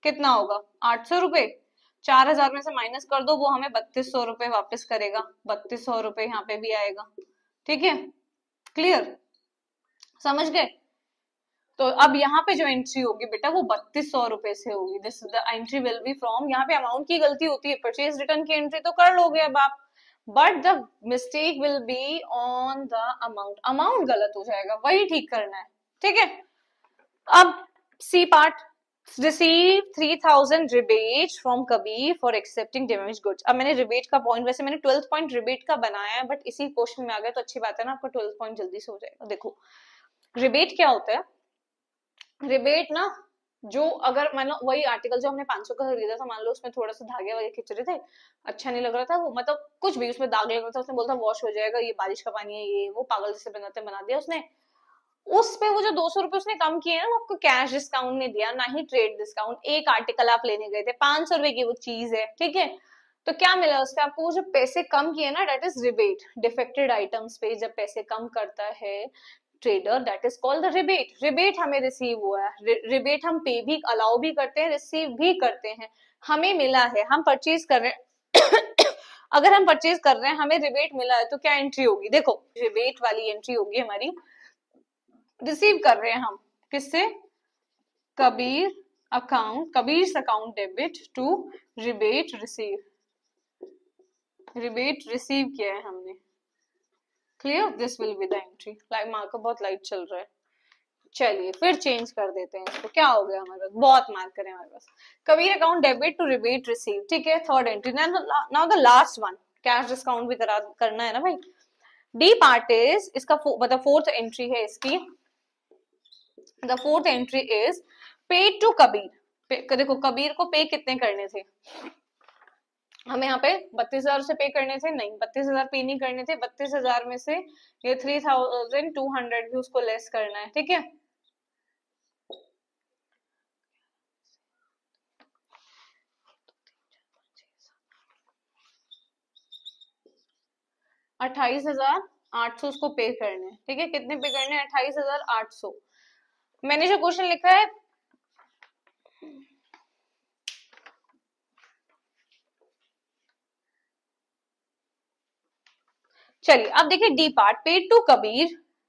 कितना होगा? 800 रुपए। 4,000 में से माइनस कर दो, वो हमें 3200 रुपए वापस करेगा। 3200 रुपए यहाँ पे भी आएगा। ठीक है, क्लियर, समझ गए? तो अब यहाँ पे जो एंट्री होगी बेटा, वो 3200 रुपए से होगी। This the entry will B from, यहाँ पे अमाउंट की गलती होती है, परचेज रिटर्न की एंट्री तो कर लोगे अब आप, but the mistake will be on the amount. Amount गलत हो जाएगा, वही ठीक करना है। ठीक है, अब C part, receive 3,000 rebate from Kabir for accepting damage goods. अब मैंने रिबेट का पॉइंट, वैसे मैंने 12th पॉइंट रिबेट का बनाया है, बट इसी क्वेश्चन में आ गया तो अच्छी बात है ना, आपका 12th पॉइंट जल्दी से हो जाएगा। देखो, रिबेट क्या होता है? रिबेट ना, जो अगर मान लो वही आर्टिकल जो हमने 500 का खरीदा था, मान लो उसमें थोड़ा सा धागे वगैरह खिंच रहे थे, अच्छा नहीं लग रहा था वो, मतलब कुछ भी उसमें दाग लग रहा था, उसने बोला था वॉश हो जाएगा, ये बारिश का पानी है, ये वो पागल जैसे बनाते बना दिया उसने। उस पे वो जो 200 रुपए उसने कम किए ना, वो आपको कैश डिस्काउंट नहीं दिया, ना ही ट्रेड डिस्काउंट। एक आर्टिकल आप लेने गए थे, 500 रुपए की वो चीज है, ठीक है, तो क्या मिला उससे आपको? वो जो पैसे कम किए ना, that is rebate. Defected items पे जब पैसे कम करता है trader, that is called the rebate. Rebate हमें रिसीव हुआ है, रिबेट हम पे भी अलाउ भी करते हैं, रिसीव भी करते हैं, हमें मिला है, हम परचेज कर रहे हैं अगर हम परचेज कर रहे हैं हमें रिबेट मिला है तो क्या एंट्री होगी, देखो रिबेट वाली एंट्री होगी हमारी, रिसीव कर रहे हैं हम किससे, Kabir account, Kabir account debit to rebate receive, rebate receive किया है हमने, clear, this will be the entry. Light marker बहुत लाइट चल रहा है, चलिए फिर चेंज कर देते हैं इसको, क्या हो गया हमारे पास, बहुत मार्कर है हमारे पास, Kabir account debit to rebate receive, ठीक है, third entry. Now the last one, cash discount भी करना है ना भाई। डी पार्ट इज, इसका मतलब फोर्थ एंट्री है इसकी, the fourth entry is paid to Kabir. देखो कबीर को पे कितने करने थे, हमें यहाँ पे 32,000 से पे करने थे, नहीं 32,000 पे नहीं करने थे, 32,000 में से ये 3,200 भी उसको लेस करना है, ठीक है। $28,800 उसको पे करने हैं, ठीक है, कितने पे करने हैं, 28,800। मैंने जो क्वेश्चन लिखा है, चलिए अब देखिए D part, paid to Kabir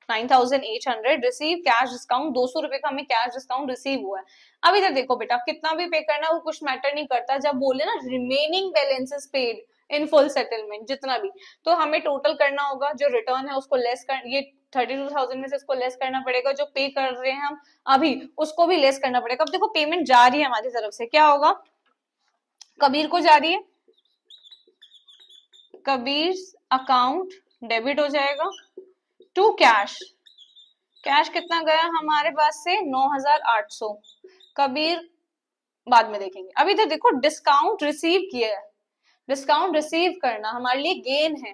9,800, receive cash discount, 200 रुपए का हमें कैश डिस्काउंट रिसीव हुआ है। अब इधर देखो बेटा, कितना भी पे करना वो कुछ मैटर नहीं करता, जब बोले ना remaining balances paid in full settlement, जितना भी, तो हमें टोटल करना होगा, जो रिटर्न है उसको लेस कर, ये 32,000 में से इसको लेस करना पड़ेगा, जो पे कर रहे हैं हम अभी उसको भी लेस करना पड़ेगा। अब देखो पेमेंट जा रही है हमारी तरफ से, क्या होगा, कबीर को जा रही है, कबीर अकाउंट डेबिट हो जाएगा टू कैश, कैश कितना गया हमारे पास से 9,800, कबीर बाद में देखेंगे। अभी तो देखो डिस्काउंट रिसीव किया है, डिस्काउंट रिसीव करना हमारे लिए गेन है,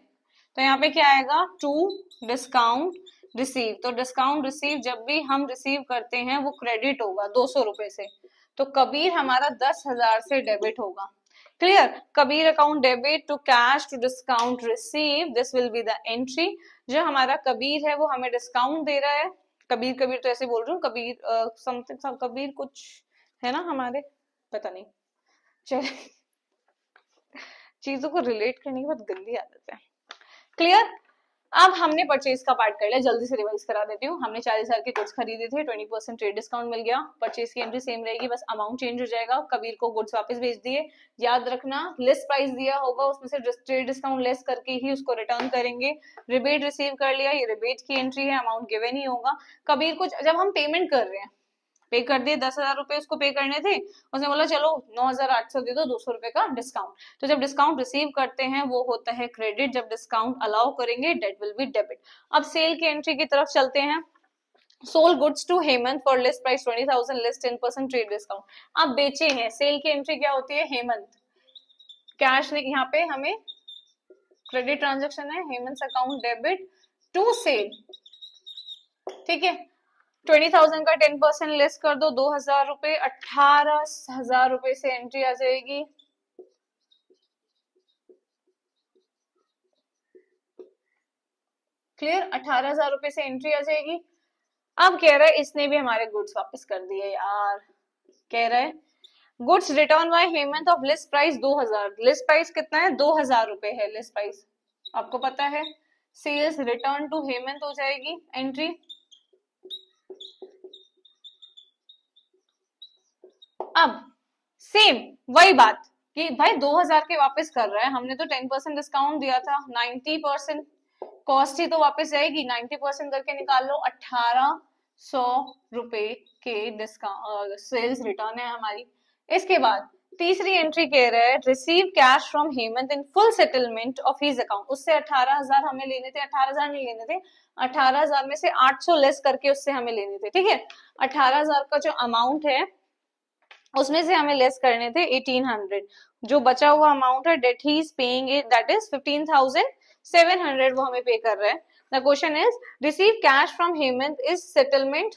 तो यहाँ पे क्या आएगा, टू डिस्काउंट रिसीव, तो डिस्काउंट रिसीव जब भी हम रिसीव करते हैं वो क्रेडिट होगा 200 रुपए से, तो कबीर हमारा 10,000 से डेबिट होगा, clear, Kabir account debit to cash to discount receive, this will be the entry. जो हमारा कबीर है वो हमें डिस्काउंट दे रहा है, कबीर कबीर तो ऐसे बोल रही हूँ, कबीर समथिंग कबीर कुछ है ना हमारे, पता नहीं, चलिए चीजों को रिलेट करने की बहुत गंदी आदत है, क्लियर। अब हमने परचेज का पार्ट कर लिया, जल्दी से रिवाइज करा देती हूँ। हमने 40,000 के गुड्स खरीदे थे, 20% ट्रेड डिस्काउंट मिल गया, परचेज की एंट्री सेम रहेगी, बस अमाउंट चेंज हो जाएगा, कबीर को गुड्स वापस भेज दिए, याद रखना लिस्ट प्राइस दिया होगा उसमें से ट्रेड डिस्काउंट लेस करके ही उसको रिटर्न करेंगे, रिबेट रिसीव कर लिया, ये रिबेट की एंट्री है, अमाउंट गिवन ही होगा। कबीर को जब हम पेमेंट कर रहे हैं, पे कर दिए 10,000 रुपए उसको पे करने थे, उसने बोला चलो 9,800 दे दो, 200 रुपए का डिस्काउंट, तो जब डिस्काउंट रिसीव करते हैं वो होता है क्रेडिट, जब डिस्काउंट अलाउ करेंगे डेट विल बी डेबिट। अब सेल की एंट्री की तरफ चलते हैं, sold goods to Hemant for list price 20,000 less 10% trade discount, अब बेचे हैं, सेल की एंट्री क्या होती है, हेमंत, कैश ने यहाँ पे हमें क्रेडिट ट्रांजेक्शन है, Hemant account debit to sale, ठीक है, 20,000 का 10% लेस कर दो, 2,000 रुपए, 18,000 रुपए से एंट्री आ जाएगी, क्लियर, 18,000 रुपए से एंट्री आ जाएगी। अब कह रहा है इसने भी हमारे गुड्स वापस कर दिए यार, कह रहा है goods return by Hemant of list price 2,000, list price कितना है, 2,000 रुपए है लिस्ट प्राइस, आपको पता है, सेल्स रिटर्न टू हेमंत हो जाएगी एंट्री। अब सेम वही बात कि भाई 2,000 के वापस कर रहा है, हमने तो 10% डिस्काउंट दिया था, 90% कॉस्ट ही तो वापस जाएगी, 90% करके निकाल लो, 1,800 रुपए के डिस्काउंट सेल्स रिटर्न है हमारी। इसके बाद तीसरी एंट्री कह रहा है receive cash from Hemant in full settlement of his account, उससे 18,000 हमें लेने थे, 18,000 नहीं लेने थे, 18,000 में से 800 लेस करके उससे हमें लेने थे, ठीक है, 18,000 का जो अमाउंट है उसमें से हमें लेस करने थे 1,800, जो बचा हुआ अमाउंट है that he is paying it, that is 15,700, वो हमें पे कर रहा है। The question is receive cash from Hemant is settlement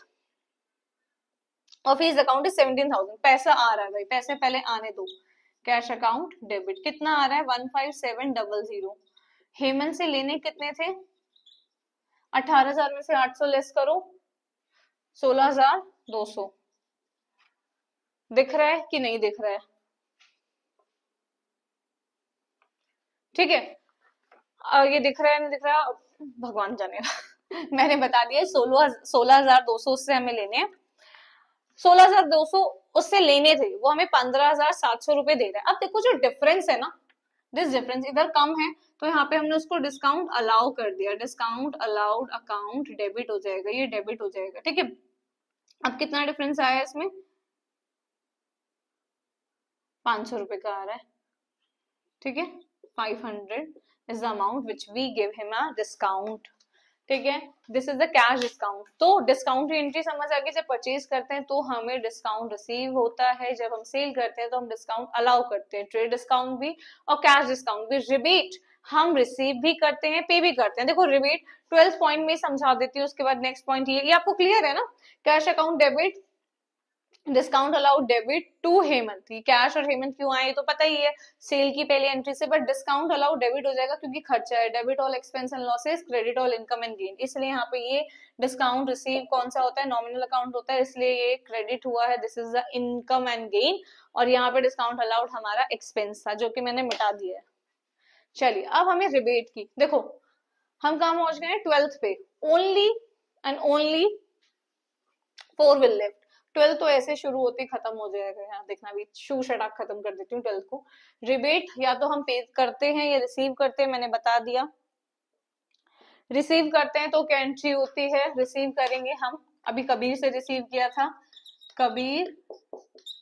of his account is 17,000, पैसा आ रहा है भाई, पैसे पहले आने दो, कैश अकाउंट डेबिट कितना आ रहा है 15700, हेमंत से लेने कितने थे 18,000 में से 800 लेस करो, 16,200। दिख रहा है कि नहीं दिख रहा है? ठीक है, ये दिख रहा है नहीं दिख रहा भगवान जानेगा। मैंने बता दिया 16,200 उससे हमें लेने हैं। 16,200 उससे लेने थे, वो हमें 15,700 रुपए दे रहा है। अब देखो जो डिफरेंस है ना, दिस डिफरेंस इधर कम है, तो यहाँ पे हमने उसको डिस्काउंट अलाउ कर दिया, डिस्काउंट अलाउड अकाउंट डेबिट हो जाएगा, ये डेबिट हो जाएगा। ठीक है, अब कितना डिफरेंस आया इसमें? 500 रुपए का आ रहा है। ठीक है, 500 is the amount which we give him a discount। ठीक है, this is the cash discount. तो डिस्काउंट की एंट्री समझ आ गई, जब परचेज करते हैं तो हमें डिस्काउंट रिसीव होता है, जब हम सेल करते हैं तो हम डिस्काउंट अलाउ करते हैं, ट्रेड डिस्काउंट भी और कैश डिस्काउंट भी। रिबेट हम रिसीव भी करते हैं, पे भी करते हैं। देखो रिबेट 12 पॉइंट में समझा देती हूँ, उसके बाद नेक्स्ट पॉइंट ये आपको क्लियर है ना? Cash account debit, discount allowed debit to Hemant. Cash और हेमंत क्यों आए तो पता ही है, सेल की पहली एंट्री से, बट डिस्काउंट अलाउड डेबिट हो जाएगा क्योंकि खर्चा है। Debit all expense and losses, credit all income and gain, इसलिए यहाँ पे ये डिस्काउंट रिसीव कौन सा होता है? नॉमिनल अकाउंट होता है, इसलिए ये क्रेडिट हुआ है, this is the income and gain. और यहाँ पे डिस्काउंट अलाउड हमारा एक्सपेंस था जो कि मैंने मिटा दिया है। चलिए अब हमें रिबेट की, देखो हम कहाँ पहुंच गए? 12th पे। Only and only 4 will left. 12 तो ऐसे शुरू होती खत्म हो जाएगा, यहाँ देखना भी शू शटाक खत्म कर देती हूँ 12 को। रिबेट या तो हम पे करते हैं या रिसीव करते हैं, मैंने बता दिया। रिसीव करते हैं तो क्या एंट्री होती है? रिसीव करेंगे हम, अभी कबीर से रिसीव किया था, कबीर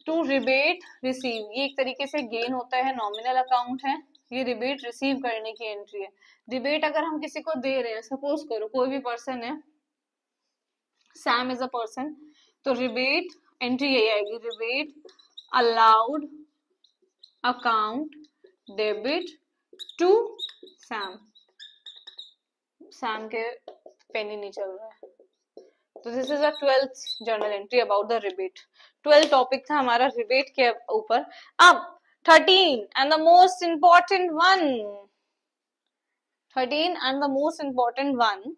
टू रिबेट रिसीव, ये एक तरीके से गेन होता है, नॉमिनल अकाउंट है, ये रिबेट रिसीव करने की एंट्री है। रिबेट अगर हम किसी को दे रहे हैं, सपोज करो कोई भी पर्सन है, सैम इज अ पर्सन, तो रिबेट एंट्री यही आएगी, rebate allowed account debit to Sam. Sam के पेनी नहीं चल रहा है, तो this is a 12th journal entry about the rebate. 12 topic था हमारा रिबेट के ऊपर। अब 13 and the most important one, 13 and the most important one.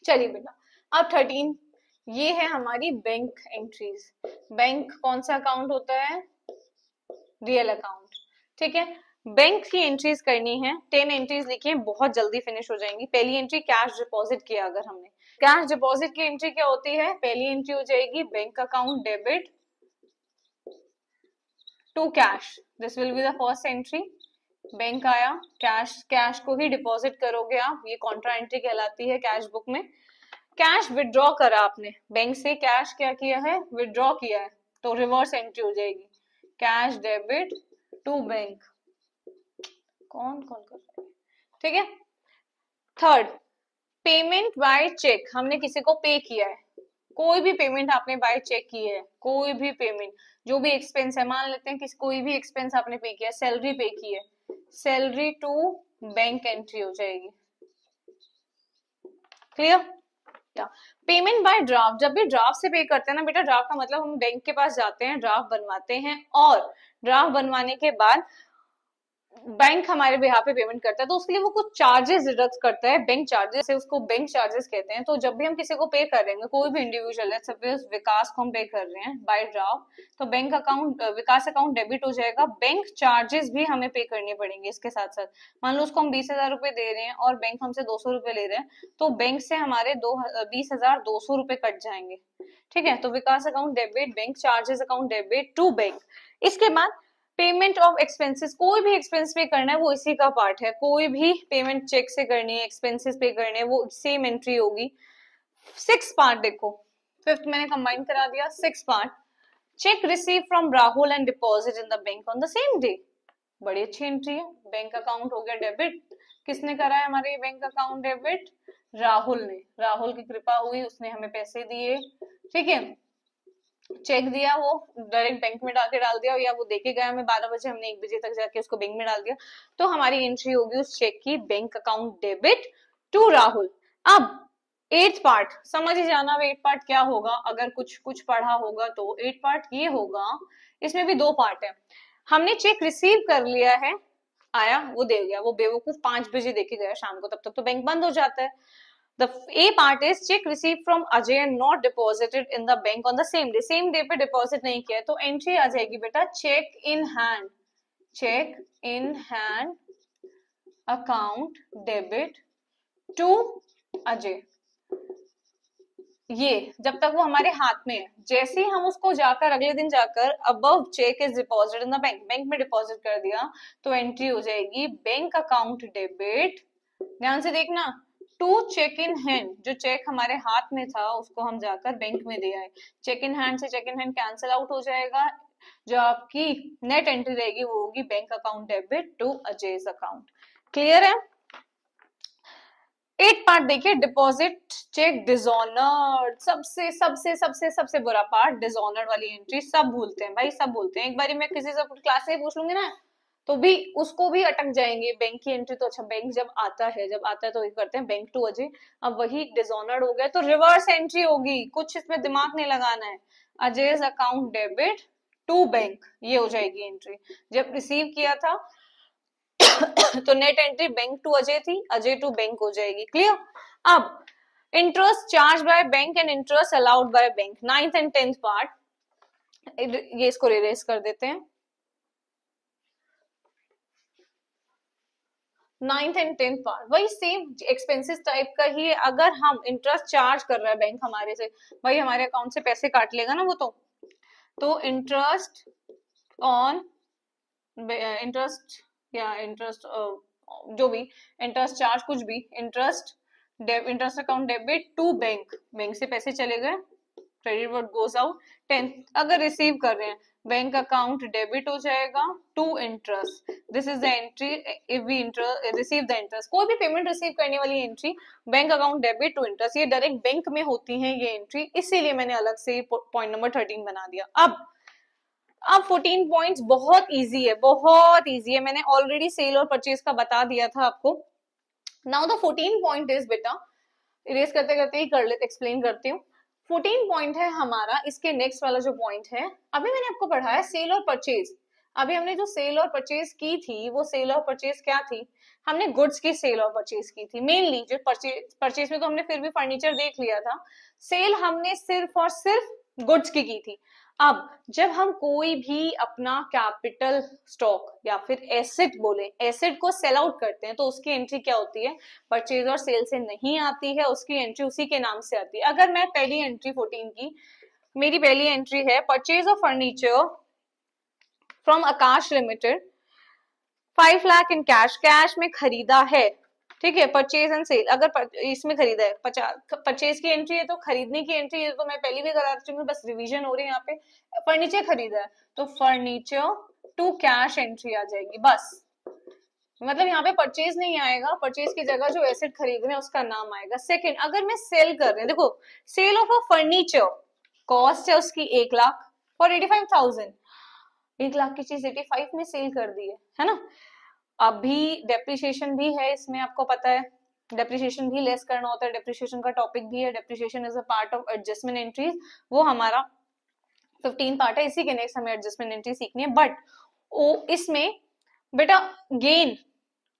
चलिए बेटा, अब 13 ये है हमारी बैंक एंट्रीज। बैंक कौन सा अकाउंट होता है? Real account. ठीक है, बैंक की एंट्रीज करनी है, 10 एंट्रीज लिखिए, बहुत जल्दी फिनिश हो जाएंगी। पहली एंट्री कैश डिपॉजिट किया, अगर हमने कैश डिपॉजिट की एंट्री क्या होती है? पहली एंट्री हो जाएगी bank account debit to cash, this will be the first entry. Bank आया, कैश, कैश को ही डिपॉजिट करोगे आप, ये कॉन्ट्रा एंट्री कहलाती है कैश बुक में। कैश विड्रॉ करा आपने बैंक से, कैश क्या किया है? विड्रॉ किया है, तो रिवर्स एंट्री हो जाएगी, कैश डेबिट टू बैंक। कौन कौन कर रहा है? ठीक है, थर्ड पेमेंट बाय चेक, हमने किसी को पे किया है, कोई भी पेमेंट आपने बाय चेक की है, कोई भी पेमेंट, जो भी एक्सपेंस है, मान लेते हैं कि कोई भी एक्सपेंस आपने पे किया, सैलरी पे की है, सैलरी टू बैंक एंट्री हो जाएगी। क्लियर? पेमेंट बाय ड्राफ्ट, जब भी ड्राफ्ट से पे करते हैं ना बेटा, ड्राफ्ट का मतलब हम बैंक के पास जाते हैं, ड्राफ्ट बनवाते हैं, और ड्राफ्ट बनवाने के बाद बैंक हमारे बिहाफ पे पेमेंट करता है, तो उसके लिए वो कुछ चार्जेस डिडक्ट करता है, बैंक चार्जेस है, उसको बैंक चार्जेस कहते हैं। तो जब भी हम किसी को पे कर रहे हैं, कोई भी इंडिविजुअल है, सपोज विकास को हम पे कर रहे हैं बाय ड्राफ्ट, तो बैंक अकाउंट, विकास अकाउंट डेबिट हो जाएगा, बैंक चार्जेस भी हमें पे करने पड़ेंगे इसके साथ साथ। मान लो उसको हम 20,000 रुपए दे रहे हैं और बैंक हमसे 200 रुपए ले रहे हैं, तो बैंक से हमारे 20,200 रुपए कट जाएंगे। ठीक है, तो Vikas account debit, bank charges account debit to bank. इसके बाद पेमेंट ऑफ एक्सपेंसेस, कोई भी एक्सपेंस पे करना है वो इसी का पार्ट है, कोई भी पेमेंट चेक से करनी है, एक्सपेंसेस पे करने हैं, वो सेम एंट्री होगी। 6 पार्ट देखो, 5th मैंने कंबाइन करा दिया, 6 part. Check receive from Rahul and deposit in the bank on the same day, बड़ी अच्छी एंट्री है। बैंक अकाउंट हो गया डेबिट, किसने करा है हमारे बैंक अकाउंट डेबिट? राहुल ने, राहुल की कृपा हुई, उसने हमें पैसे दिए। ठीक है, चेक दिया, वो डायरेक्ट बैंक में डाके डाल दिया, या वो देके गया हमें 12 बजे, हमने 1 बजे तक जाके उसको बैंक में डाल दिया, तो हमारी एंट्री होगी उस चेक की bank account debit to Rahul. अब 8th पार्ट समझ ही जाना, 8th पार्ट क्या होगा, अगर कुछ कुछ पढ़ा होगा तो 8th पार्ट ये होगा, इसमें भी 2 पार्ट है। हमने चेक रिसीव कर लिया है, आया, वो दे गया, वो बेवकूफ 5 बजे देके गया शाम को, तब तक तो बैंक बंद हो जाता है। The A part is cheque receive from Ajay and not deposited in the bank on the same day पे डिपॉजिट नहीं किया, तो एंट्री आ जाएगी बेटा cheque in hand account debit to Ajay. ये जब तक वो हमारे हाथ में है, जैसे ही हम उसको जाकर अगले दिन जाकर above cheque is deposit in the bank में डिपॉजिट कर दिया, तो एंट्री हो जाएगी बैंक अकाउंट डेबिट, ध्यान से देखना, टू चेक इन हैंड, जो चेक हमारे हाथ में था उसको हम जाकर बैंक में दे आए, चेक इन हैंड से cheque in hand cancel out हो जाएगा, जो आपकी नेट एंट्री रहेगी वो होगी बैंक अकाउंट डेबिट टू अजय's अकाउंट। क्लियर है? 8 पार्ट देखिए, डिपॉजिट चेक डिसऑनर्ड, सबसे सबसे सबसे सबसे बुरा पार्ट, डिसऑनर्ड वाली एंट्री सब भूलते हैं भाई, सब भूलते हैं। एक बारी मैं किसी से क्लास से पूछ लूंगी ना तो भी उसको भी अटक जाएंगे, बैंक की एंट्री तो अच्छा बैंक जब आता है तो ये करते हैं बैंक टू अजय, अब वही डिसऑनर्ड हो गया तो रिवर्स एंट्री होगी, कुछ इसमें दिमाग नहीं लगाना है, Ajay's account debit to bank, ये हो जाएगी एंट्री। जब रिसीव किया था तो net entry bank to Ajay थी, अजय टू बैंक हो जाएगी। क्लियर? अब interest charge by bank and interest allowed by bank, 9th and 10th part, ये इसको रिरेज कर देते हैं। 9th एंड 10th पार्ट वही सेम एक्सपेंसेस टाइप का ही है, अगर हम इंटरेस्ट चार्ज कर रहा है बैंक हमारे से, भाई हमारे अकाउंट से पैसे काट लेगा ना वो, तो इंटरेस्ट ऑन इंटरेस्ट या इंटरेस्ट जो भी इंटरेस्ट चार्ज कुछ भी, interest account debit to bank, bank से पैसे चले गए, credit word goes out. 10th अगर रिसीव कर रहे हैं बैंक अकाउंट डेबिट हो जाएगा to interest, this is the entry if we receive the interest, कोई भी पेमेंट रिसीव करने वाली entry bank account debit to interest, ये डायरेक्ट बैंक में होती है ये एंट्री, इसीलिए मैंने अलग से पॉइंट नंबर 13 बना दिया। अब 14 पॉइंट्स बहुत इजी है, बहुत इजी है, मैंने ऑलरेडी सेल और परचेज का बता दिया था आपको। नाउ द 14 पॉइंट इज बेटा, इरेज करते करते ही कर लेते, एक्सप्लेन करती हूँ। 14 पॉइंट है हमारा, इसके नेक्स्ट वाला जो पॉइंट है, अभी मैंने आपको पढ़ाया सेल और परचेज, अभी हमने जो सेल और परचेज की थी वो सेल और परचेज क्या थी, हमने गुड्स की सेल और परचेज की थी मेनली, जो परचेज में तो हमने फिर भी फर्नीचर देख लिया था, सेल हमने सिर्फ और सिर्फ गुड्स की थी। अब जब हम कोई भी अपना कैपिटल स्टॉक या फिर एसेट बोले, एसेट को सेल आउट करते हैं तो उसकी एंट्री क्या होती है, परचेज और सेल से नहीं आती है, उसकी एंट्री उसी के नाम से आती है। अगर मैं पहली एंट्री 14 की, मेरी पहली एंट्री है purchase of furniture from Akash limited 5 lakh in cash, cash में खरीदा है, ठीक है, परचेज एंड सेल, अगर इसमें खरीदा है, परचेज की एंट्री है तो खरीदने की एंट्री है तो मैं पहले भी करा चुकी हूँ, बस रिवीजन हो रही है यहाँ पे, फर्नीचर खरीदा है तो फर्नीचर टू कैश एंट्री आ जाएगी, बस मतलब यहाँ पे परचेज नहीं आएगा, परचेज की जगह जो एसेट खरीद रहे हैं उसका नाम आएगा। सेकंड, अगर मैं सेल कर रहे हैं, देखो sale of a furniture, cost है उसकी 1 लाख फॉर 85,000, 1 लाख की चीज 85 में सेल कर दी है ना। अभी डेप्रिसिएशन भी है इसमें, आपको पता है डेप्रिसिएशन भी लेस करना होता है, डेप्रिसिएशन का टॉपिक भी है, depreciation is a part of adjustment entries, वो हमारा 15 पार्ट है, इसी के नेक्स्ट हमें एडजस्टमेंट एंट्री सीखनी है। बट इसमें बेटा गेन,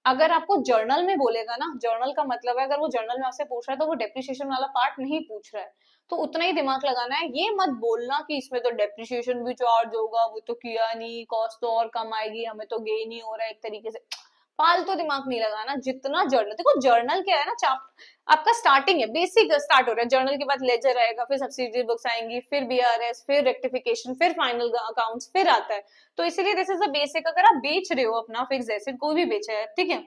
अगर आपको जर्नल में बोलेगा ना, जर्नल का मतलब है अगर वो जर्नल में आपसे पूछ रहा है तो वो डेप्रिसिएशन वाला पार्ट नहीं पूछ रहा है, तो उतना ही दिमाग लगाना है, ये मत बोलना कि इसमें तो डेप्रिसिएशन भी चार्ज होगा, वो तो किया नहीं, कॉस्ट तो और कम आएगी, हमें तो गेन ही हो रहा है, एक तरीके से फालतू दिमाग नहीं लगाना। जितना जर्नल, देखो जर्नल क्या है ना, आपका स्टार्टिंग है, बेसिक स्टार्ट हो रहा है, जर्नल के बाद लेजर आएगा, फिर सब्सिडरी बुक्स आएंगी, फिर बीआरएस, फिर रेक्टिफिकेशन, फिर फाइनल अकाउंट्स, फिर आता है, तो इसीलिए दिस इज द बेसिक। अगर आप बेच रहे हो अपना फिक्स एसेट, कोई भी बेचा है, ठीक है,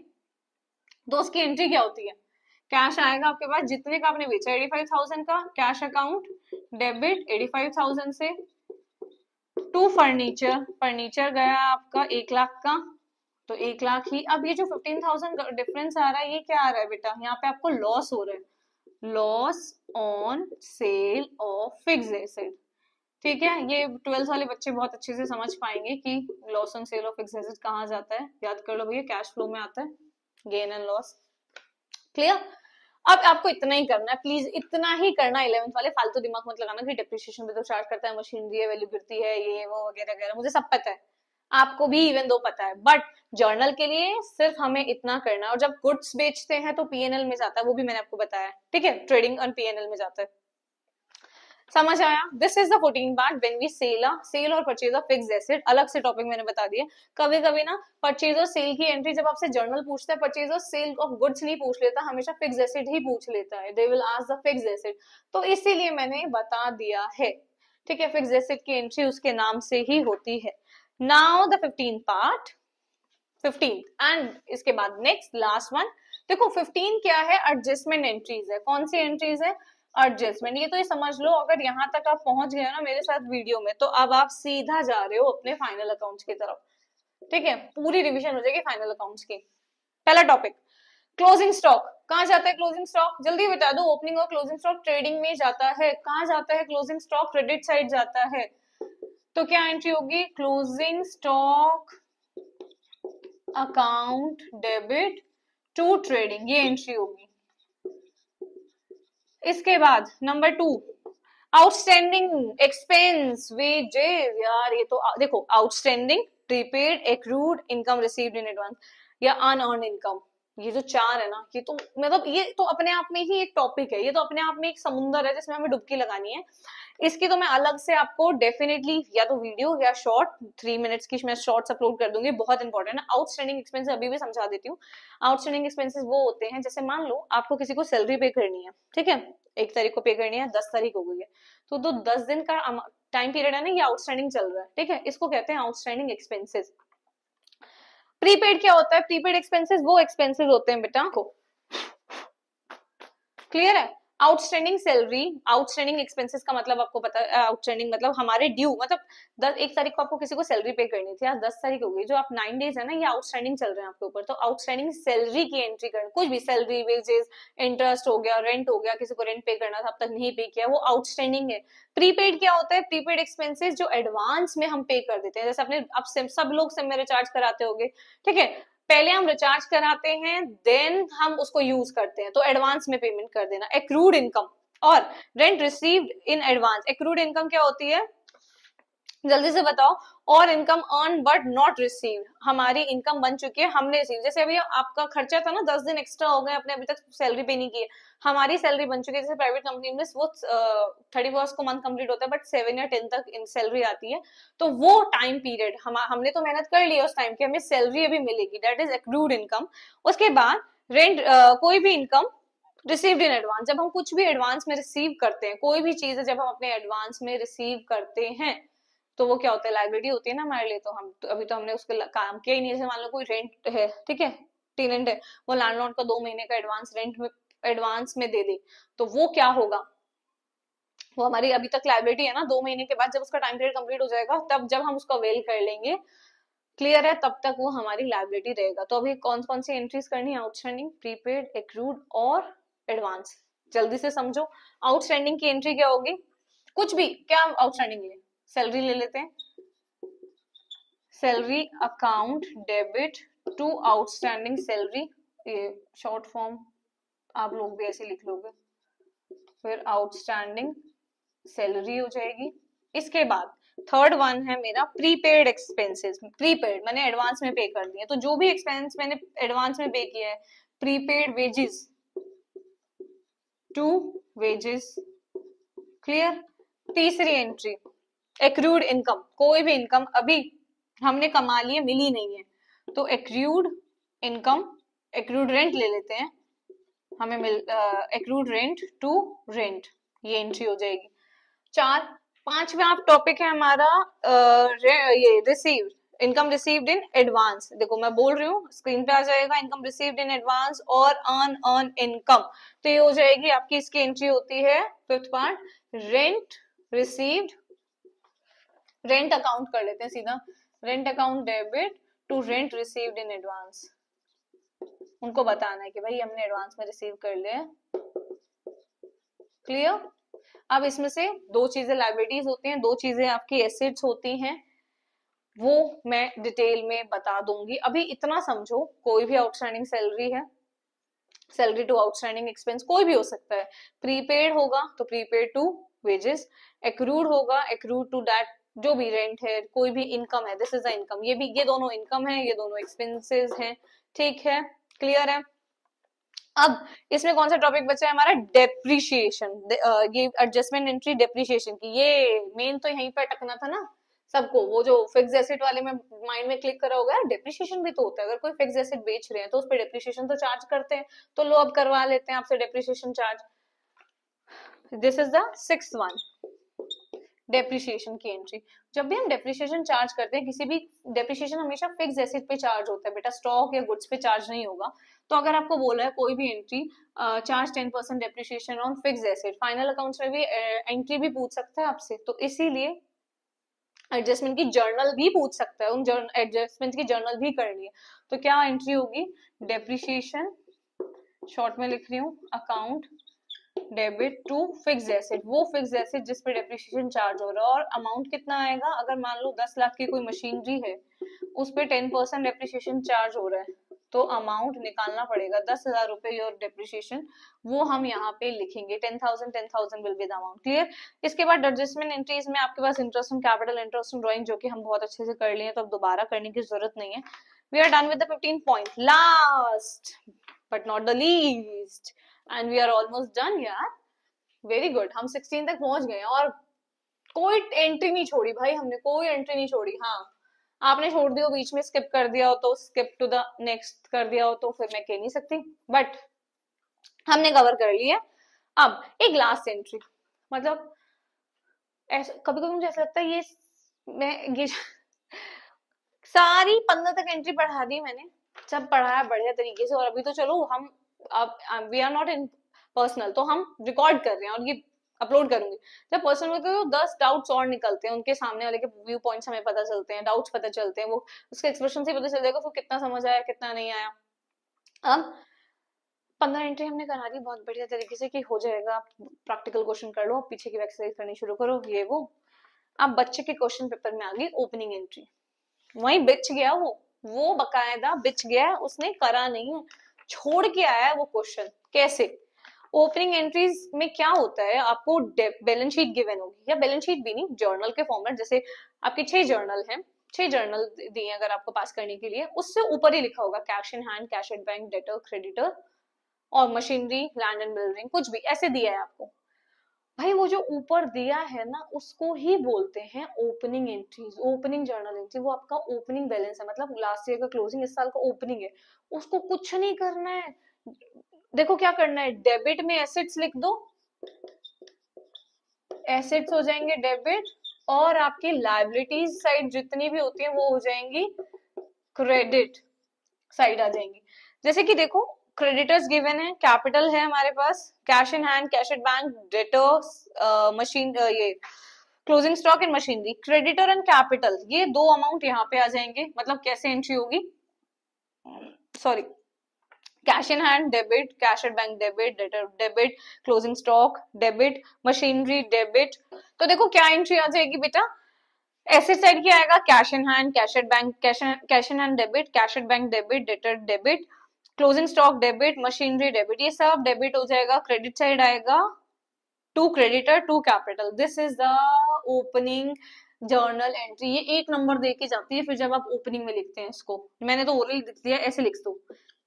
तो उसकी एंट्री क्या होती है, कैश आएगा आपके पास जितने का आपने बेचा, 85,000 का कैश अकाउंट डेबिट 85,000 से टू फर्नीचर, फर्नीचर गया आपका 1 लाख का, तो 1 लाख ही। अब ये जो 15,000 डिफरेंस आ रहा है, ये क्या आ रहा है बेटा, यहाँ पे आपको लॉस हो रहा है, loss on sale of fix asset, ठीक है, ये 12th वाले बच्चे बहुत अच्छे से समझ पाएंगे कि loss on sale of fix asset कहाँ जाता है, याद कर लो भैया, कैश फ्लो में आता है, गेन एंड लॉस। क्लियर? अब आपको इतना ही करना है, प्लीज इतना ही करना, 11th वाले फालतू दिमाग मत लगाना कि डेप्रिसिएशन भी तो चार्ज करता है, मशीनरी है, वैल्यू गिरती है, ये वो वगैरह वगैरह, मुझे सब पता है, आपको भी इवन दो पता है, बट जर्नल के लिए सिर्फ हमें इतना करना है। और जब गुड्स बेचते हैं तो पीएनएल में जाता है, वो भी मैंने आपको बताया, ठीक है, ट्रेडिंग ऑन पीएनएल में जाता है। समझ आया? This is the 14 part when we sell और परचेज ऑफ फिक्स्ड एसेट। अलग से टॉपिक मैंने बता दिया। कभी कभी ना परचेज और सेल की एंट्री जब आपसे जर्नल पूछता है, परचेज और सेल ऑफ गुड्स नहीं पूछ लेता, हमेशा फिक्स्ड एसेट ही पूछ लेता है। They will ask the fixed asset, तो इसीलिए मैंने बता दिया है, ठीक है। फिक्स्ड एसेट की एंट्री उसके नाम से ही होती है। नाउ द 15 पार्ट, 15 एंड इसके बाद नेक्स्ट लास्ट वन। देखो 15 क्या है? एडजस्टमेंट एंट्रीज है। कौन सी एंट्रीज है? एडजस्टमेंट। ये तो ये समझ लो, अगर यहाँ तक आप पहुंच गए ना मेरे साथ वीडियो में, तो अब आप सीधा जा रहे हो अपने फाइनल अकाउंट्स की तरफ, ठीक है। पूरी रिवीजन हो जाएगी फाइनल अकाउंट्स की। पहला टॉपिक क्लोजिंग स्टॉक। कहाँ जाता है क्लोजिंग स्टॉक? जल्दी बता दो। ओपनिंग और क्लोजिंग स्टॉक ट्रेडिंग में जाता है। कहाँ जाता है क्लोजिंग स्टॉक? क्रेडिट साइड जाता है। तो क्या एंट्री होगी? Closing stock account debit to trading, ये एंट्री होगी। इसके बाद नंबर 2, आउटस्टैंडिंग एक्सपेंस वेजेस। यार ये तो देखो, outstanding, prepaid, accrued, income received in advance या अनअर्न्ड इनकम, ये जो चार है ना, ये तो मतलब ये तो अपने आप में ही एक टॉपिक है। ये तो अपने आप में एक समुंदर है जिसमें हमें डुबकी लगानी है। इसकी तो मैं अलग से आपको डेफिनेटली या तो वीडियो या शॉर्ट 3 मिनट्स की मैं शॉर्ट्स अपलोड कर दूंगी, बहुत इंपॉर्टेंट है। आउटस्टैंडिंग एक्सपेंसेस अभी भी समझा देती हूँ। आउटस्टैंडिंग एक्सपेंसेस वो होते हैं, जैसे मान लो आपको किसी को सैलरी पे करनी है, ठीक है, 1 तारीख को पे करनी है, 10 तारीख हो गई है, तो 10 दिन का टाइम पीरियड है ना, ये आउटस्टैंडिंग चल रहा है, ठीक है, इसको कहते हैं आउटस्टैंडिंग एक्सपेंसेस। प्रीपेड क्या होता है? प्रीपेड एक्सपेंसेस वो एक्सपेंसेस होते हैं बेटा को, क्लियर है। आउटस्टैंडिंग सैलरी, आउटस्टैंडिंग एक्सपेंसेस का मतलब आपको पता है, आउटस्टैंडिंग मतलब हमारे ड्यू, मतलब 1 तारीख को आपको किसी को सैलरी पे करनी थी, आज 10 तारीख हो गई, जो आप 9 डेज है ना, ये आउटस्टैंडिंग चल रहे हैं आपके ऊपर, तो आउटस्टैंडिंग सैलरी की एंट्री करनी, कुछ भी सैलरी, वेजेस, इंटरेस्ट हो गया, रेंट हो गया, किसी को रेंट पे करना था अब तक नहीं पे किया, वो आउटस्टैंडिंग है। प्रीपेड क्या होता है? प्रीपेड एक्सपेंसेस जो एडवांस में हम पे कर देते हैं, जैसे अपने अब सब लोग सिम में रिचार्ज कराते होंगे, ठीक है, पहले हम रिचार्ज कराते हैं, देन हम उसको यूज करते हैं, तो एडवांस में पेमेंट कर देना। एक्रूड इनकम और rent received in advance. Accrued income क्या होती है? जल्दी से बताओ। और income earn but not received, हमारी इनकम बन चुकी है, हमने रिसीव, जैसे अभी आपका खर्चा था ना, 10 दिन एक्स्ट्रा हो गए, अपने अभी तक सैलरी पे नहीं की है, हमारी सैलरी बन चुकी है। जैसे प्राइवेट कंपनी में वो 31 को मंथ कंप्लीट होता है, बट 7 या 10 तक सैलरी आती है, तो वो टाइम पीरियड हमने तो मेहनत कर ली है उस टाइम की, हमें सैलरी अभी मिलेगी, दैट इज एक्रूड इनकम। उसके बाद रेंट, कोई भी इनकम रिसीव्ड इन एडवांस, जब हम कुछ भी एडवांस में रिसीव करते हैं, कोई भी चीज है जब हम अपने एडवांस में रिसीव करते हैं, तो वो क्या होता है? लाइबिलिटी होती है ना हमारे लिए। तो हम तो अभी तो हमने उसके काम किया ही नहीं। जैसे मान लो कोई रेंट है, ठीक है, टेनेंट है, वो लैंडलॉर्ड का 2 महीने का एडवांस रेंट में एडवांस में दे दे, तो वो क्या होगा? वो हमारी अभी तक लाइबिलिटी है ना। 2 महीने के बाद जब उसका टाइम पीरियड कंप्लीट हो जाएगा, तब जब हम उसका वेल कर लेंगे, क्लियर है, तब तक वो हमारी लाइबिलिटी रहेगा। तो अभी कौन कौन सी एंट्रीज करनी है? आउटस्टैंडिंग, प्रीपेड, एक्रूड और एडवांस। जल्दी से समझो। आउटस्टैंडिंग की एंट्री क्या होगी? कुछ भी, क्या आउटस्टैंडिंग ले, सैलरी ले लेते हैं, salary account debit to outstanding salary, ये शॉर्ट फॉर्म आप लोग भी ऐसे लिख लोगे, फिर आउटस्टैंडिंग सैलरी हो जाएगी। इसके बाद थर्ड वन है मेरा प्रीपेड एक्सपेंसेस। प्रीपेड मैंने एडवांस में पे कर दिया, तो जो भी एक्सपेंस मैंने एडवांस में पे किया है, prepaid wages to wages, clear. तीसरी एंट्री एक्रूड इनकम, कोई भी इनकम अभी हमने कमा ली है, मिली नहीं है, तो एक्रूड इनकम, एक्रूड रेंट ले लेते हैं, हमें एक्रूड रेंट टू रेंट, ये एंट्री हो जाएगी। 4, 5वां टॉपिक है हमारा ये received, income received in advance. देखो मैं बोल रही हूँ, स्क्रीन पे आ जाएगा, इनकम रिसीव्ड इन एडवांस और अर्न इनकम, तो ये हो जाएगी आपकी, इसकी एंट्री होती है 5th part, rent received, rent account कर लेते हैं सीधा, rent account debit to rent received in advance. उनको बताना है कि भाई हमने एडवांस में रिसीव कर लिया, क्लियर। अब इसमें से 2 चीजें लाइबिलिटीज होती हैं, 2 चीजें आपकी एसेट्स होती हैं, वो मैं डिटेल में बता दूंगी। अभी इतना समझो, कोई भी आउटस्टैंडिंग सैलरी है, सैलरी टू आउटस्टैंडिंग एक्सपेंस कोई भी हो सकता है, प्रीपेड होगा तो प्रीपेड टू वेजेस, एक्रूड होगा एक्रूड टू दैट जो भी रेंट है, कोई भी इनकम है, दिस इज द इनकम, ये भी, ये दोनों इनकम है, ये दोनों एक्सपेंसेस हैं, ठीक है, क्लियर है। अब इसमें कौन सा टॉपिक बचा है हमारा, डेप्रिशिएशन, ये एडजस्टमेंट एंट्री डेप्रिशिएशन की, ये मेन तो यहीं पर अटकना था ना सबको, वो जो फिक्स एसेट वाले में माइंड में क्लिक करा होगा, डेप्रिशिएशन भी तो होता है, अगर कोई फिक्स एसेट बेच रहे हैं तो उस पर डेप्रिशिएशन तो चार्ज करते हैं, तो लो अब करवा लेते हैं आपसे depreciation charge. This is the 6th one, depreciation की एंट्री। जब भी हम डेप्रिशिएशन चार्ज करते हैं, किसी भी डेप्रिशिएशन हमेशा फिक्स एसेट पे चार्ज होता है बेटा, स्टॉक या गुड्स पे चार्ज नहीं होगा। तो अगर आपको बोला है कोई भी entry charge 10% depreciation on fix asset, final accounts में भी एंट्री भी पूछ सकता है आपसे, तो इसीलिए एडजस्टमेंट की जर्नल भी पूछ सकता है, उन एडजस्टमेंट की जर्नल भी करनी है। तो क्या एंट्री होगी, डेप्रिशिएशन, शॉर्ट में लिख रही हूँ, account debit to fix asset, वो फिक्स एसेट जिस पे डेप्रिसिएशन चार्ज हो रहा है, और अमाउंट कितना आएगा, अगर मान लो 10 लाख की कोई मशीनरी है, उस पे 10% डेप्रिसिएशन चार्ज हो रहा है, तो अमाउंट निकालना पड़ेगा 10,000 रुपए और डेप्रिसिएशन, वो हम यहाँ पे लिखेंगे 10,000 will be the amount, clear. इसके बाद एडजस्टमेंट एंट्रीज में आपके पास interest on capital, interest on drawing, जो कि हम बहुत अच्छे से कर लिए, तो अब दोबारा करने की जरूरत नहीं है। We are done with the 15 point, last but not the least, and we are almost done यार, वेरी गुड, हम 16 तक पहुंच गए और कोई एंट्री नहीं छोड़ी भाई, हमने कोई एंट्री नहीं छोड़ी। हाँ, आपने छोड़ दिया बीच में, स्किप कर दिया हो तो स्किप टू द नेक्स्ट कर दिया हो तो फिर मैं कह नहीं सकती, बट हमने कवर कर लिया। अब एक लास्ट एंट्री, मतलब ऐसा कभी कभी मुझे ऐसा लगता है, ये मैं ये सारी 15 तक एंट्री पढ़ा दी मैंने, सब पढ़ाया बढ़िया तरीके से, और अभी तो चलो हम अब we are not in personal, तो हम रिकॉर्ड कर रहे हैं और ये अपलोड करूंगी। जब पर्सनल होते हैं तो 10 डाउट्स और निकलते हैं, उनके सामने वाले के व्यू पॉइंट्स हमें पता चलते हैं, डाउट्स पता चलते हैं, वो उसके एक्सप्रेशन से पता चल जाएगा फिर कितना समझ आया कितना नहीं आया। अब 15 एंट्री हमने करा दी बहुत बढ़िया तरीके से कि हो जाएगा, प्रैक्टिकल क्वेश्चन कर लो, पीछे की एक्सरसाइज करनी शुरू करो, ये वो। अब बच्चे के क्वेश्चन पेपर में आ गई ओपनिंग एंट्री, वही बिच गया, वो बकायदा बिच गया, उसने करा नहीं है, छोड़ के आया है वो क्वेश्चन। कैसे, ओपनिंग एंट्रीज में क्या होता है, आपको बैलेंस शीट गिवन होगी, या बैलेंस शीट भी नहीं, जर्नल के फॉर्मेट, जैसे आपके 6 जर्नल हैं, 6 जर्नल दिए अगर आपको पास करने के लिए, उससे ऊपर ही लिखा होगा cash in hand, cash at bank, debtor, creditor, और मशीनरी, लैंड एंड बिल्डिंग, कुछ भी ऐसे दिया है आपको। भाई वो जो ऊपर दिया है ना, उसको ही बोलते हैं opening entries, opening journal entry, वो आपका ओपनिंग बैलेंस है, मतलब लास्ट ईयर का क्लोजिंग, इस साल का ओपनिंग है, उसको कुछ नहीं करना है। देखो क्या करना है, डेबिट में एसेट्स लिख दो, एसेट्स हो जाएंगे डेबिट, और आपकी लाइबिलिटीज साइड जितनी भी होती है वो हो जाएंगी क्रेडिट साइड आ जाएंगी। जैसे कि देखो, क्रेडिटर्स गिवन है, कैपिटल है हमारे पास, cash in hand, cash at bank, debtors, machine, ये closing stock and machinery, creditor and capital, ये 2 अमाउंट यहाँ पे आ जाएंगे। मतलब कैसे एंट्री होगी, sorry, cash in hand debit, cash at bank debit, debtor debit, closing stock debit, machinery debit. तो देखो क्या एंट्री आ जाएगी बेटा, एसेट साइड क्या आएगा, cash in hand, cash at bank, cash in hand debit, cash at bank debit, debtor debit, closing stock debit, machinery debit, ये सब डेबिट हो जाएगा। क्रेडिट साइड आएगा to creditor to capital, this is the opening journal entry. ये 1 number दे के जाती है, फिर जब आप ओपनिंग में लिखते हैं इसको, मैंने तो ओरली लिख दिया, ऐसे लिख दो,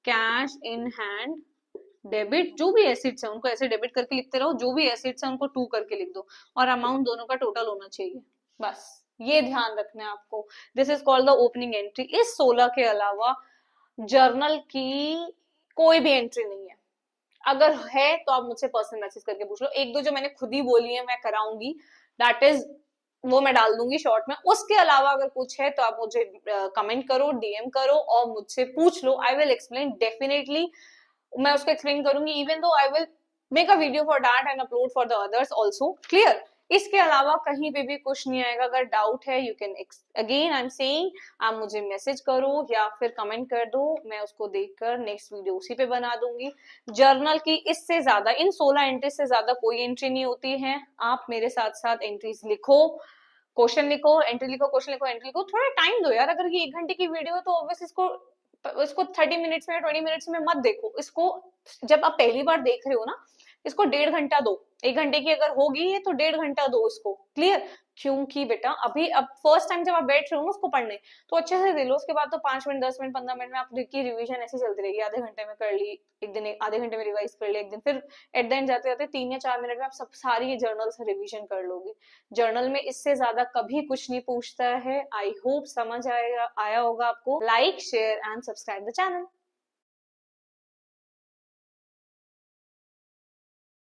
कैश इन हैंड डेबिट, जो भी एसेट्स है उनको ऐसे डेबिट करके लिखते रहो, जो भी एसेट्स है उनको 2 करके लिख दो, और अमाउंट दोनों का टोटल होना चाहिए, बस ये ध्यान रखना है आपको। This is called the opening entry. इस 16 के अलावा जर्नल की कोई भी एंट्री नहीं है, अगर है तो आप मुझसे पर्सनल मैसेज करके पूछ लो, 1-2 जो मैंने खुद ही बोली है मैं कराऊंगी, दैट इज वो मैं डाल दूंगी शॉर्ट में। उसके अलावा अगर कुछ है तो आप मुझे कमेंट करो, डीएम करो और मुझसे पूछ लो, आई विल एक्सप्लेन डेफिनेटली, मैं उसको एक्सप्लेन करूंगी, even though I will make a video for that and upload for the others also, clear. इसके अलावा कहीं पे भी कुछ नहीं आएगा, अगर डाउट है you can again I am saying, आप मुझे मैसेज करो या फिर कमेंट कर दो, मैं उसको देखकर नेक्स्ट वीडियो उसी पे बना दूंगी। जर्नल की इससे ज्यादा, इन 16 एंट्री से ज्यादा कोई एंट्री नहीं होती है, आप मेरे साथ साथ एंट्रीज लिखो, क्वेश्चन लिखो, एंट्री लिखो, क्वेश्चन लिखो, एंट्री लिखो, थोड़ा टाइम दो यार। अगर ये 1 घंटे की वीडियो है तो ऑब्वियस इसको 30 मिनट्स में 20 मिनट्स में मत देखो इसको, जब आप पहली बार देख रहे हो ना, इसको 1.5 घंटा दो, 1 घंटे की अगर होगी है तो 1.5 घंटा दो इसको, क्लियर। क्योंकि बेटा अभी अब फर्स्ट टाइम जब आप बैठ रहे हो ना उसको पढ़ने, तो अच्छे से दे लो, उसके बाद तो 5 मिनट 10 मिनट 15 मिनट में आपकी रिवीजन ऐसी चलती रहेगी। आधे घंटे में कर ली एक दिन, आधे घंटे में रिवाइज कर ली एक दिन, फिर एट द एंड जाते जाते 3 या 4 मिनट में आप सब सारी जर्नल से रिवीजन कर लोगे। जर्नल में इससे ज्यादा कभी कुछ नहीं पूछता है। आई होप समझ आया होगा आपको। Like share and subscribe the channel.